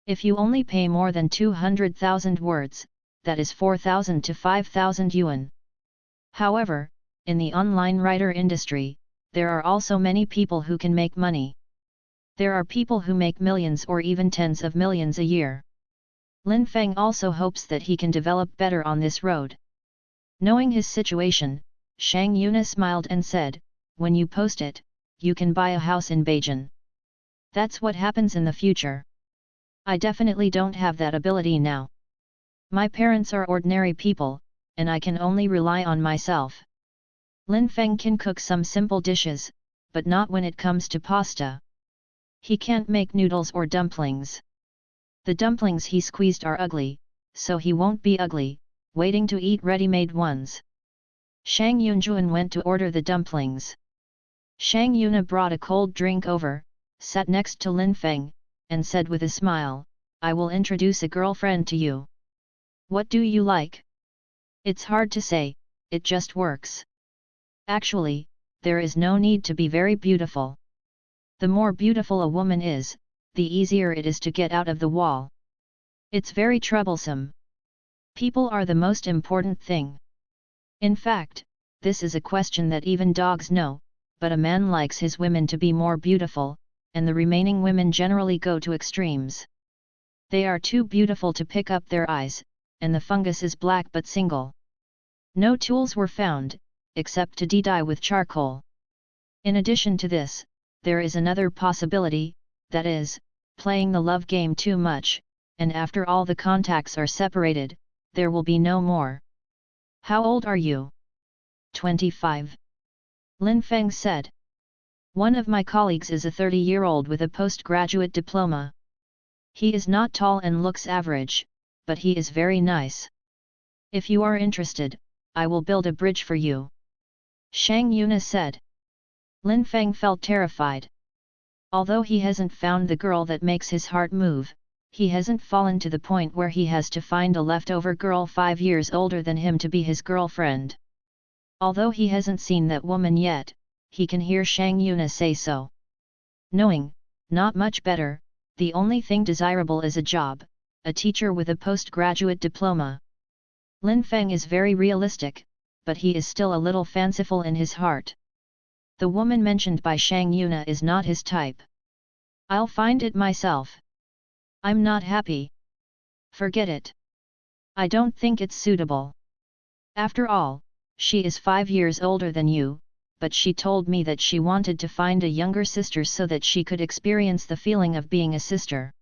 If you only pay more than 200,000 words, that is 4,000 to 5,000 yuan. However, in the online writer industry, there are also many people who can make money. There are people who make millions or even tens of millions a year. Lin Feng also hopes that he can develop better on this road. Knowing his situation, Shang Yuna smiled and said, when you post it, you can buy a house in Beijing. That's what happens in the future. I definitely don't have that ability now. My parents are ordinary people, and I can only rely on myself. Lin Feng can cook some simple dishes, but not when it comes to pasta. He can't make noodles or dumplings. The dumplings he squeezed are ugly, so he won't be ugly, waiting to eat ready-made ones. Shang Yunjuan went to order the dumplings. Shang Yuna brought a cold drink over, sat next to Lin Feng, and said with a smile, I will introduce a girlfriend to you. What do you like? It's hard to say, it just works. Actually, there is no need to be very beautiful. The more beautiful a woman is, the easier it is to get out of the wall. It's very troublesome. People are the most important thing. In fact, this is a question that even dogs know, but a man likes his women to be more beautiful, and the remaining women generally go to extremes. They are too beautiful to pick up their eyes, and the fungus is black but single. No tools were found, except to de-dye with charcoal. In addition to this, there is another possibility, that is, playing the love game too much, and after all the contacts are separated, there will be no more. How old are you? 25. Lin Feng said. One of my colleagues is a 30-year-old with a postgraduate diploma. He is not tall and looks average, but he is very nice. If you are interested, I will build a bridge for you. Shang Yuna said. Lin Feng felt terrified. Although he hasn't found the girl that makes his heart move, he hasn't fallen to the point where he has to find a leftover girl 5 years older than him to be his girlfriend. Although he hasn't seen that woman yet, he can hear Shang Yuna say so. Knowing, not much better, the only thing desirable is a job, a teacher with a postgraduate diploma. Lin Feng is very realistic, but he is still a little fanciful in his heart. The woman mentioned by Shang Yuna is not his type. I'll find it myself. I'm not happy. Forget it. I don't think it's suitable. After all, she is 5 years older than you, but she told me that she wanted to find a younger sister so that she could experience the feeling of being a sister.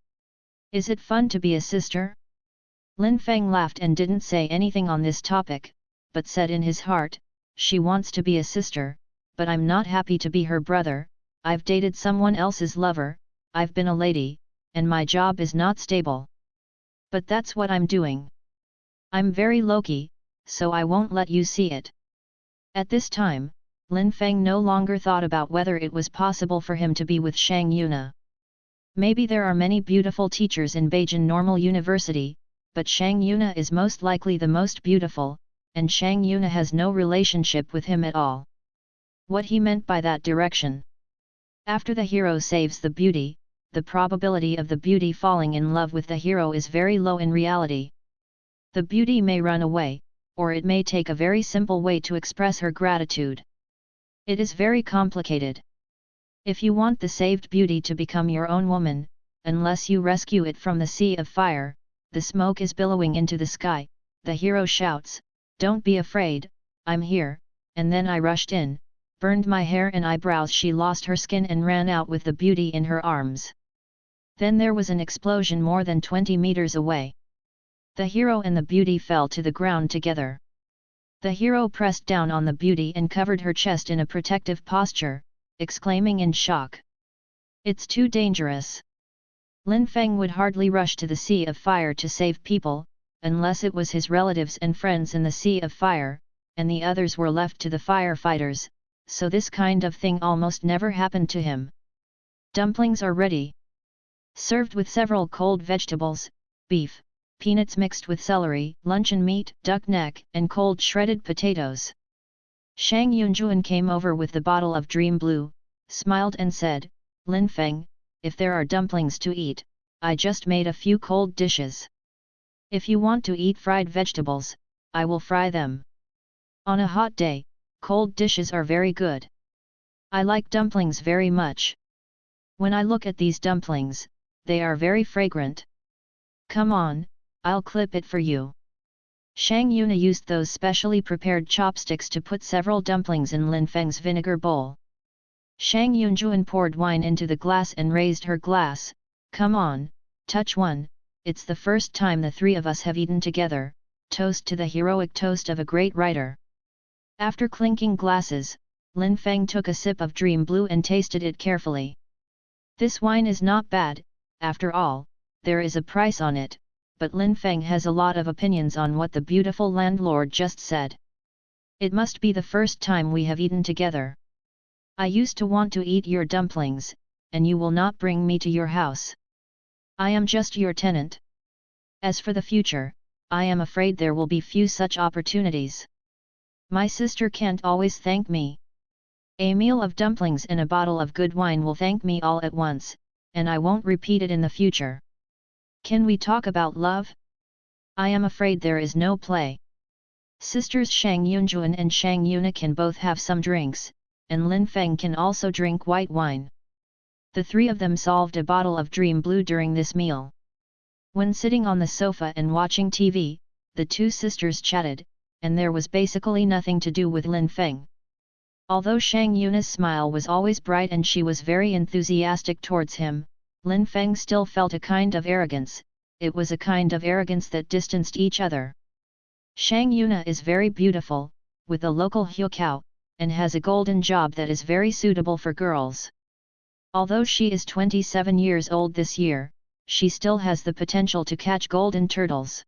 Is it fun to be a sister? Lin Feng laughed and didn't say anything on this topic, but said in his heart, she wants to be a sister, but I'm not happy to be her brother. I've dated someone else's lover, I've been a lady, and my job is not stable. But that's what I'm doing. I'm very low-key, so I won't let you see it. At this time, Lin Feng no longer thought about whether it was possible for him to be with Shang Yuna. Maybe there are many beautiful teachers in Beijing Normal University, but Shang Yuna is most likely the most beautiful, and Shang Yuna has no relationship with him at all. What he meant by that direction? After the hero saves the beauty, the probability of the beauty falling in love with the hero is very low in reality. The beauty may run away, or it may take a very simple way to express her gratitude. It is very complicated. If you want the saved beauty to become your own woman, unless you rescue it from the sea of fire, the smoke is billowing into the sky, the hero shouts, "Don't be afraid, I'm here," and then I rushed in, burned my hair and eyebrows. She lost her skin and ran out with the beauty in her arms. Then there was an explosion more than 20 meters away. The hero and the beauty fell to the ground together. The hero pressed down on the beauty and covered her chest in a protective posture, exclaiming in shock, "It's too dangerous." Lin Feng would hardly rush to the sea of fire to save people, unless it was his relatives and friends in the sea of fire, and the others were left to the firefighters, so this kind of thing almost never happened to him. Dumplings are ready. Served with several cold vegetables, beef, peanuts mixed with celery, luncheon meat, duck neck, and cold shredded potatoes. Shang Yunjuan came over with the bottle of Dream Blue, smiled and said, "Lin Feng, if there are dumplings to eat, I just made a few cold dishes. If you want to eat fried vegetables, I will fry them. On a hot day, cold dishes are very good. I like dumplings very much. When I look at these dumplings, they are very fragrant. Come on, I'll clip it for you." Shang Yuna used those specially prepared chopsticks to put several dumplings in Lin Feng's vinegar bowl. Shang Yunjuan poured wine into the glass and raised her glass. "Come on, touch one, it's the first time the three of us have eaten together, toast to the heroic toast of a great writer." After clinking glasses, Lin Feng took a sip of Dream Blue and tasted it carefully. This wine is not bad, after all, there is a price on it, but Lin Feng has a lot of opinions on what the beautiful landlord just said. "It must be the first time we have eaten together. I used to want to eat your dumplings, and you will not bring me to your house. I am just your tenant. As for the future, I am afraid there will be few such opportunities. My sister can't always thank me. A meal of dumplings and a bottle of good wine will thank me all at once, and I won't repeat it in the future. Can we talk about love? I am afraid there is no play." Sisters Shang Yunjuan and Shang Yuna can both have some drinks, and Lin Feng can also drink white wine. The three of them solved a bottle of Dream Blue during this meal. When sitting on the sofa and watching TV, the two sisters chatted, and there was basically nothing to do with Lin Feng. Although Shang Yuna's smile was always bright and she was very enthusiastic towards him, Lin Feng still felt a kind of arrogance. It was a kind of arrogance that distanced each other. Shang Yuna is very beautiful, with a local huokao, and has a golden job that is very suitable for girls. Although she is 27 years old this year, she still has the potential to catch golden turtles.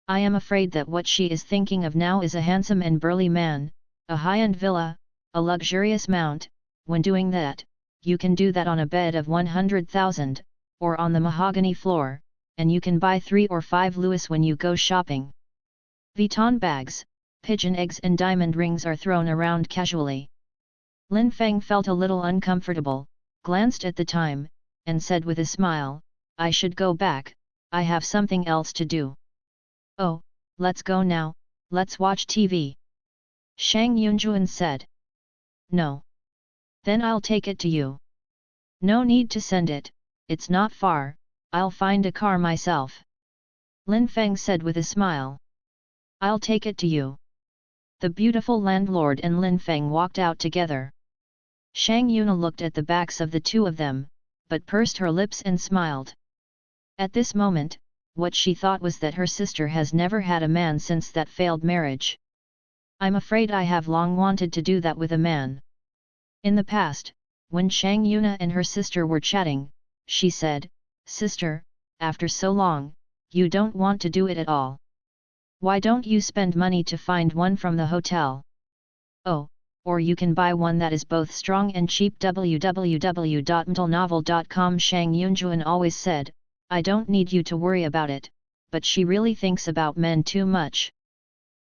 I am afraid that what she is thinking of now is a handsome and burly man, a high-end villa, a luxurious mount. When doing that, you can do that on a bed of 100,000, or on the mahogany floor, and you can buy 3 or 5 Louis when you go shopping. Vuitton bags, pigeon eggs and diamond rings are thrown around casually. Lin Feng felt a little uncomfortable, glanced at the time, and said with a smile, "I should go back, I have something else to do." "Oh, let's go now, let's watch TV." Shang Yunjuan said. "No. Then I'll take it to you." "No need to send it, it's not far, I'll find a car myself." Lin Feng said with a smile. "I'll take it to you." The beautiful landlord and Lin Feng walked out together. Shang Yuna looked at the backs of the two of them, but pursed her lips and smiled. At this moment, what she thought was that her sister has never had a man since that failed marriage. "I'm afraid I have long wanted to do that with a man." In the past, when Shang Yuna and her sister were chatting, she said, "Sister, after so long, you don't want to do it at all. Why don't you spend money to find one from the hotel? Oh, or you can buy one that is both strong and cheap. www.mtlnovel.com. Shang Yunjuan always said, I don't need you to worry about it, but she really thinks about men too much.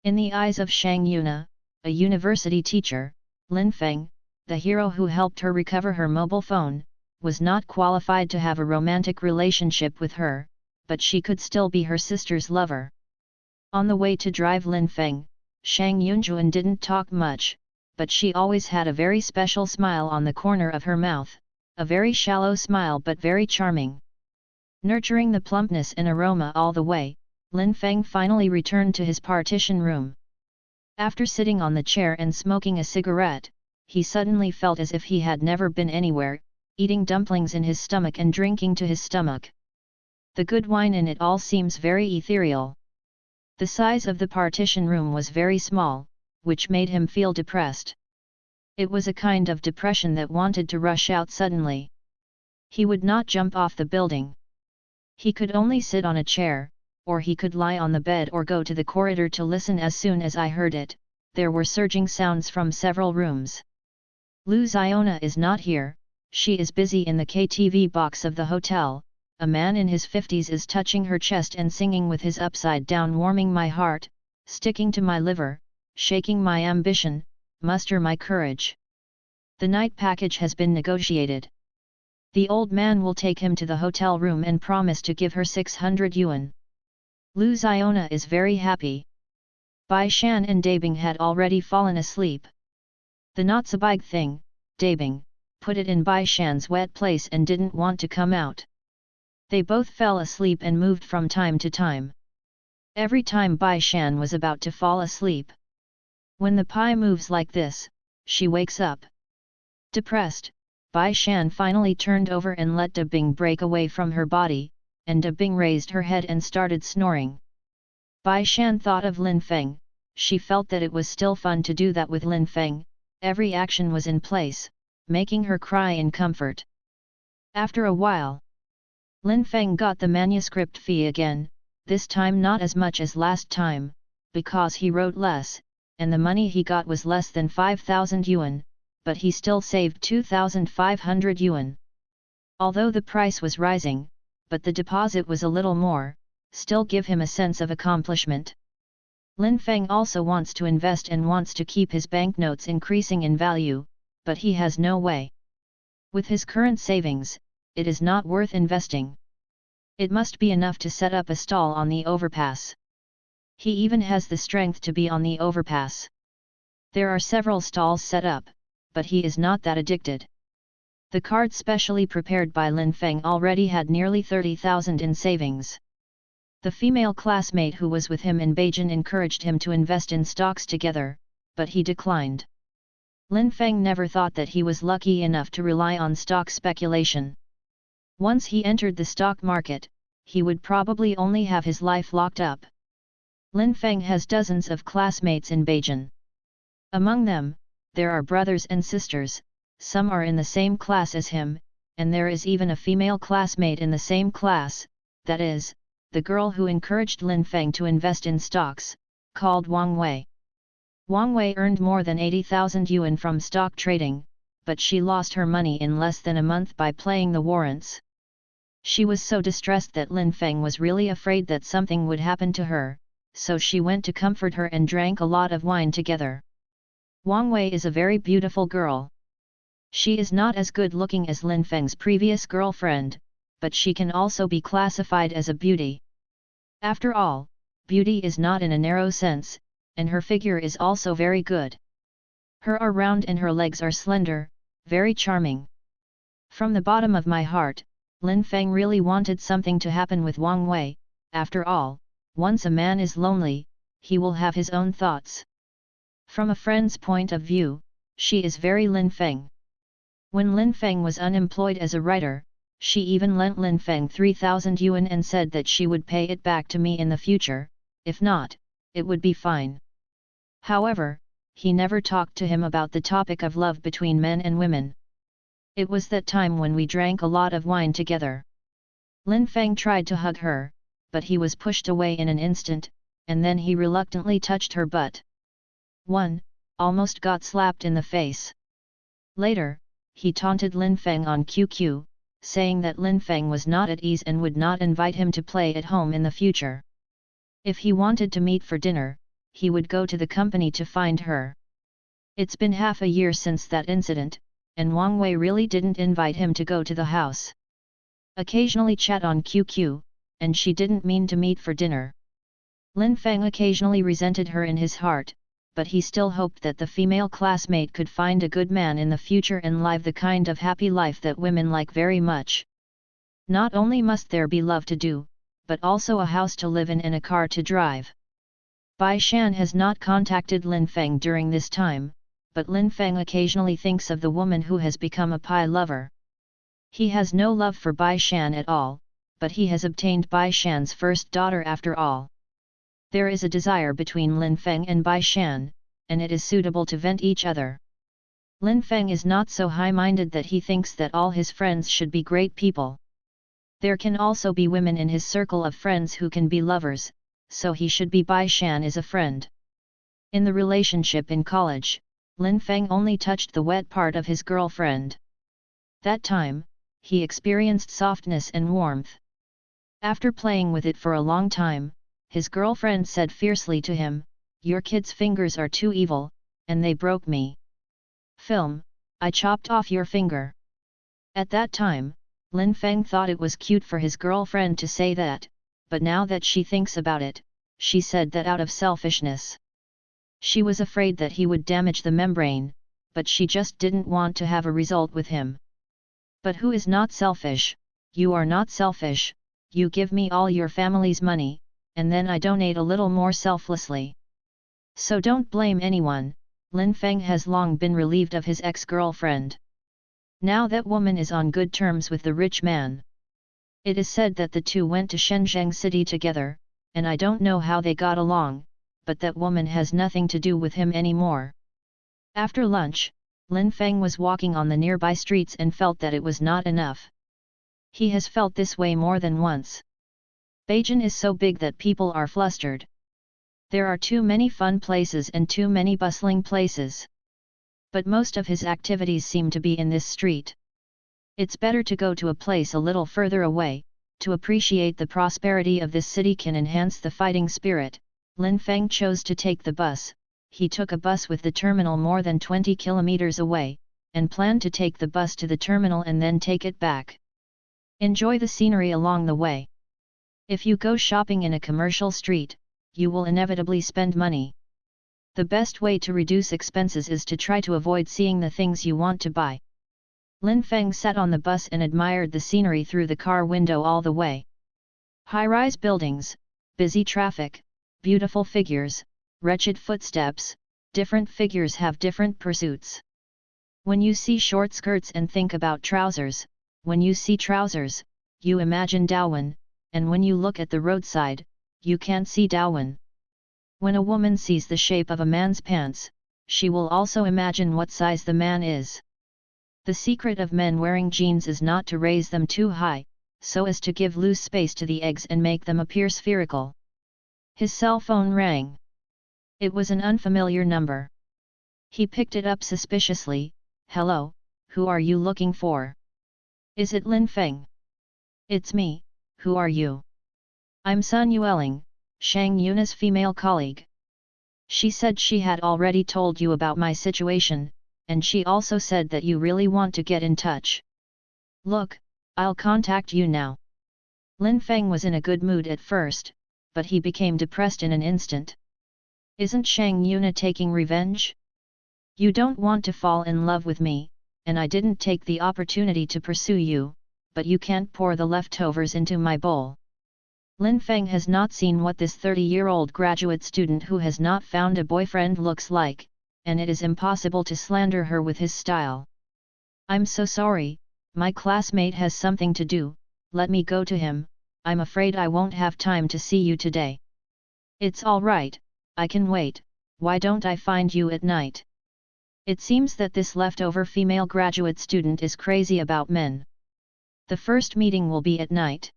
In the eyes of Shang Yuna, a university teacher, Lin Feng, the hero who helped her recover her mobile phone, was not qualified to have a romantic relationship with her, but she could still be her sister's lover. On the way to drive Lin Feng, Shang Yunjuan didn't talk much, but she always had a very special smile on the corner of her mouth, a very shallow smile but very charming. Nurturing the plumpness and aroma all the way, Lin Feng finally returned to his partition room. After sitting on the chair and smoking a cigarette, he suddenly felt as if he had never been anywhere, eating dumplings in his stomach and drinking to his stomach. The good wine in it all seems very ethereal. The size of the partition room was very small, which made him feel depressed. It was a kind of depression that wanted to rush out suddenly. He would not jump off the building. He could only sit on a chair, or he could lie on the bed or go to the corridor to listen. As soon as I heard it, there were surging sounds from several rooms. Lu Ziona is not here, she is busy in the KTV box of the hotel. A man in his 50s is touching her chest and singing with his upside down, warming my heart, sticking to my liver, shaking my ambition, muster my courage. The night package has been negotiated. The old man will take him to the hotel room and promise to give her 600 yuan. Lu Ziona is very happy. Bai Shan and Dabing had already fallen asleep. The not so big thing, Dabing, put it in Bai Shan's wet place and didn't want to come out. They both fell asleep and moved from time to time. Every time Bai Shan was about to fall asleep. When the pie moves like this, she wakes up. Depressed, Bai Shan finally turned over and let Da Bing break away from her body, and Da Bing raised her head and started snoring. Bai Shan thought of Lin Feng, she felt that it was still fun to do that with Lin Feng, every action was in place, making her cry in comfort. After a while, Lin Feng got the manuscript fee again, this time not as much as last time, because he wrote less, and the money he got was less than 5,000 yuan, but he still saved 2,500 yuan. Although the price was rising, but the deposit was a little more, still give him a sense of accomplishment. Lin Feng also wants to invest and wants to keep his banknotes increasing in value, but he has no way. With his current savings, it is not worth investing. It must be enough to set up a stall on the overpass. He even has the strength to be on the overpass. There are several stalls set up, but he is not that addicted. The card specially prepared by Lin Feng already had nearly 30,000 in savings. The female classmate who was with him in Beijing encouraged him to invest in stocks together, but he declined. Lin Feng never thought that he was lucky enough to rely on stock speculation. Once he entered the stock market, he would probably only have his life locked up. Lin Feng has dozens of classmates in Beijing. Among them, there are brothers and sisters, some are in the same class as him, and there is even a female classmate in the same class, that is, the girl who encouraged Lin Feng to invest in stocks, called Wang Wei. Wang Wei earned more than 80,000 yuan from stock trading, but she lost her money in less than a month by playing the warrants. She was so distressed that Lin Feng was really afraid that something would happen to her, so she went to comfort her and drank a lot of wine together. Wang Wei is a very beautiful girl. She is not as good looking as Lin Feng's previous girlfriend, but she can also be classified as a beauty. After all, beauty is not in a narrow sense, and her figure is also very good. Her are round and her legs are slender, very charming. From the bottom of my heart, Lin Feng really wanted something to happen with Wang Wei. After all, once a man is lonely, he will have his own thoughts. From a friend's point of view, she is very Lin Feng. When Lin Feng was unemployed as a writer, she even lent Lin Feng 3,000 yuan and said that she would pay it back to me in the future, if not, it would be fine. However, he never talked to him about the topic of love between men and women. It was that time when we drank a lot of wine together. Lin Feng tried to hug her, but he was pushed away in an instant, and then he reluctantly touched her butt. 1. almost got slapped in the face. Later, he taunted Lin Feng on QQ, saying that Lin Feng was not at ease and would not invite him to play at home in the future. If he wanted to meet for dinner, he would go to the company to find her. It's been half a year since that incident, and Wang Wei really didn't invite him to go to the house. Occasionally chat on QQ, and she didn't mean to meet for dinner. Lin Feng occasionally resented her in his heart, but he still hoped that the female classmate could find a good man in the future and live the kind of happy life that women like very much. Not only must there be love to do, but also a house to live in and a car to drive. Bai Shan has not contacted Lin Feng during this time, but Lin Feng occasionally thinks of the woman who has become a pie lover. He has no love for Bai Shan at all, but he has obtained Bai Shan's first daughter after all. There is a desire between Lin Feng and Bai Shan, and it is suitable to vent each other. Lin Feng is not so high-minded that he thinks that all his friends should be great people. There can also be women in his circle of friends who can be lovers, so he should be Bai Shan as a friend. In the relationship in college, Lin Feng only touched the wet part of his girlfriend. That time, he experienced softness and warmth. After playing with it for a long time, his girlfriend said fiercely to him, "Your kid's fingers are too evil, and they broke me. Film, I chopped off your finger." At that time, Lin Feng thought it was cute for his girlfriend to say that, but now that she thinks about it, she said that out of selfishness. She was afraid that he would damage the membrane, but she just didn't want to have a result with him. But who is not selfish? You are not selfish, you give me all your family's money, and then I donate a little more selflessly. So don't blame anyone. Lin Feng has long been relieved of his ex-girlfriend. Now that woman is on good terms with the rich man. It is said that the two went to Shenzhen City together, and I don't know how they got along, but that woman has nothing to do with him anymore. After lunch, Lin Feng was walking on the nearby streets and felt that it was not enough. He has felt this way more than once. Beijing is so big that people are flustered. There are too many fun places and too many bustling places. But most of his activities seem to be in this street. It's better to go to a place a little further away. To appreciate the prosperity of this city can enhance the fighting spirit. Lin Feng chose to take the bus. He took a bus with the terminal more than 20 kilometers away, and planned to take the bus to the terminal and then take it back. Enjoy the scenery along the way. If you go shopping in a commercial street, you will inevitably spend money. The best way to reduce expenses is to try to avoid seeing the things you want to buy. Lin Feng sat on the bus and admired the scenery through the car window all the way. High-rise buildings, busy traffic, beautiful figures, wretched footsteps, different figures have different pursuits. When you see short skirts and think about trousers, when you see trousers, you imagine Dawen, and when you look at the roadside, you can't see Dawen. When a woman sees the shape of a man's pants, she will also imagine what size the man is. The secret of men wearing jeans is not to raise them too high, so as to give loose space to the eggs and make them appear spherical. His cell phone rang. It was an unfamiliar number. He picked it up suspiciously. "Hello, who are you looking for?" "Is it Lin Feng?" "It's me, who are you?" "I'm Sun Yueling, Shang Yuna's female colleague. She said she had already told you about my situation, and she also said that you really want to get in touch. Look, I'll contact you now." Lin Feng was in a good mood at first, but he became depressed in an instant. Isn't Shang Yuna taking revenge? You don't want to fall in love with me, and I didn't take the opportunity to pursue you, but you can't pour the leftovers into my bowl. Lin Feng has not seen what this 30-year-old graduate student who has not found a boyfriend looks like, and it is impossible to slander her with his style. "I'm so sorry, my classmate has something to do, let me go to him, I'm afraid I won't have time to see you today." "It's all right, I can wait, why don't I find you at night?" It seems that this leftover female graduate student is crazy about men. The first meeting will be at night.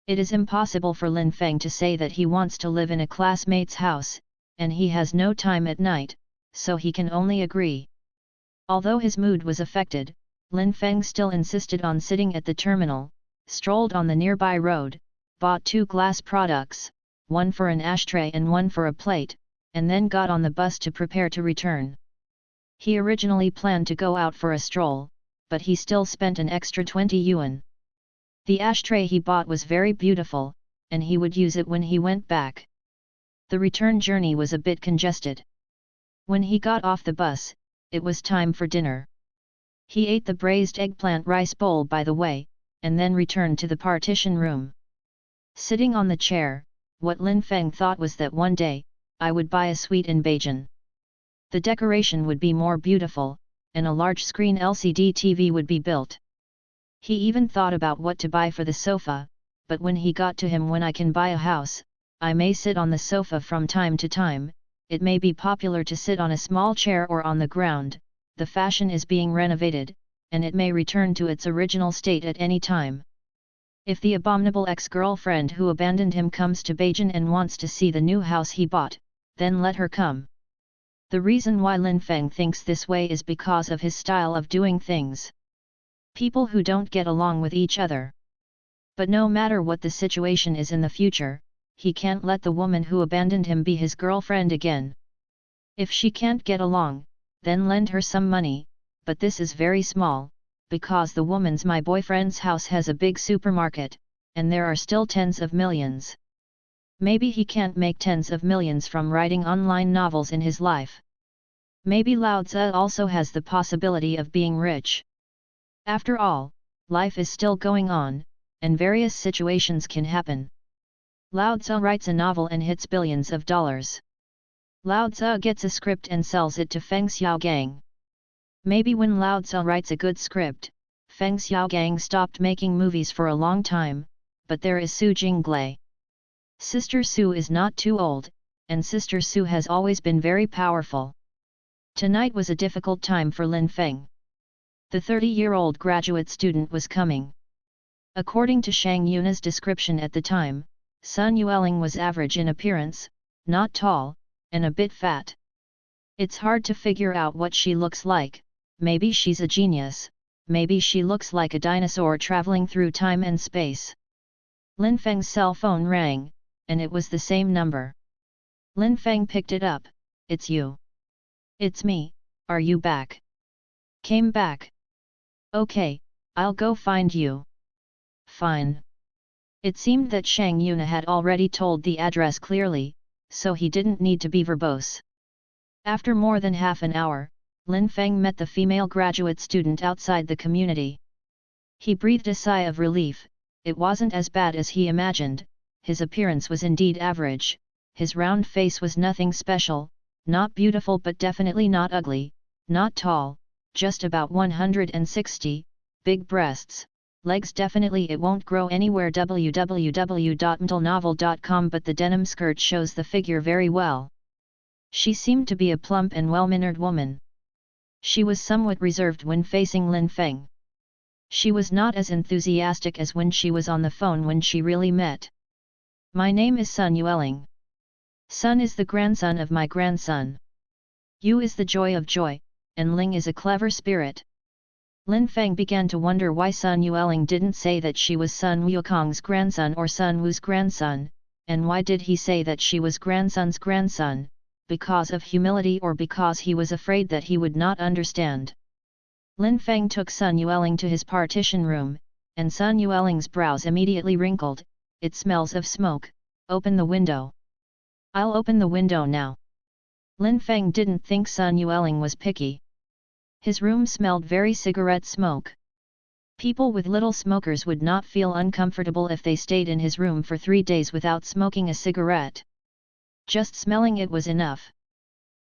It is impossible for Lin Feng to say that he wants to live in a classmate's house, and he has no time at night, so he can only agree. Although his mood was affected, Lin Feng still insisted on sitting at the terminal, strolled on the nearby road, bought 2 glass products, one for an ashtray and one for a plate, and then got on the bus to prepare to return. He originally planned to go out for a stroll, but he still spent an extra 20 yuan. The ashtray he bought was very beautiful, and he would use it when he went back. The return journey was a bit congested. When he got off the bus, it was time for dinner. He ate the braised eggplant rice bowl by the way, and then returned to the partition room. Sitting on the chair, what Lin Feng thought was that one day, I would buy a suite in Beijing. The decoration would be more beautiful, and a large screen LCD TV would be built. He even thought about what to buy for the sofa, but when he got to him, when I can buy a house, I may sit on the sofa from time to time, it may be popular to sit on a small chair or on the ground, the fashion is being renovated, and it may return to its original state at any time. If the abominable ex-girlfriend who abandoned him comes to Beijing and wants to see the new house he bought, then let her come. The reason why Lin Feng thinks this way is because of his style of doing things. People who don't get along with each other. But no matter what the situation is in the future, he can't let the woman who abandoned him be his girlfriend again. If she can't get along, then lend her some money, but this is very small, because the woman's my boyfriend's house has a big supermarket, and there are still tens of millions. Maybe he can't make tens of millions from writing online novels in his life. Maybe Lao Tzu also has the possibility of being rich. After all, life is still going on, and various situations can happen. Lao Tzu writes a novel and hits billions of dollars. Lao Tzu gets a script and sells it to Feng Xiaogang. Maybe when Lao Tzu writes a good script, Feng Xiaogang stopped making movies for a long time, but there is Su Jinglei. Sister Su is not too old, and Sister Su has always been very powerful. Tonight was a difficult time for Lin Feng. The 30-year-old graduate student was coming. According to Shang Yuna's description at the time, Sun Yueling was average in appearance, not tall, and a bit fat. It's hard to figure out what she looks like, maybe she's a genius, maybe she looks like a dinosaur traveling through time and space. Lin Feng's cell phone rang, and it was the same number. Lin Feng picked it up. It's you. It's me, are you back? Came back. Okay, I'll go find you. Fine. It seemed that Shang Yuna had already told the address clearly, so he didn't need to be verbose. After more than half an hour, Lin Feng met the female graduate student outside the community. He breathed a sigh of relief. It wasn't as bad as he imagined. His appearance was indeed average, his round face was nothing special, not beautiful but definitely not ugly, not tall, just about 160, big breasts, legs definitely it won't grow anywhere www.mtlnovel.com but the denim skirt shows the figure very well. She seemed to be a plump and well-mannered woman. She was somewhat reserved when facing Lin Feng. She was not as enthusiastic as when she was on the phone when she really met. My name is Sun Yueling. Sun is the grandson of my grandson. Yu is the joy of joy, and Ling is a clever spirit. Lin Feng began to wonder why Sun Yueling didn't say that she was Sun Wukong's grandson or Sun Wu's grandson, and why did he say that she was grandson's grandson, because of humility or because he was afraid that he would not understand. Lin Feng took Sun Yueling to his partition room, and Sun Yueling's brows immediately wrinkled. It smells of smoke, open the window. I'll open the window now. Lin Feng didn't think Sun Yueling was picky. His room smelled very cigarette smoke. People with little smokers would not feel uncomfortable if they stayed in his room for 3 days without smoking a cigarette. Just smelling it was enough.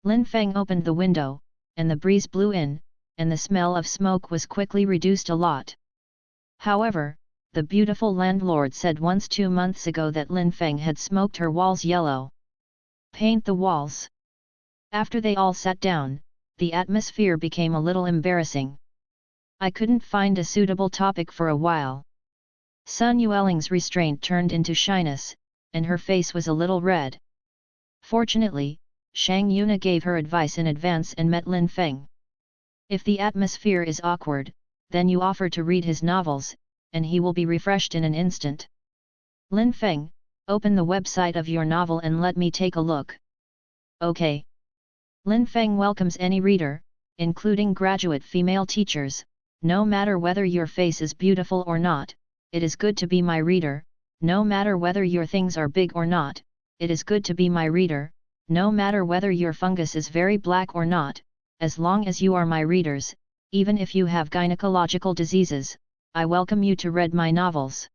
Lin Feng opened the window, and the breeze blew in, and the smell of smoke was quickly reduced a lot. However, the beautiful landlord said once 2 months ago that Lin Feng had smoked her walls yellow. Paint the walls. After they all sat down, the atmosphere became a little embarrassing. I couldn't find a suitable topic for a while. Sun Yueling's restraint turned into shyness, and her face was a little red. Fortunately, Shang Yuna gave her advice in advance and met Lin Feng. If the atmosphere is awkward, then you offer to read his novels, and he will be refreshed in an instant. Lin Feng, open the website of your novel and let me take a look. Okay. Lin Feng welcomes any reader, including graduate female teachers, no matter whether your face is beautiful or not, it is good to be my reader, no matter whether your things are big or not, it is good to be my reader, no matter whether your fungus is very black or not, as long as you are my readers, even if you have gynecological diseases, I welcome you to read my novels.